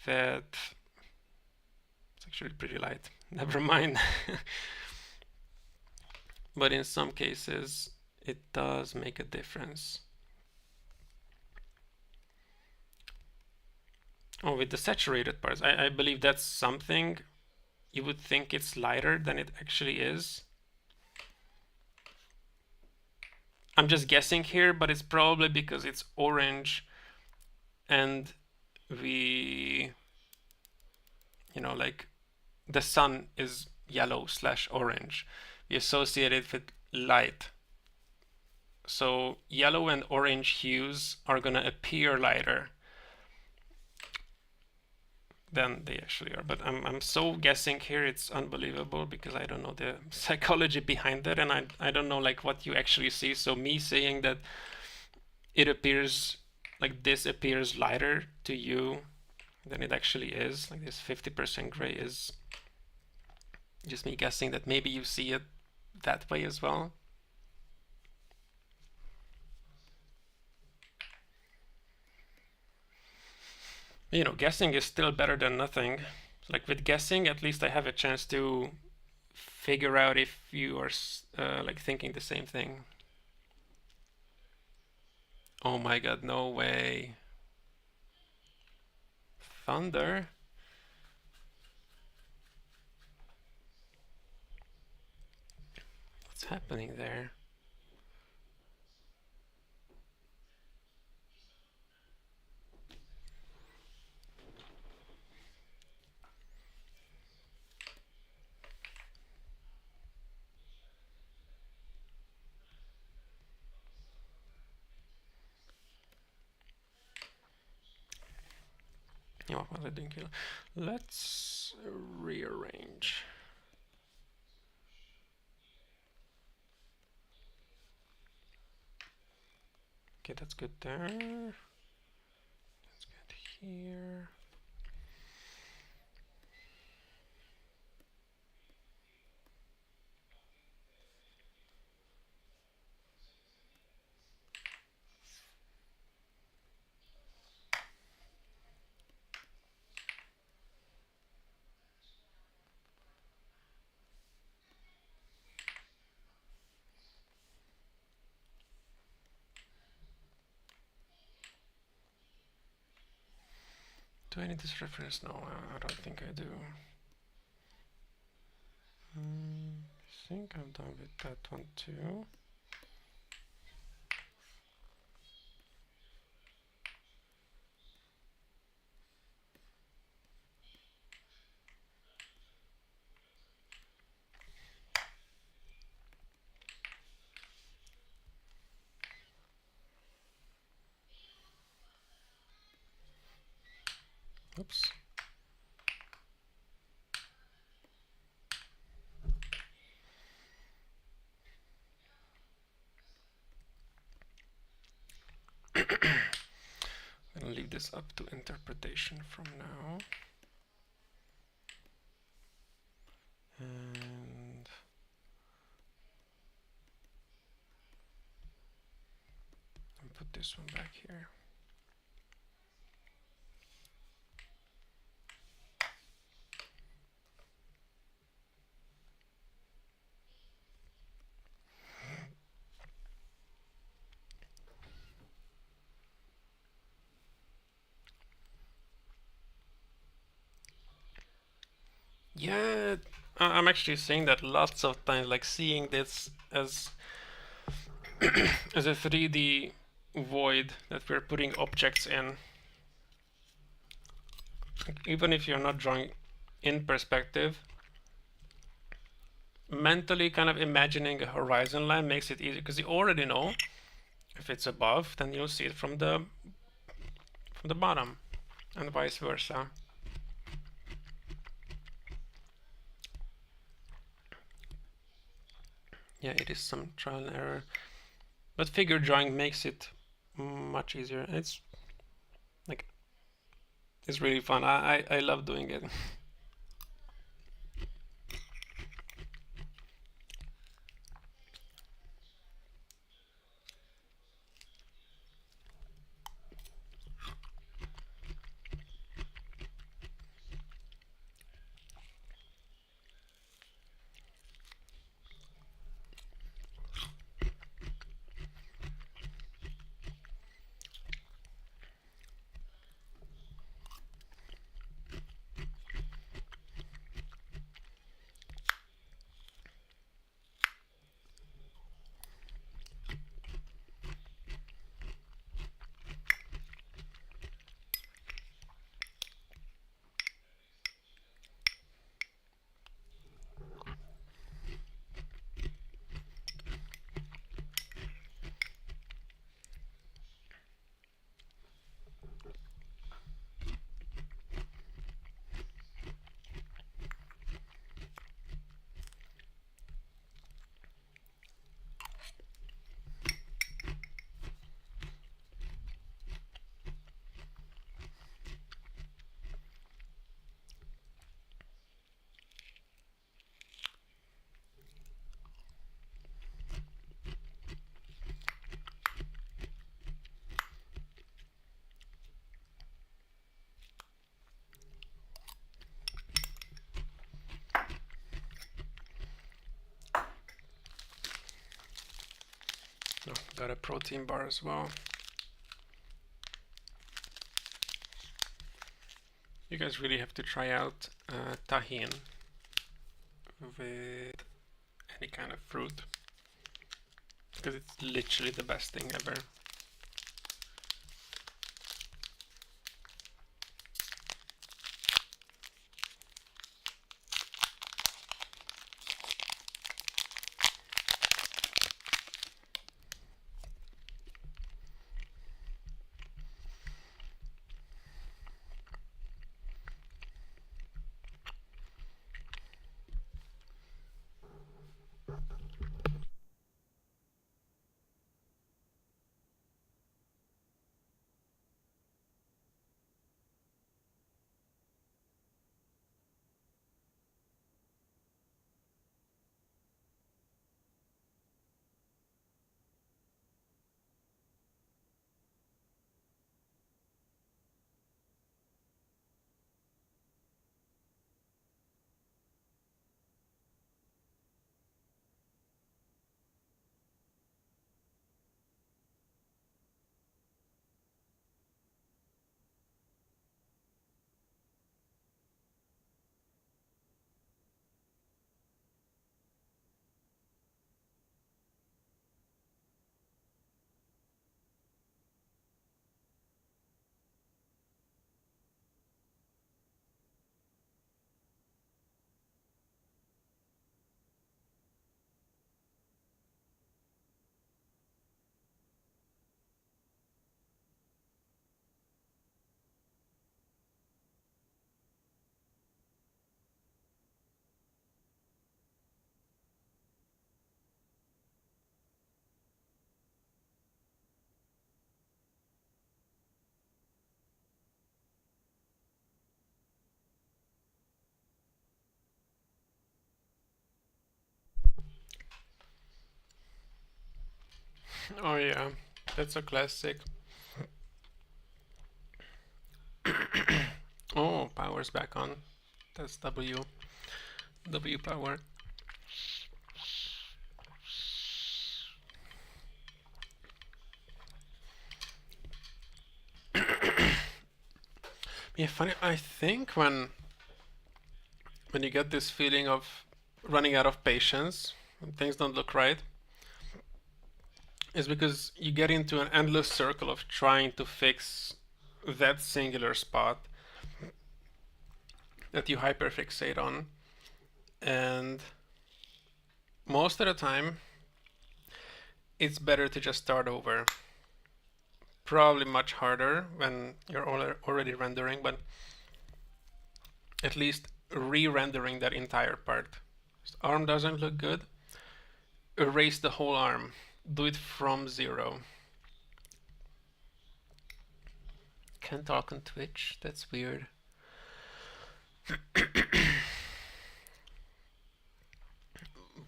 that it's actually pretty light. Never mind. But in some cases, it does make a difference. Oh, with the saturated parts, I believe that's something you would think it's lighter than it actually is. I'm just guessing here, but it's probably because it's orange and we, like the sun is yellow/orange. We associate it with light. So yellow and orange hues are gonna appear lighter than they actually are. But I'm so guessing here, it's unbelievable because I don't know the psychology behind it, and I don't know like what you actually see. So me saying that it appears like this appears lighter to you than it actually is, like this 50% gray, is just me guessing that maybe you see it that way as well. Guessing is still better than nothing. Like with guessing, at least I have a chance to figure out if you are like thinking the same thing. Oh my god, no way. Thunder? What's happening there? Oh, what was I doing here? Let's rearrange. Okay, that's good there. That's good here. Do I need this reference? No, I don't think I do. I think I'm done with that one too. Oops. I'm gonna leave this up to interpretation from now. And put this one back here. Yeah, I'm actually saying that lots of times, like seeing this as as a 3D void that we're putting objects in. Even if you're not drawing in perspective, mentally kind of imagining a horizon line makes it easy, because you already know if it's above, then you'll see it from the bottom, and vice versa. Yeah, it is some trial and error, but figure drawing makes it much easier. It's like, it's really fun. I love doing it. Oh, got a protein bar as well. You guys really have to try out tahine with any kind of fruit, because it's literally the best thing ever. Oh yeah, that's a classic. Oh, power's back on. That's W. W power. Yeah, funny. I think when you get this feeling of running out of patience, when things don't look right, is because you get into an endless circle of trying to fix that singular spot that you hyperfixate on. And most of the time, it's better to just start over. Probably much harder when you're already rendering, but at least re-rendering that entire part. Arm doesn't look good. Erase the whole arm. Do it from zero. Can't talk on Twitch. That's weird.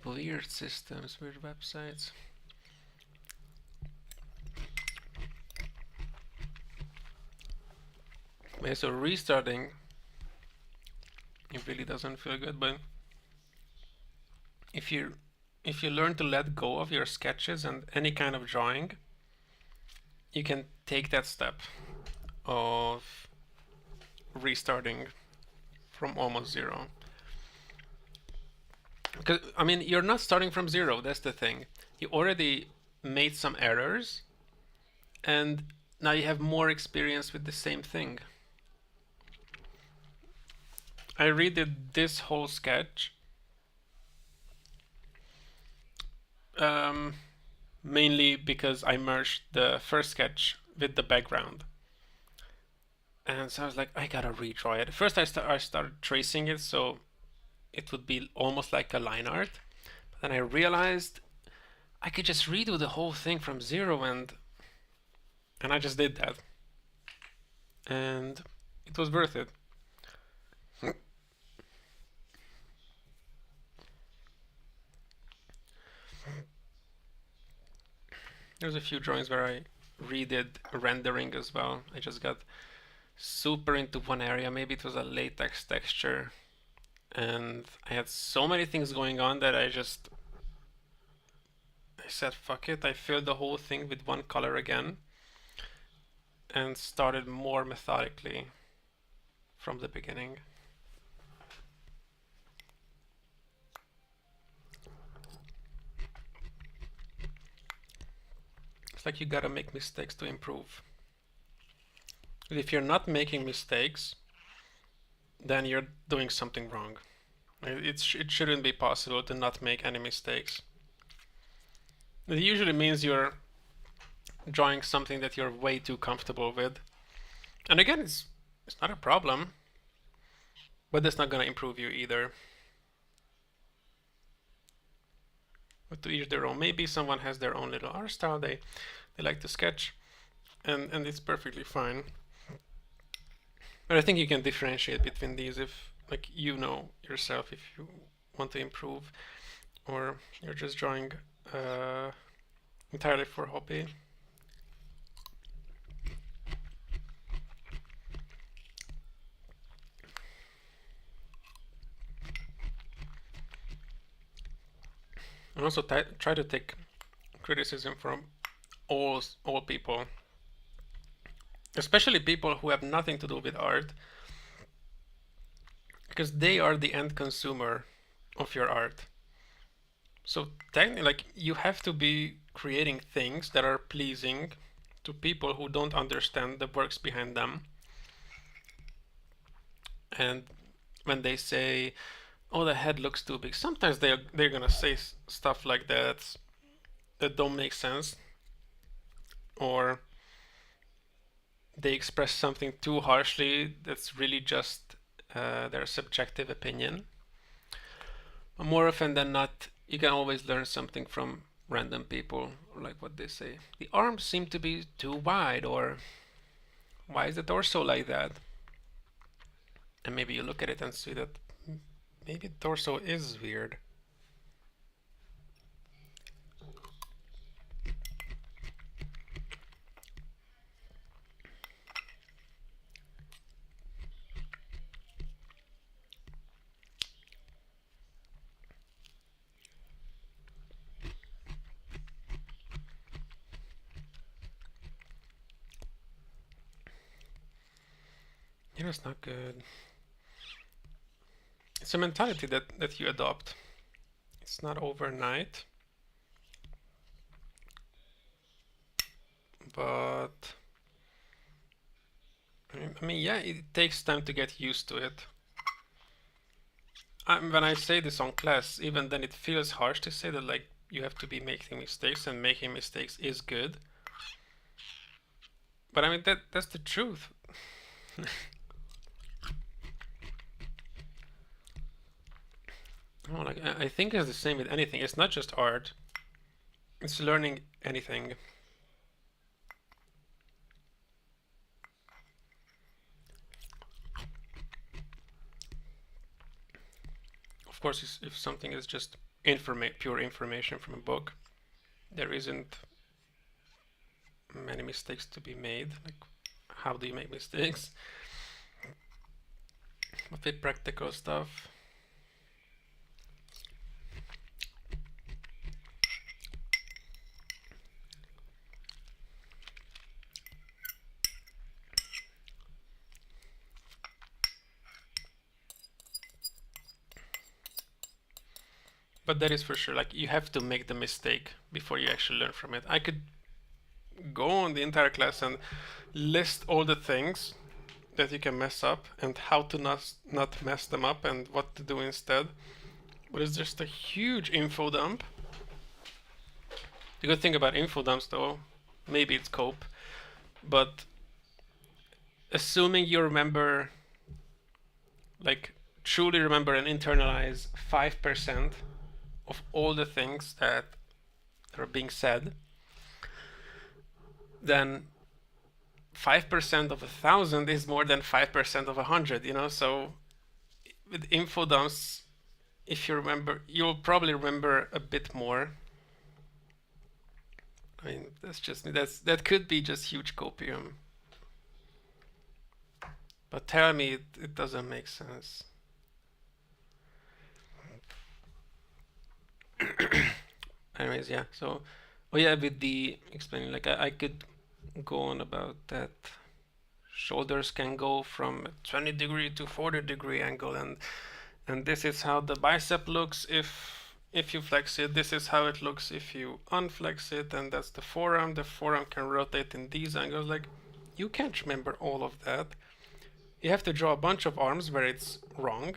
Weird systems, weird websites. Okay, so restarting, it really doesn't feel good, but if you learn to let go of your sketches and any kind of drawing, you can take that step of restarting from almost zero. Because, I mean, you're not starting from zero, that's the thing. You already made some errors, and now you have more experience with the same thing. I redid this whole sketch mainly because I merged the first sketch with the background. And so I was like, I gotta redraw it. First I started tracing it so it would be almost like a line art. But then I realized I could just redo the whole thing from zero, and I just did that. And it was worth it. There's a few drawings where I redid rendering as well. I just got super into one area. Maybe it was a latex texture, and I had so many things going on that I said fuck it. I filled the whole thing with one color again and started more methodically from the beginning. It's like you gotta make mistakes to improve. If you're not making mistakes, then you're doing something wrong. It shouldn't be possible to not make any mistakes. It usually means you're drawing something that you're way too comfortable with. And again, it's not a problem, but that's not gonna improve you either. But to each their own. Maybe someone has their own little art style they like to sketch, and it's perfectly fine. But I think you can differentiate between these if, like, you know yourself if you want to improve, or you're just drawing entirely for hobby. And also try to take criticism from all people, especially people who have nothing to do with art, because they are the end consumer of your art. So technically, like, you have to be creating things that are pleasing to people who don't understand the works behind them. And when they say, "Oh, the head looks too big," sometimes they're gonna say stuff like that don't make sense, or they express something too harshly that's really just their subjective opinion. But more often than not, you can always learn something from random people, like what they say. The arms seem to be too wide, or why is the torso like that? And maybe you look at it and see that maybe the torso is weird. You know, it's not good. It's a mentality that you adopt. It's not overnight. but I mean, yeah, it takes time to get used to it. When I say this on class, even then it feels harsh to say that like you have to be making mistakes, and making mistakes is good. But I mean that's the truth. Oh, like I think it's the same with anything. It's not just art. It's learning anything. Of course, if something is just pure information from a book, there isn't many mistakes to be made. Like, how do you make mistakes? But with practical stuff, but that is for sure. Like, you have to make the mistake before you actually learn from it. I could go on the entire class and list all the things that you can mess up and how to not mess them up and what to do instead. But it's just a huge info dump. The good thing about info dumps, though, maybe it's cope, but assuming you remember, like, truly remember and internalize 5% of all the things that are being said, then 5% of 1,000 is more than 5% of 100, you know? So with info dumps, if you remember, you'll probably remember a bit more. I mean, that could be just huge copium. But tell me it doesn't make sense. Anyways, yeah. So, oh yeah, with the explaining, like I could go on about that. Shoulders can go from 20-degree to 40-degree angle, and this is how the bicep looks if you flex it. This is how it looks if you unflex it, and that's the forearm. The forearm can rotate in these angles. Like, you can't remember all of that. You have to draw a bunch of arms where it's wrong.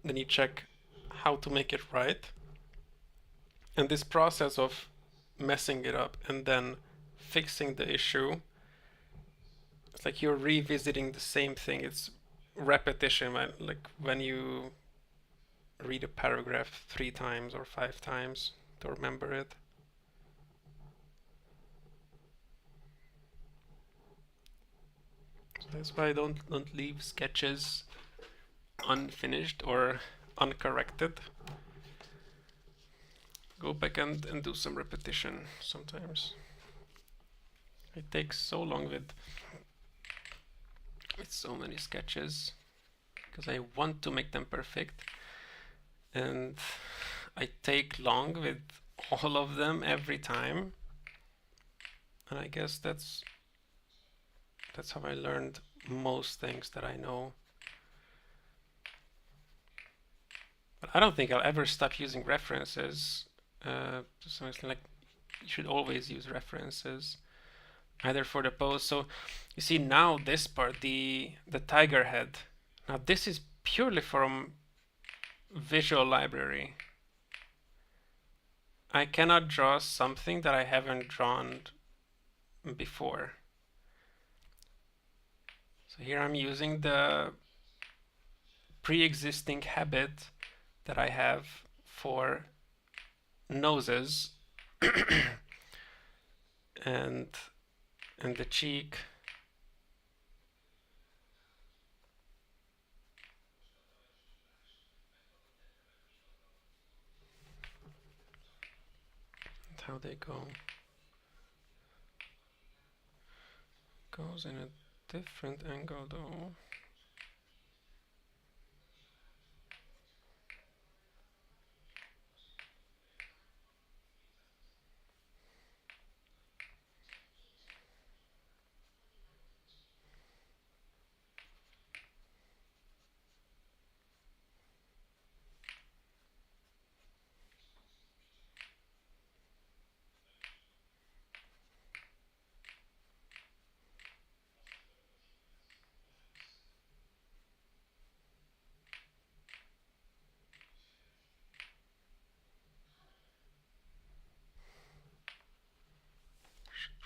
Then you check how to make it right. And this process of messing it up and then fixing the issue, it's like you're revisiting the same thing. It's repetition. Like when you read a paragraph 3 times or 5 times to remember it. So that's why I don't leave sketches unfinished or uncorrected. Go back and do some repetition sometimes. It takes so long with so many sketches because I want to make them perfect, and I take long with all of them every time, and I guess that's how I learned most things that I know. But I don't think I'll ever stop using references. To some extent, like, you should always use references, either for the pose. So you see now this part, the tiger head. Now this is purely from visual library. I cannot draw something that I haven't drawn before. So here I'm using the pre-existing habit that I have for noses and the cheek. And how they go. Goes in a different angle though.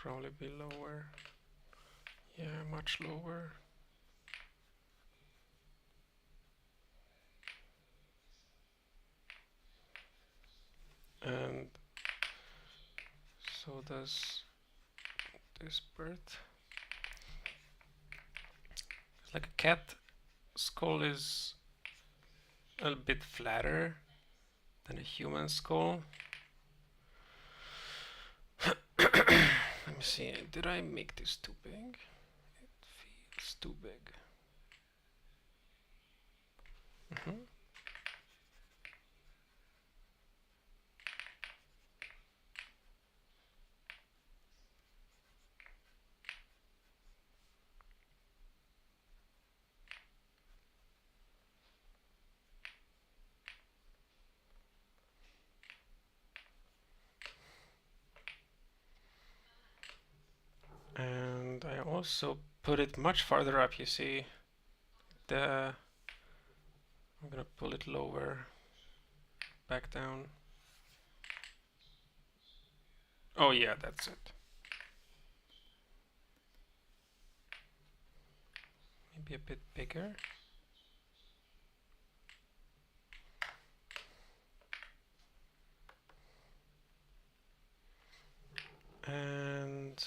probably be lower. Yeah, much lower. And so does this bird. It's like a cat skull is a bit flatter than a human skull. Let me see, did I make this too big? It feels too big. And I also put it much farther up, you see. I'm gonna pull it lower, back down. Oh yeah, that's it. Maybe a bit bigger. And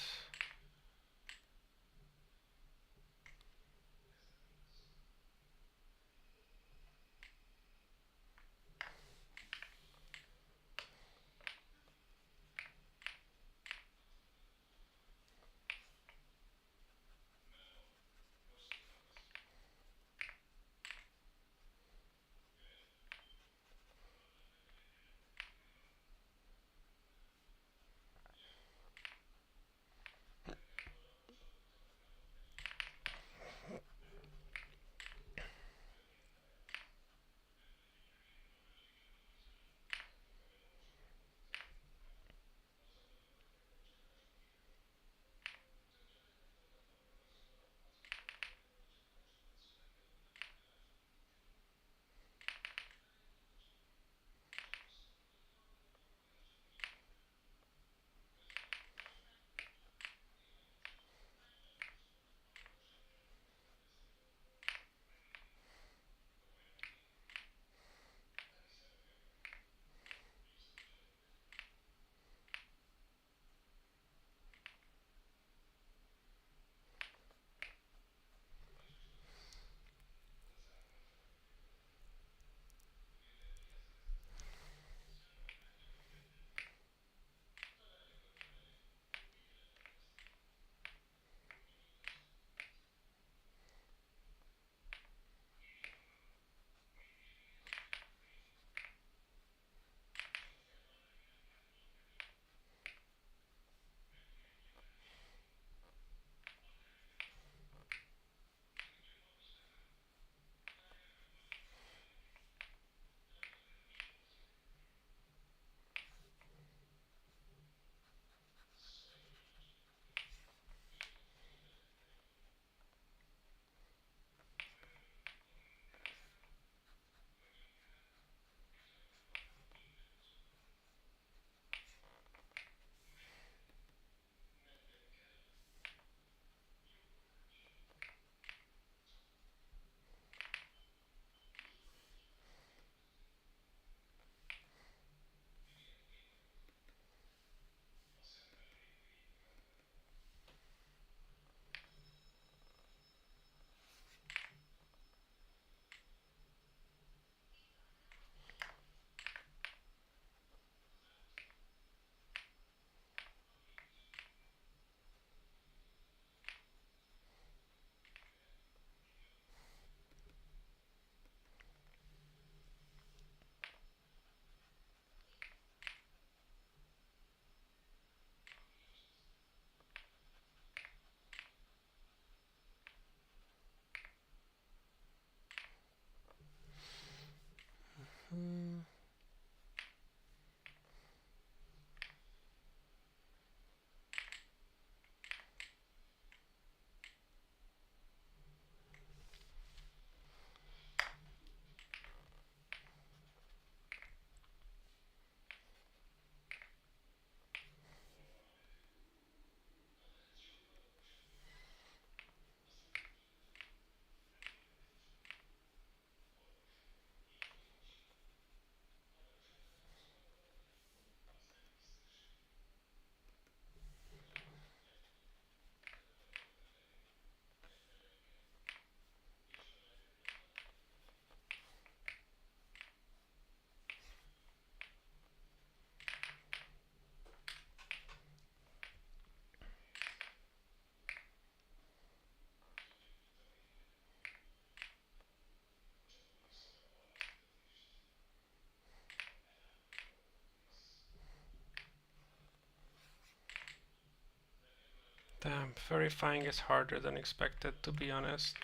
Damn, verifying is harder than expected, to be honest.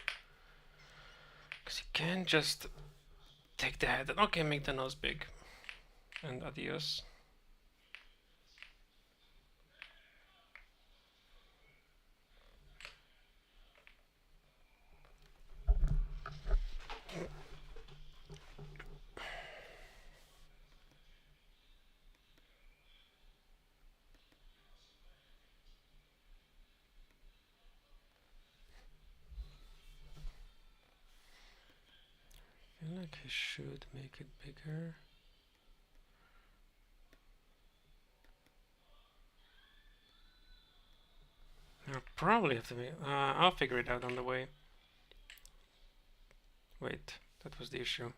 Because you can't just take the head and okay, make the nose big. And adios. I feel like I should make it bigger. I'll probably have to make. I'll figure it out on the way. Wait, that was the issue.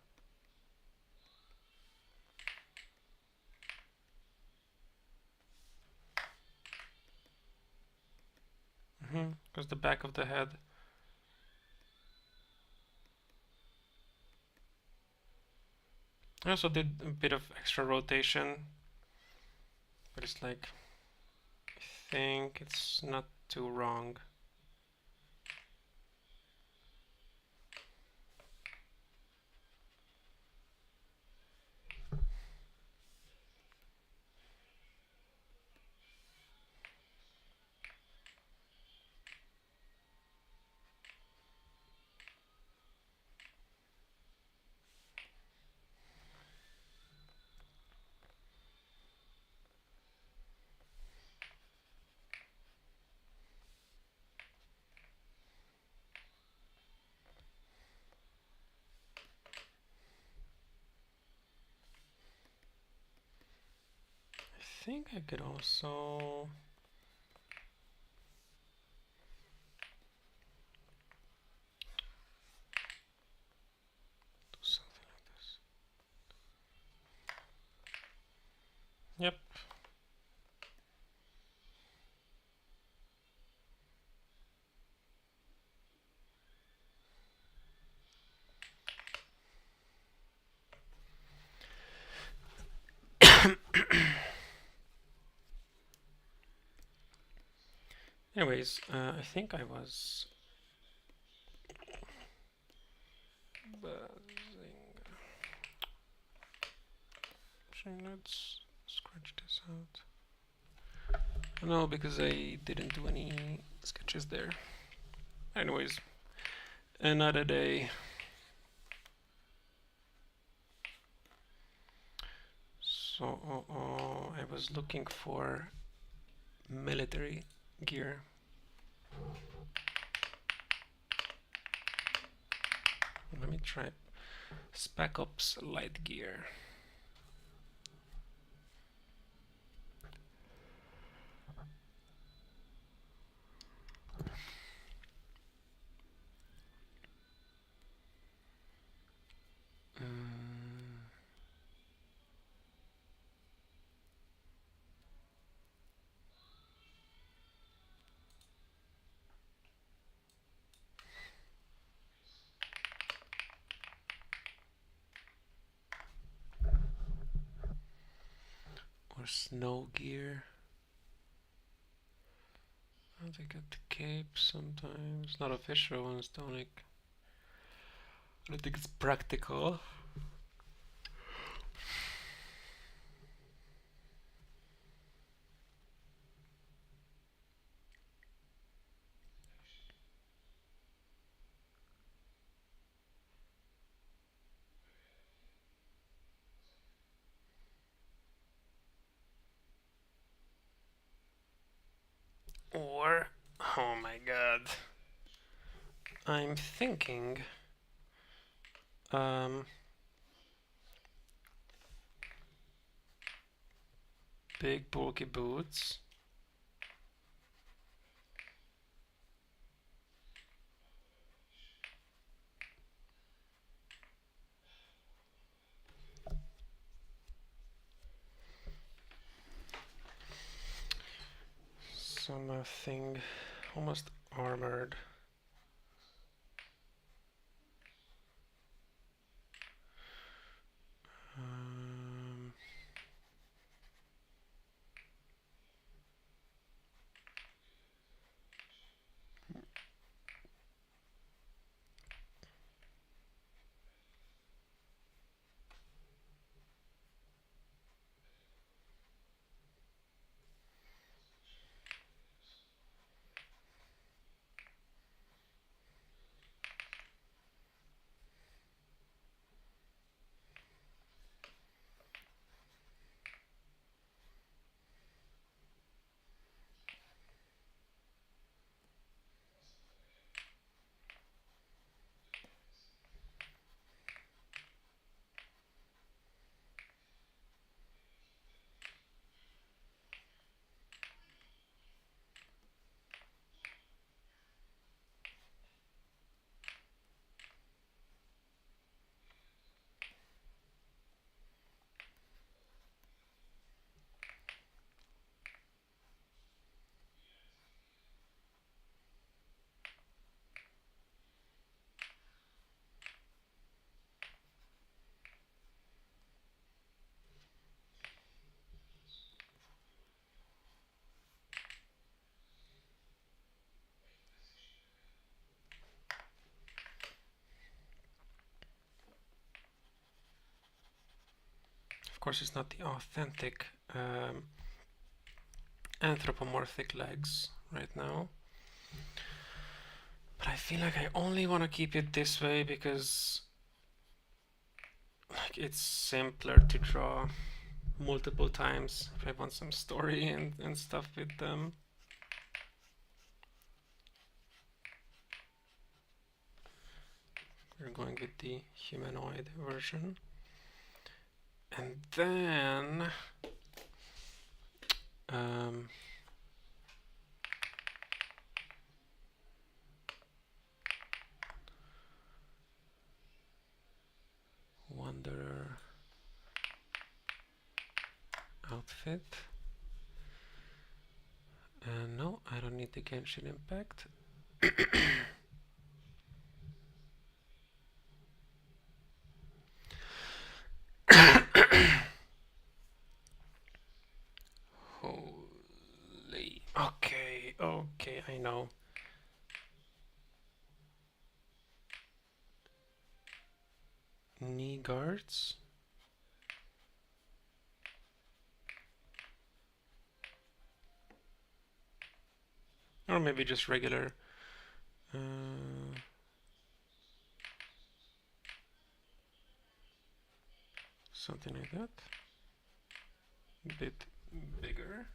Because the back of the head. I also did a bit of extra rotation, but it's like, I think it's not too wrong. I think I could also do something like this. Yep. Anyways, I think I was buzzing. Actually, let's scratch this out. No, because I didn't do any sketches there. Anyways, another day. So, I was looking for military gear. Let me try Spec Ops light gear. Or snow gear. They got the cape sometimes. Not official ones, don't like. I don't think it's practical. Or, oh my god, I'm thinking big bulky boots. Something almost armored. course, it's not the authentic anthropomorphic legs right now. But I feel like I only want to keep it this way because like it's simpler to draw multiple times if I want some story and stuff with them. We're going with the humanoid version. And then Wanderer outfit. No, I don't need the Genshin Impact. Holy. Okay, okay, I know. Knee guards. Or maybe just regular. Something like that. A bit bigger.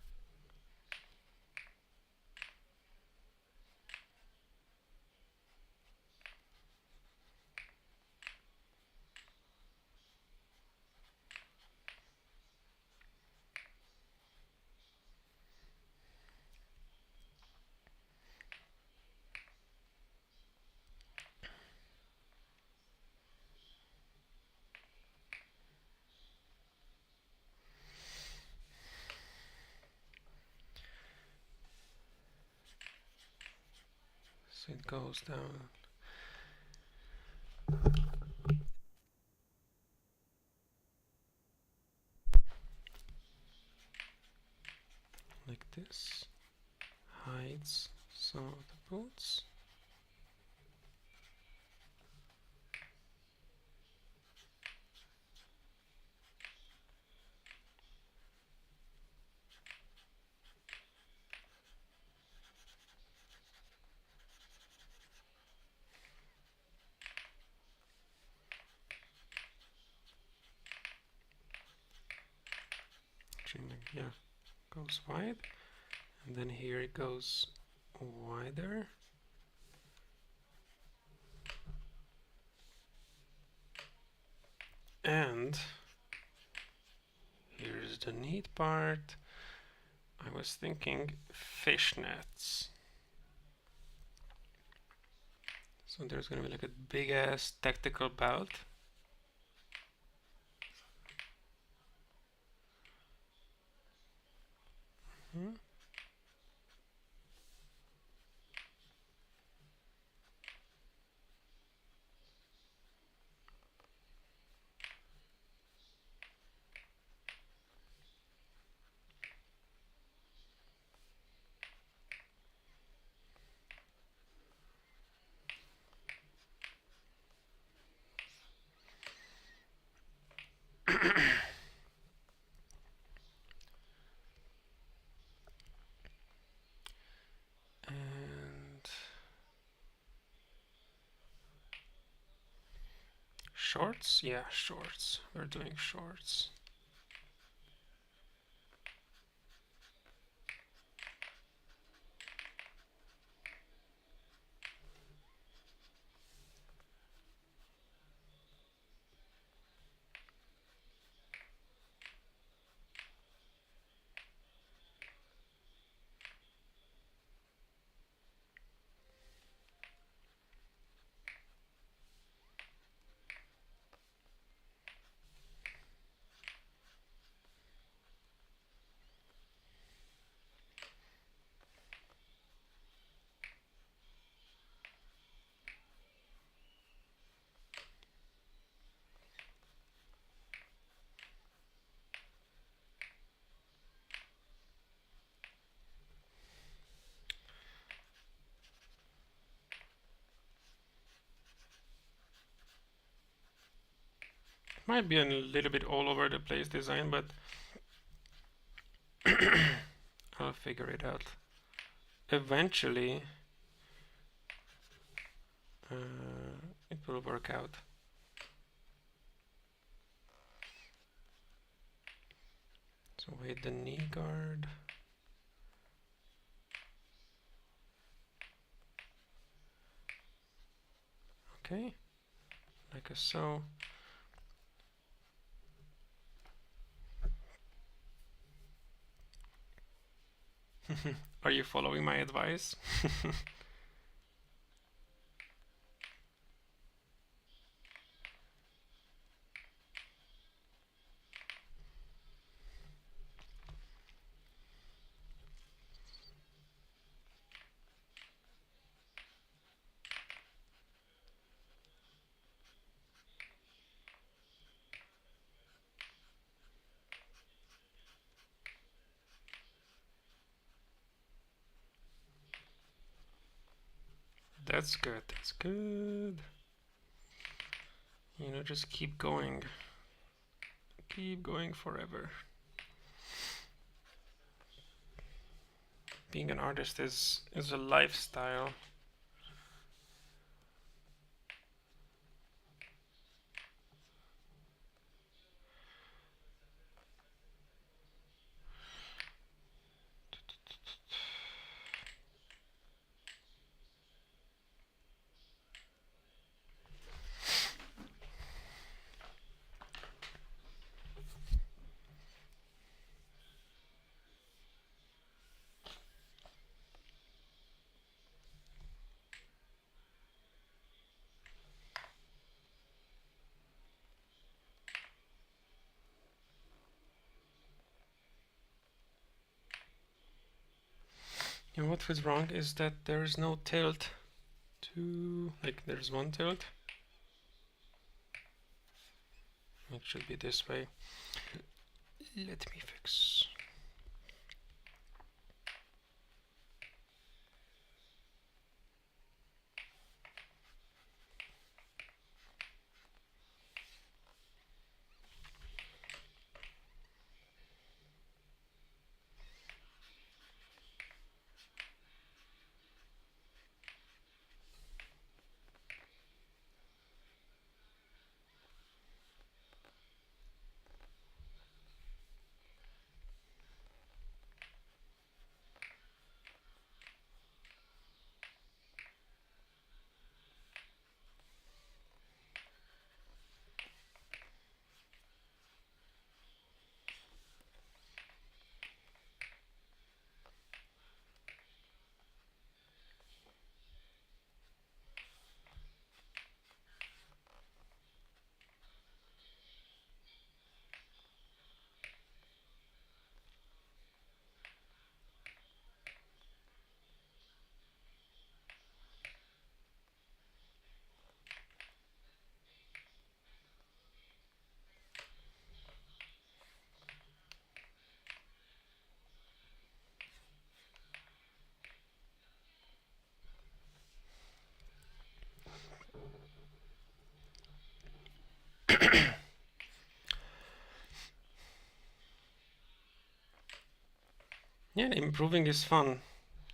So it goes down. Like this. Hides some of the boots. Yeah, goes wide. And then here it goes wider. And here's the neat part. I was thinking fishnets. So there's gonna be like a big ass tactical belt. And shorts? Yeah, shorts. We're doing shorts. Might be a little bit all over the place design, but I'll figure it out. Eventually, it will work out. So wait, the knee guard. Okay, like so. Are you following my advice? That's good, that's good. You know, just keep going. Keep going forever. Being an artist is a lifestyle. And what was wrong is that there is no tilt to, like, there's one tilt. It should be this way. Let me fix. Yeah, improving is fun.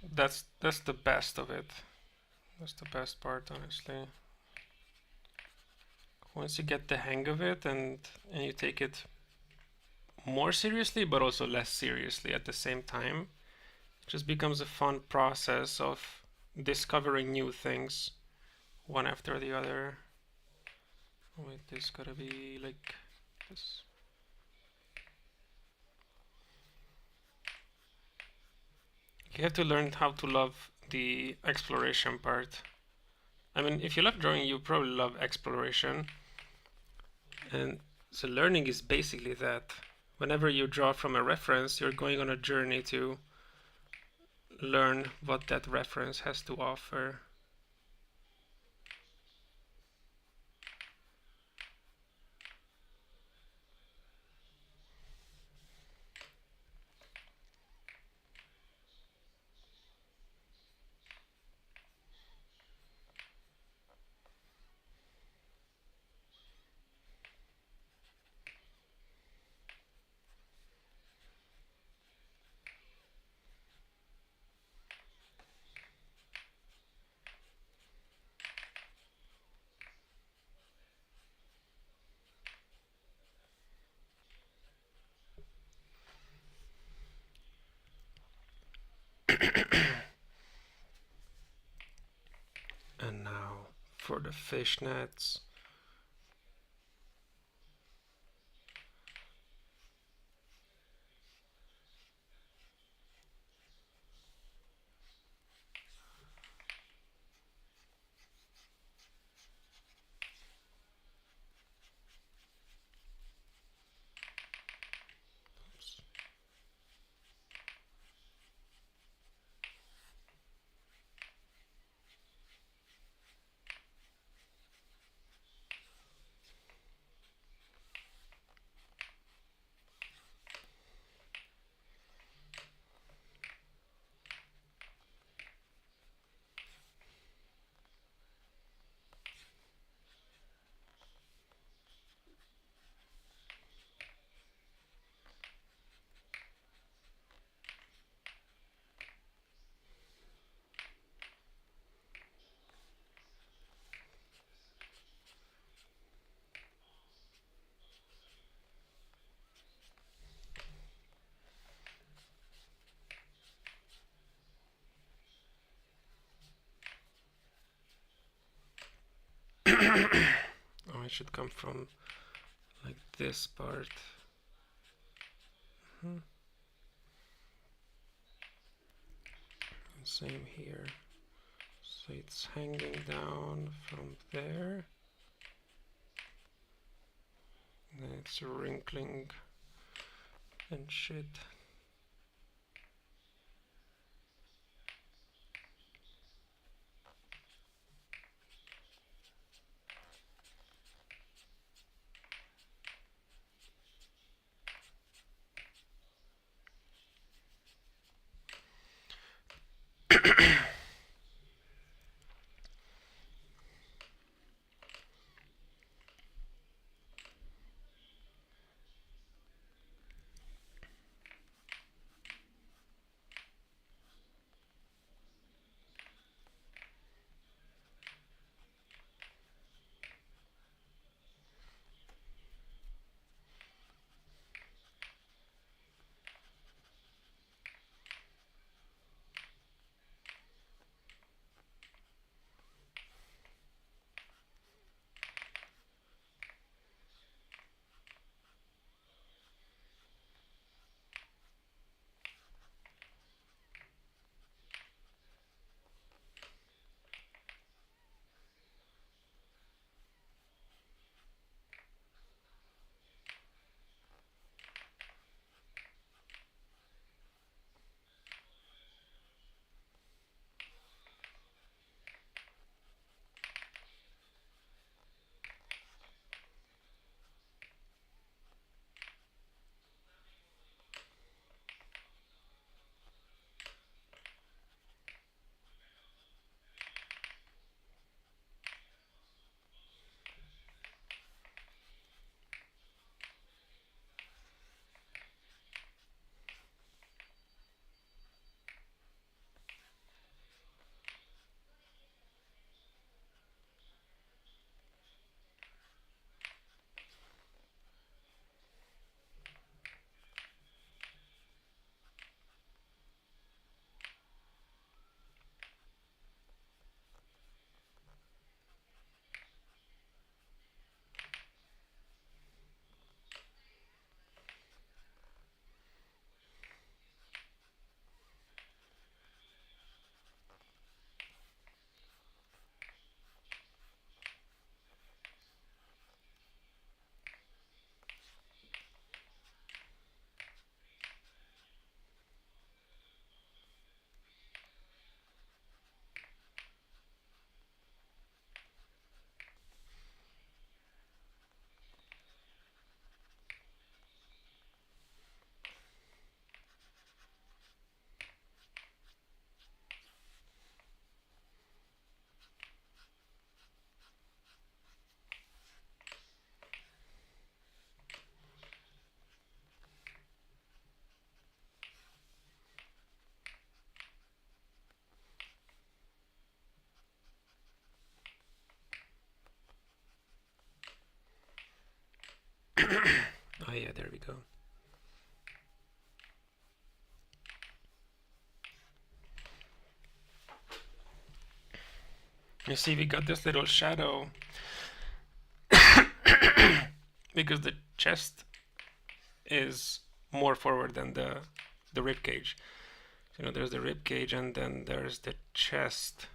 That's the best of it. That's the best part, honestly. Once you get the hang of it and you take it more seriously, but also less seriously at the same time, it just becomes a fun process of discovering new things one after the other. Wait, this gotta be like this. You have to learn how to love the exploration part. I mean, if you love drawing, you probably love exploration. And so learning is basically that. Whenever you draw from a reference, you're going on a journey to learn what that reference has to offer. And now for the fishnets. Oh, it should come from like this part. Same here. So it's hanging down from there. And then it's wrinkling and shit. Oh yeah, there we go. You see, we got this little shadow because the chest is more forward than the rib cage. You know, there's the rib cage and then there's the chest.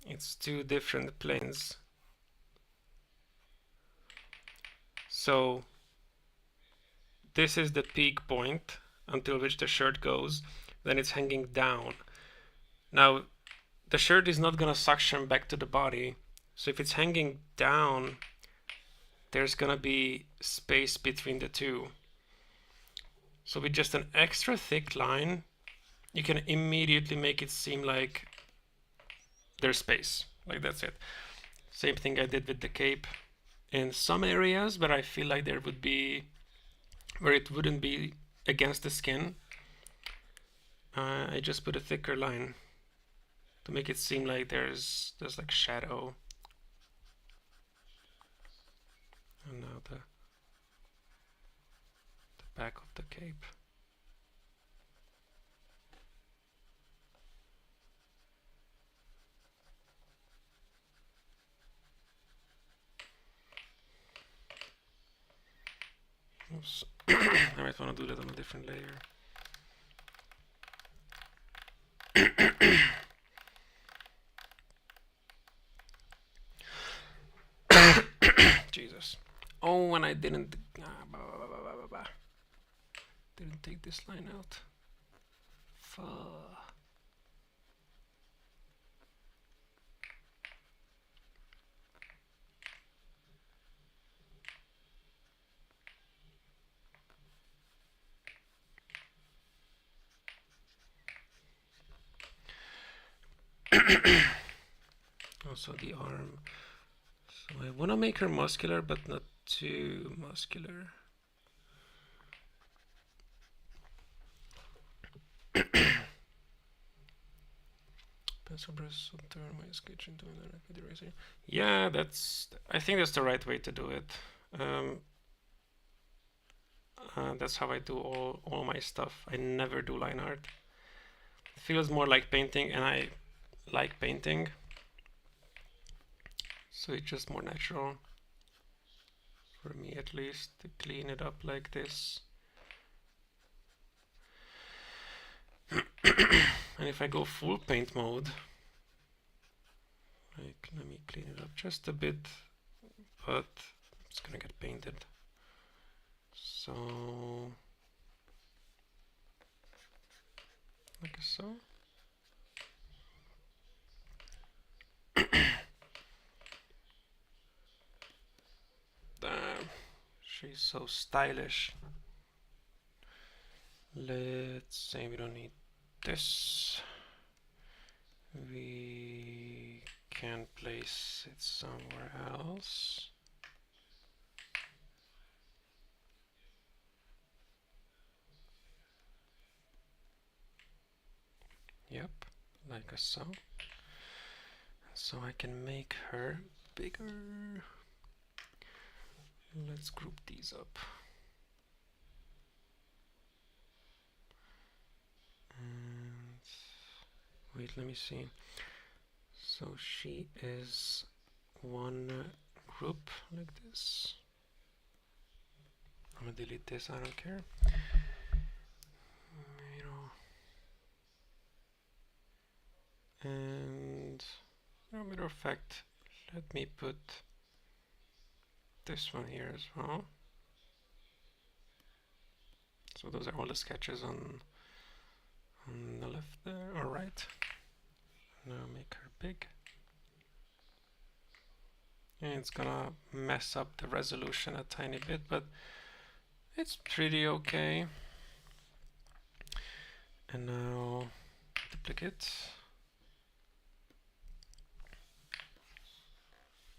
It's two different planes. So this is the peak point until which the shirt goes. Then it's hanging down. Now, the shirt is not gonna suction back to the body. So if it's hanging down, there's gonna be space between the two. So with just an extra thick line, you can immediately make it seem like there's space. Like that's it. Same thing I did with the cape. In some areas where I feel like there would be, where it wouldn't be against the skin, I just put a thicker line to make it seem like there's like shadow. And now the back of the cape. Oops. I might want to do that on a different layer. Jesus. Oh, and I didn't didn't take this line out. Fuck. Also the arm. So I want to make her muscular, but not too muscular. Pencil brush, turn my sketch into a rapid eraser. Yeah, I think that's the right way to do it. That's how I do all my stuff. I never do line art. It feels more like painting, and I like painting, so it's just more natural for me, at least, to clean it up like this. And if I go full paint mode, like, let me clean it up just a bit, but it's gonna get painted. So, like so. Damn, she's so stylish. Let's say we don't need this. We can place it somewhere else. Yep, like so. So I can make her bigger. Let's group these up. And wait, let me see. So she is one group like this. I'm gonna delete this, I don't care. And matter of fact, let me put this one here as well. So those are all the sketches on the left there, or right. Now make her big. And it's gonna mess up the resolution a tiny bit, but it's pretty okay. And now duplicate.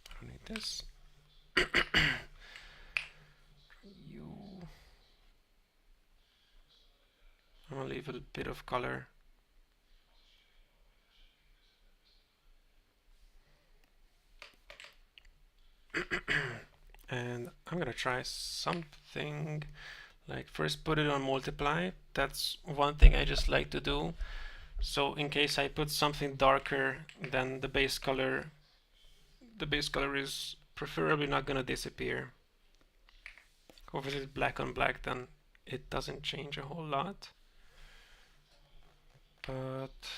I don't need this. I'm gonna leave a bit of color. And I'm gonna try something like first put it on multiply. That's one thing I just like to do. So in case I put something darker than the base color the base color is preferably not gonna disappear. Obviously it's black on black, then it doesn't change a whole lot. But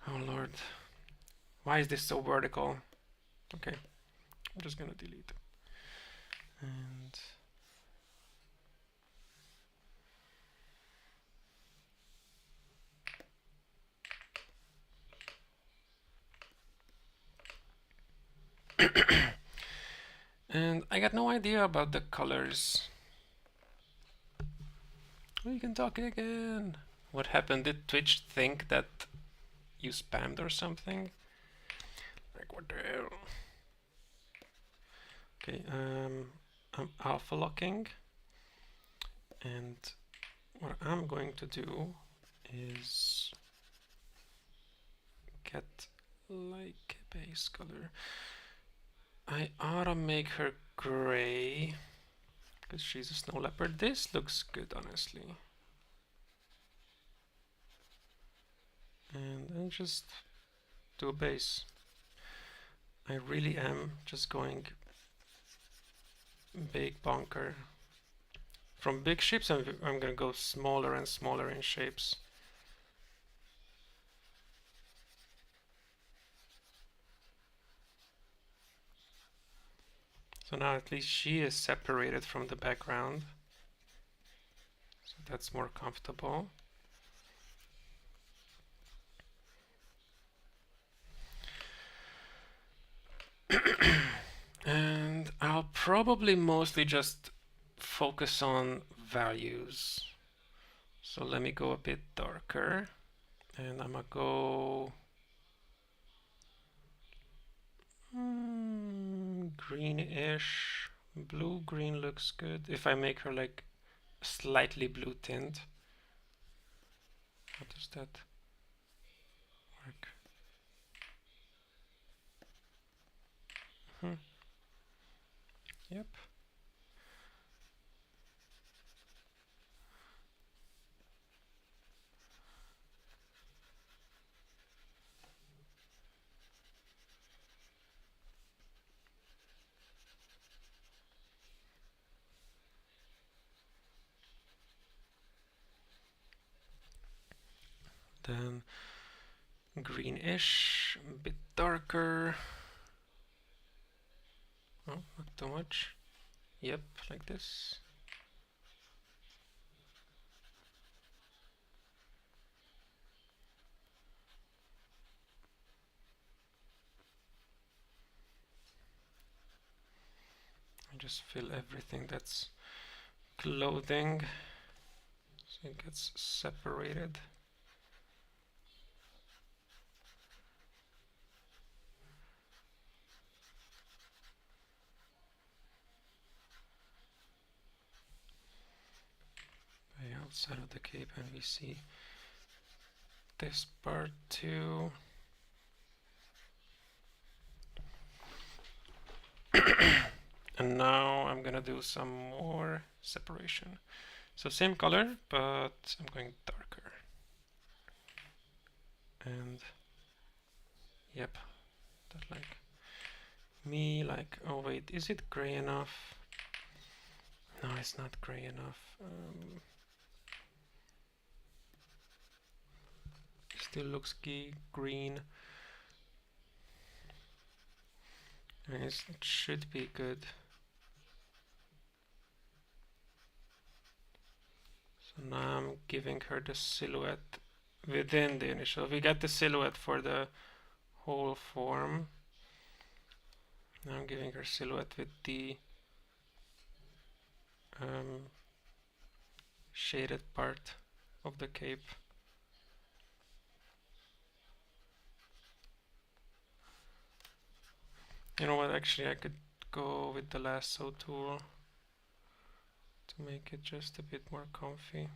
oh lord, why is this so vertical? Okay, I'm just gonna delete it. And I got no idea about the colors. We can talk again. What happened? Did Twitch think that you spammed or something? Like what the hell? Okay, I'm alpha locking, and what I'm going to do is get like base color. I ought to make her gray because she's a snow leopard. This looks good, honestly. And then just do a base. I really am just going big bunker. From big shapes, I'm gonna go smaller and smaller in shapes. So now at least she is separated from the background. So that's more comfortable. And I'll probably mostly just focus on values. So let me go a bit darker, and I'm gonna go greenish. Blue green looks good. If I make her like slightly blue tint, how does that work? Yep. Then greenish, a bit darker. Oh, not too much. Yep, like this. I just fill everything that's clothing so it gets separated. Outside of the cape, and we see this part too. And now I'm gonna do some more separation. So same color, but I'm going darker. And yep, that like me, like, oh wait, is it gray enough? No, it's not gray enough. Still looks green. And it should be good. So now I'm giving her the silhouette within the initial. We got the silhouette for the whole form. Now I'm giving her silhouette with the shaded part of the cape. You know what, actually I could go with the lasso tool to make it just a bit more comfy.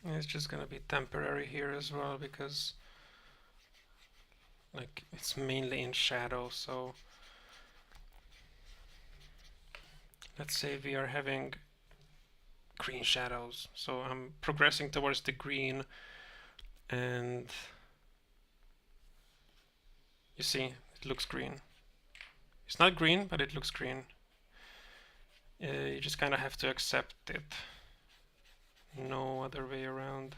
It's just gonna be temporary here as well because like it's mainly in shadow. So let's say we are having green shadows. So I'm progressing towards the green, and you see it looks green. It's not green, but it looks green. You just kind of have to accept it. No other way around.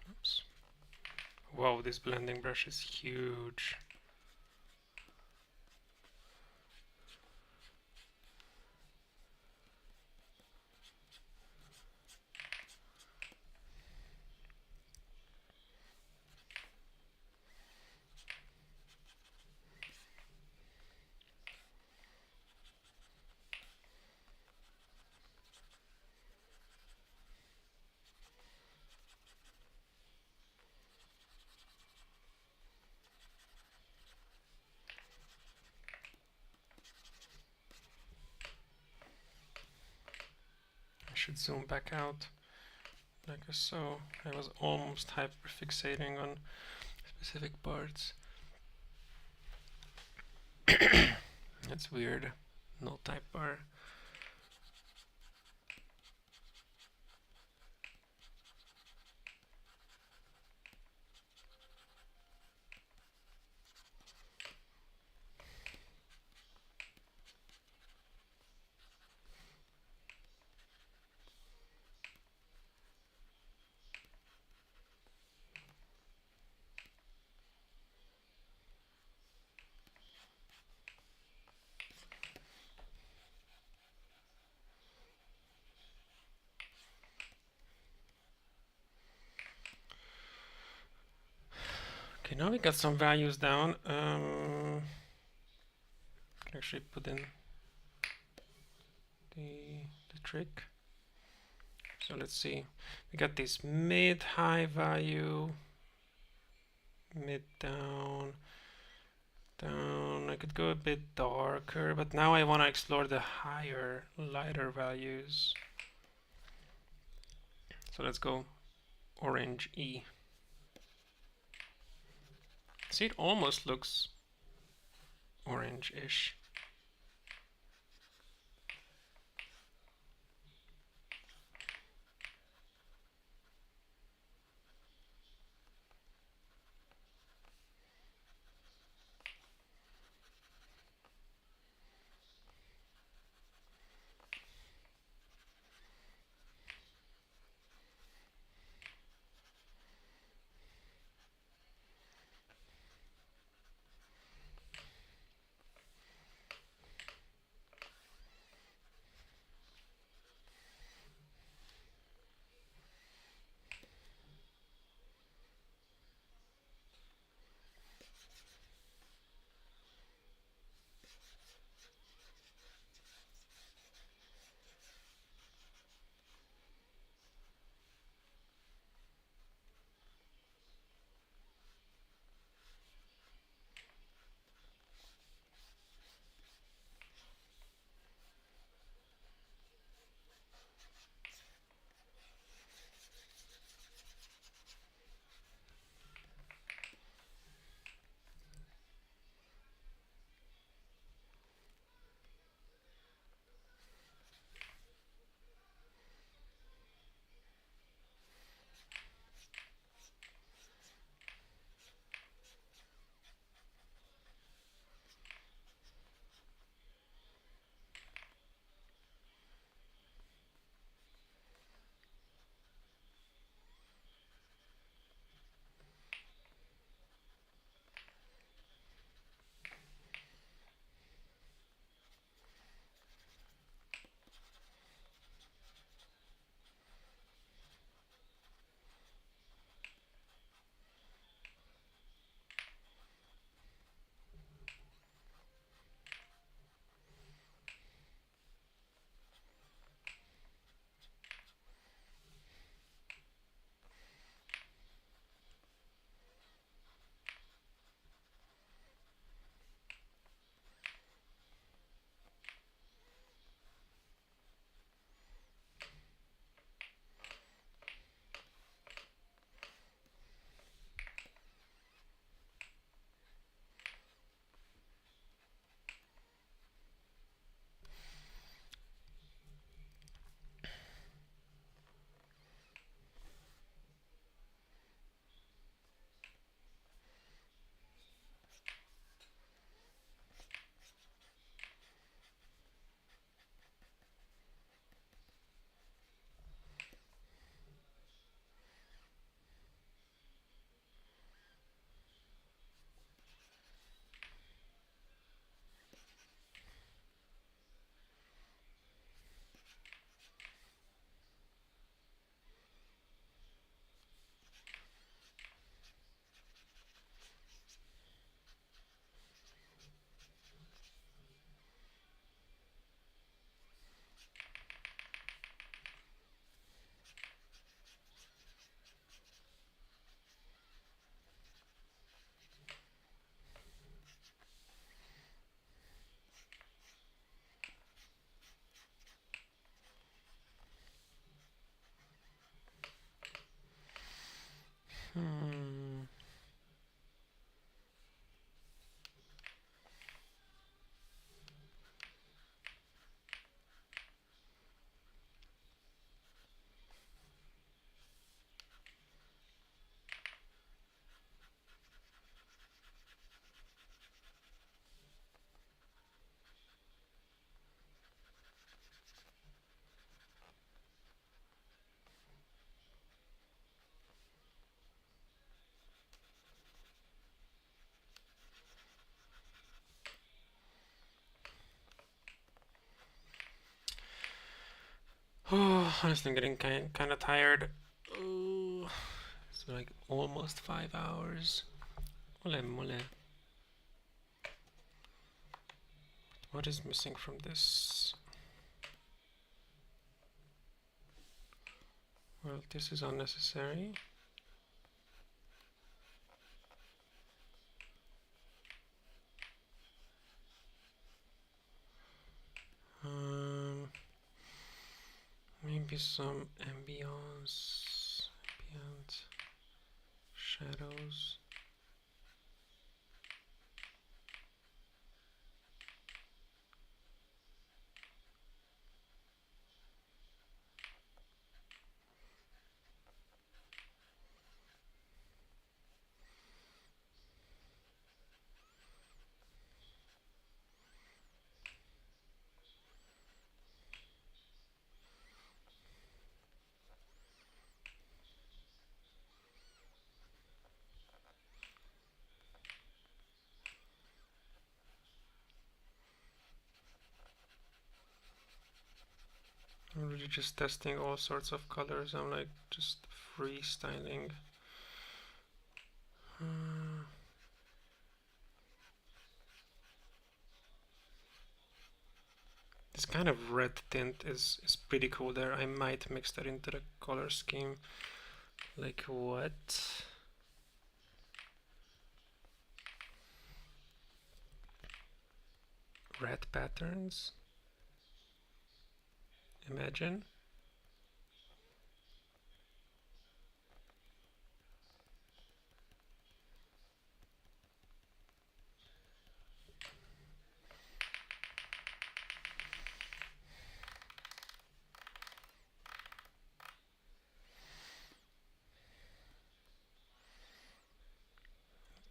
Oops. Whoa, this blending brush is huge. I should zoom back out like so. I was almost hyperfixating on specific parts. That's weird. No type bar. Okay, now we got some values down. Can actually put in the trick. So let's see. We got this mid-high value, mid down, down. I could go a bit darker, but now I want to explore the higher, lighter values. So let's go orange E. See, it almost looks orange-ish. Hmm. Oh, honestly, I'm getting kind of tired. Oh, it's like almost 5 hours. Mole, mole. What is missing from this? Well, this is unnecessary. Maybe some ambience, ambient shadows. I'm really just testing all sorts of colors. I'm like just freestyling. This kind of red tint is pretty cool there. I might mix that into the color scheme. Like what? Red patterns? Imagine.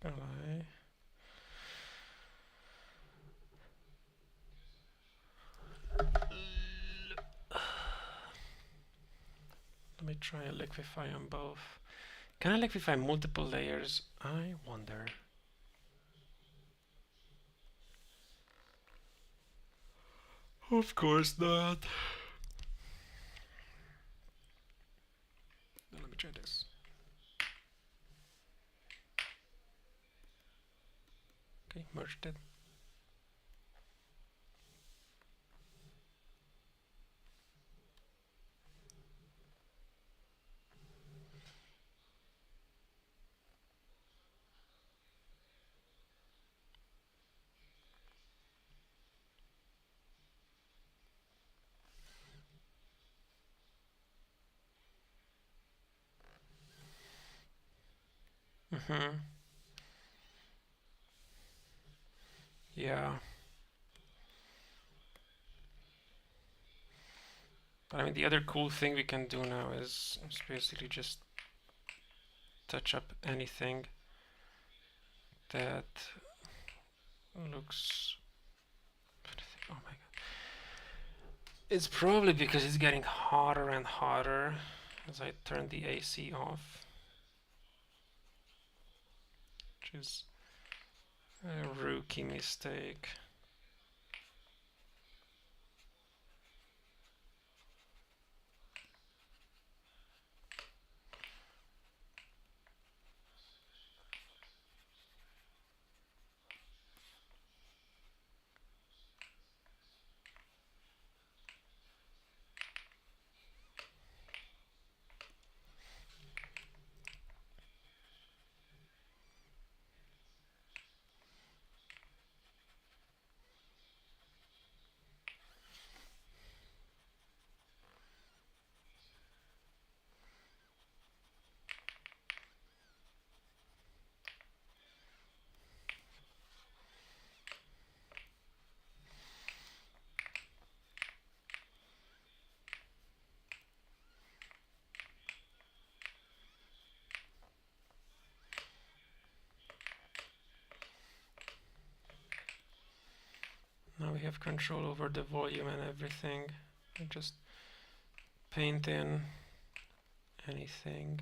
Alright. Let me try a liquify on both. Can I liquify multiple layers? I wonder. Of course not. Now let me try this. Okay, merged it. Mm-hmm. Yeah. But I mean, the other cool thing we can do now is basically just touch up anything that looks. Oh my god. It's probably because it's getting hotter and hotter as I turn the AC off, which is a rookie mistake. we have control over the volume and everything. And just paint in anything.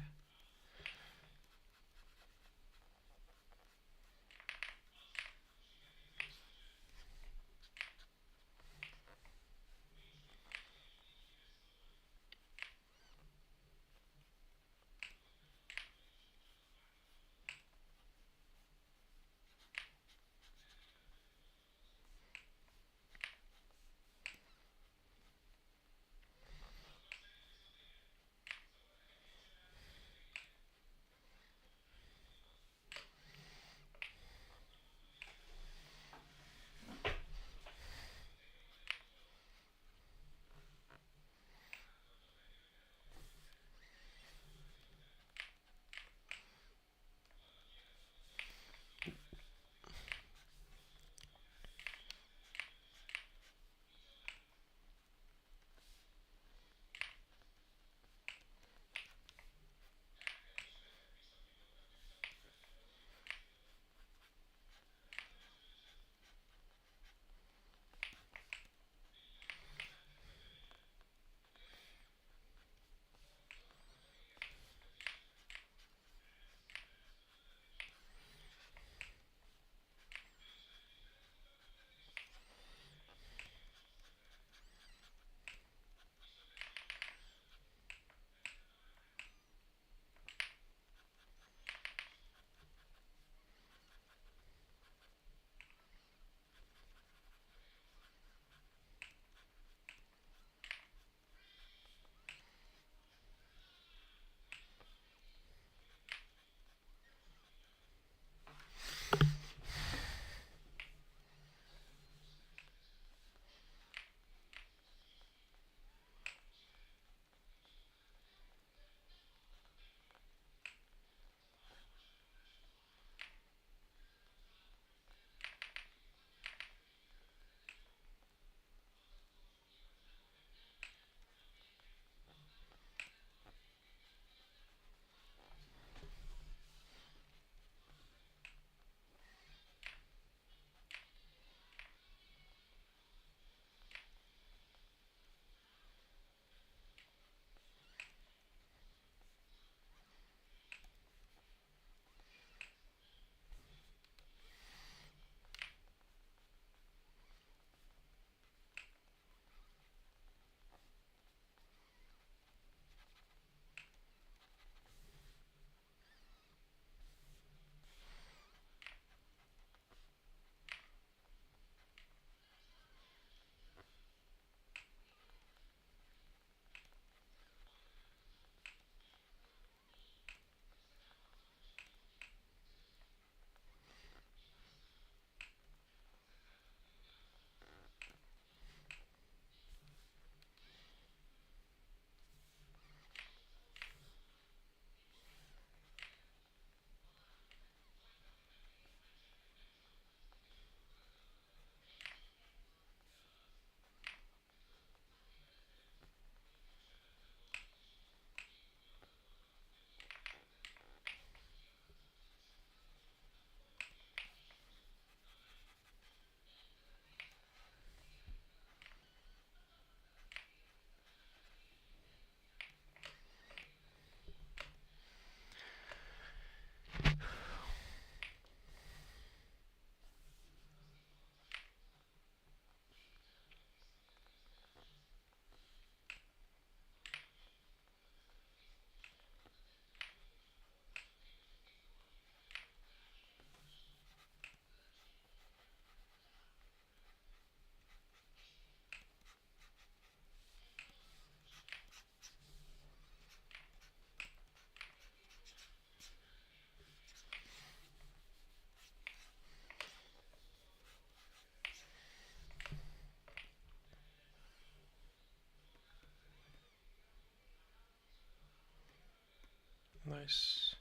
Nice.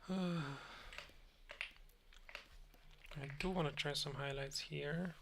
I do want to try some highlights here.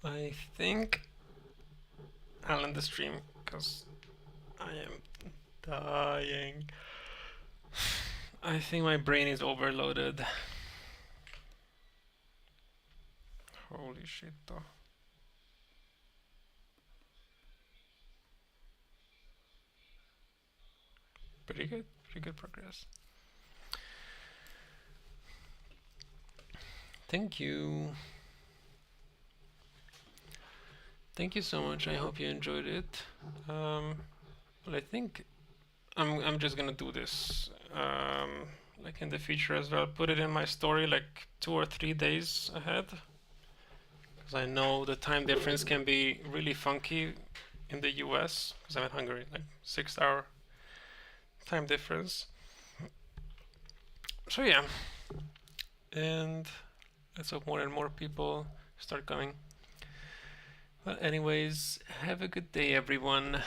I think I'll end the stream because I am dying. I think my brain is overloaded. Holy shit though. Pretty good progress. Thank you. Thank you so much. I hope you enjoyed it. Well, I think I'm just gonna do this like in the future as well. Put it in my story like 2 or 3 days ahead, because I know the time difference can be really funky in the US, because I'm in Hungary, like 6 hour time difference. So yeah, and let's hope more and more people start coming. Well, anyways, have a good day, everyone.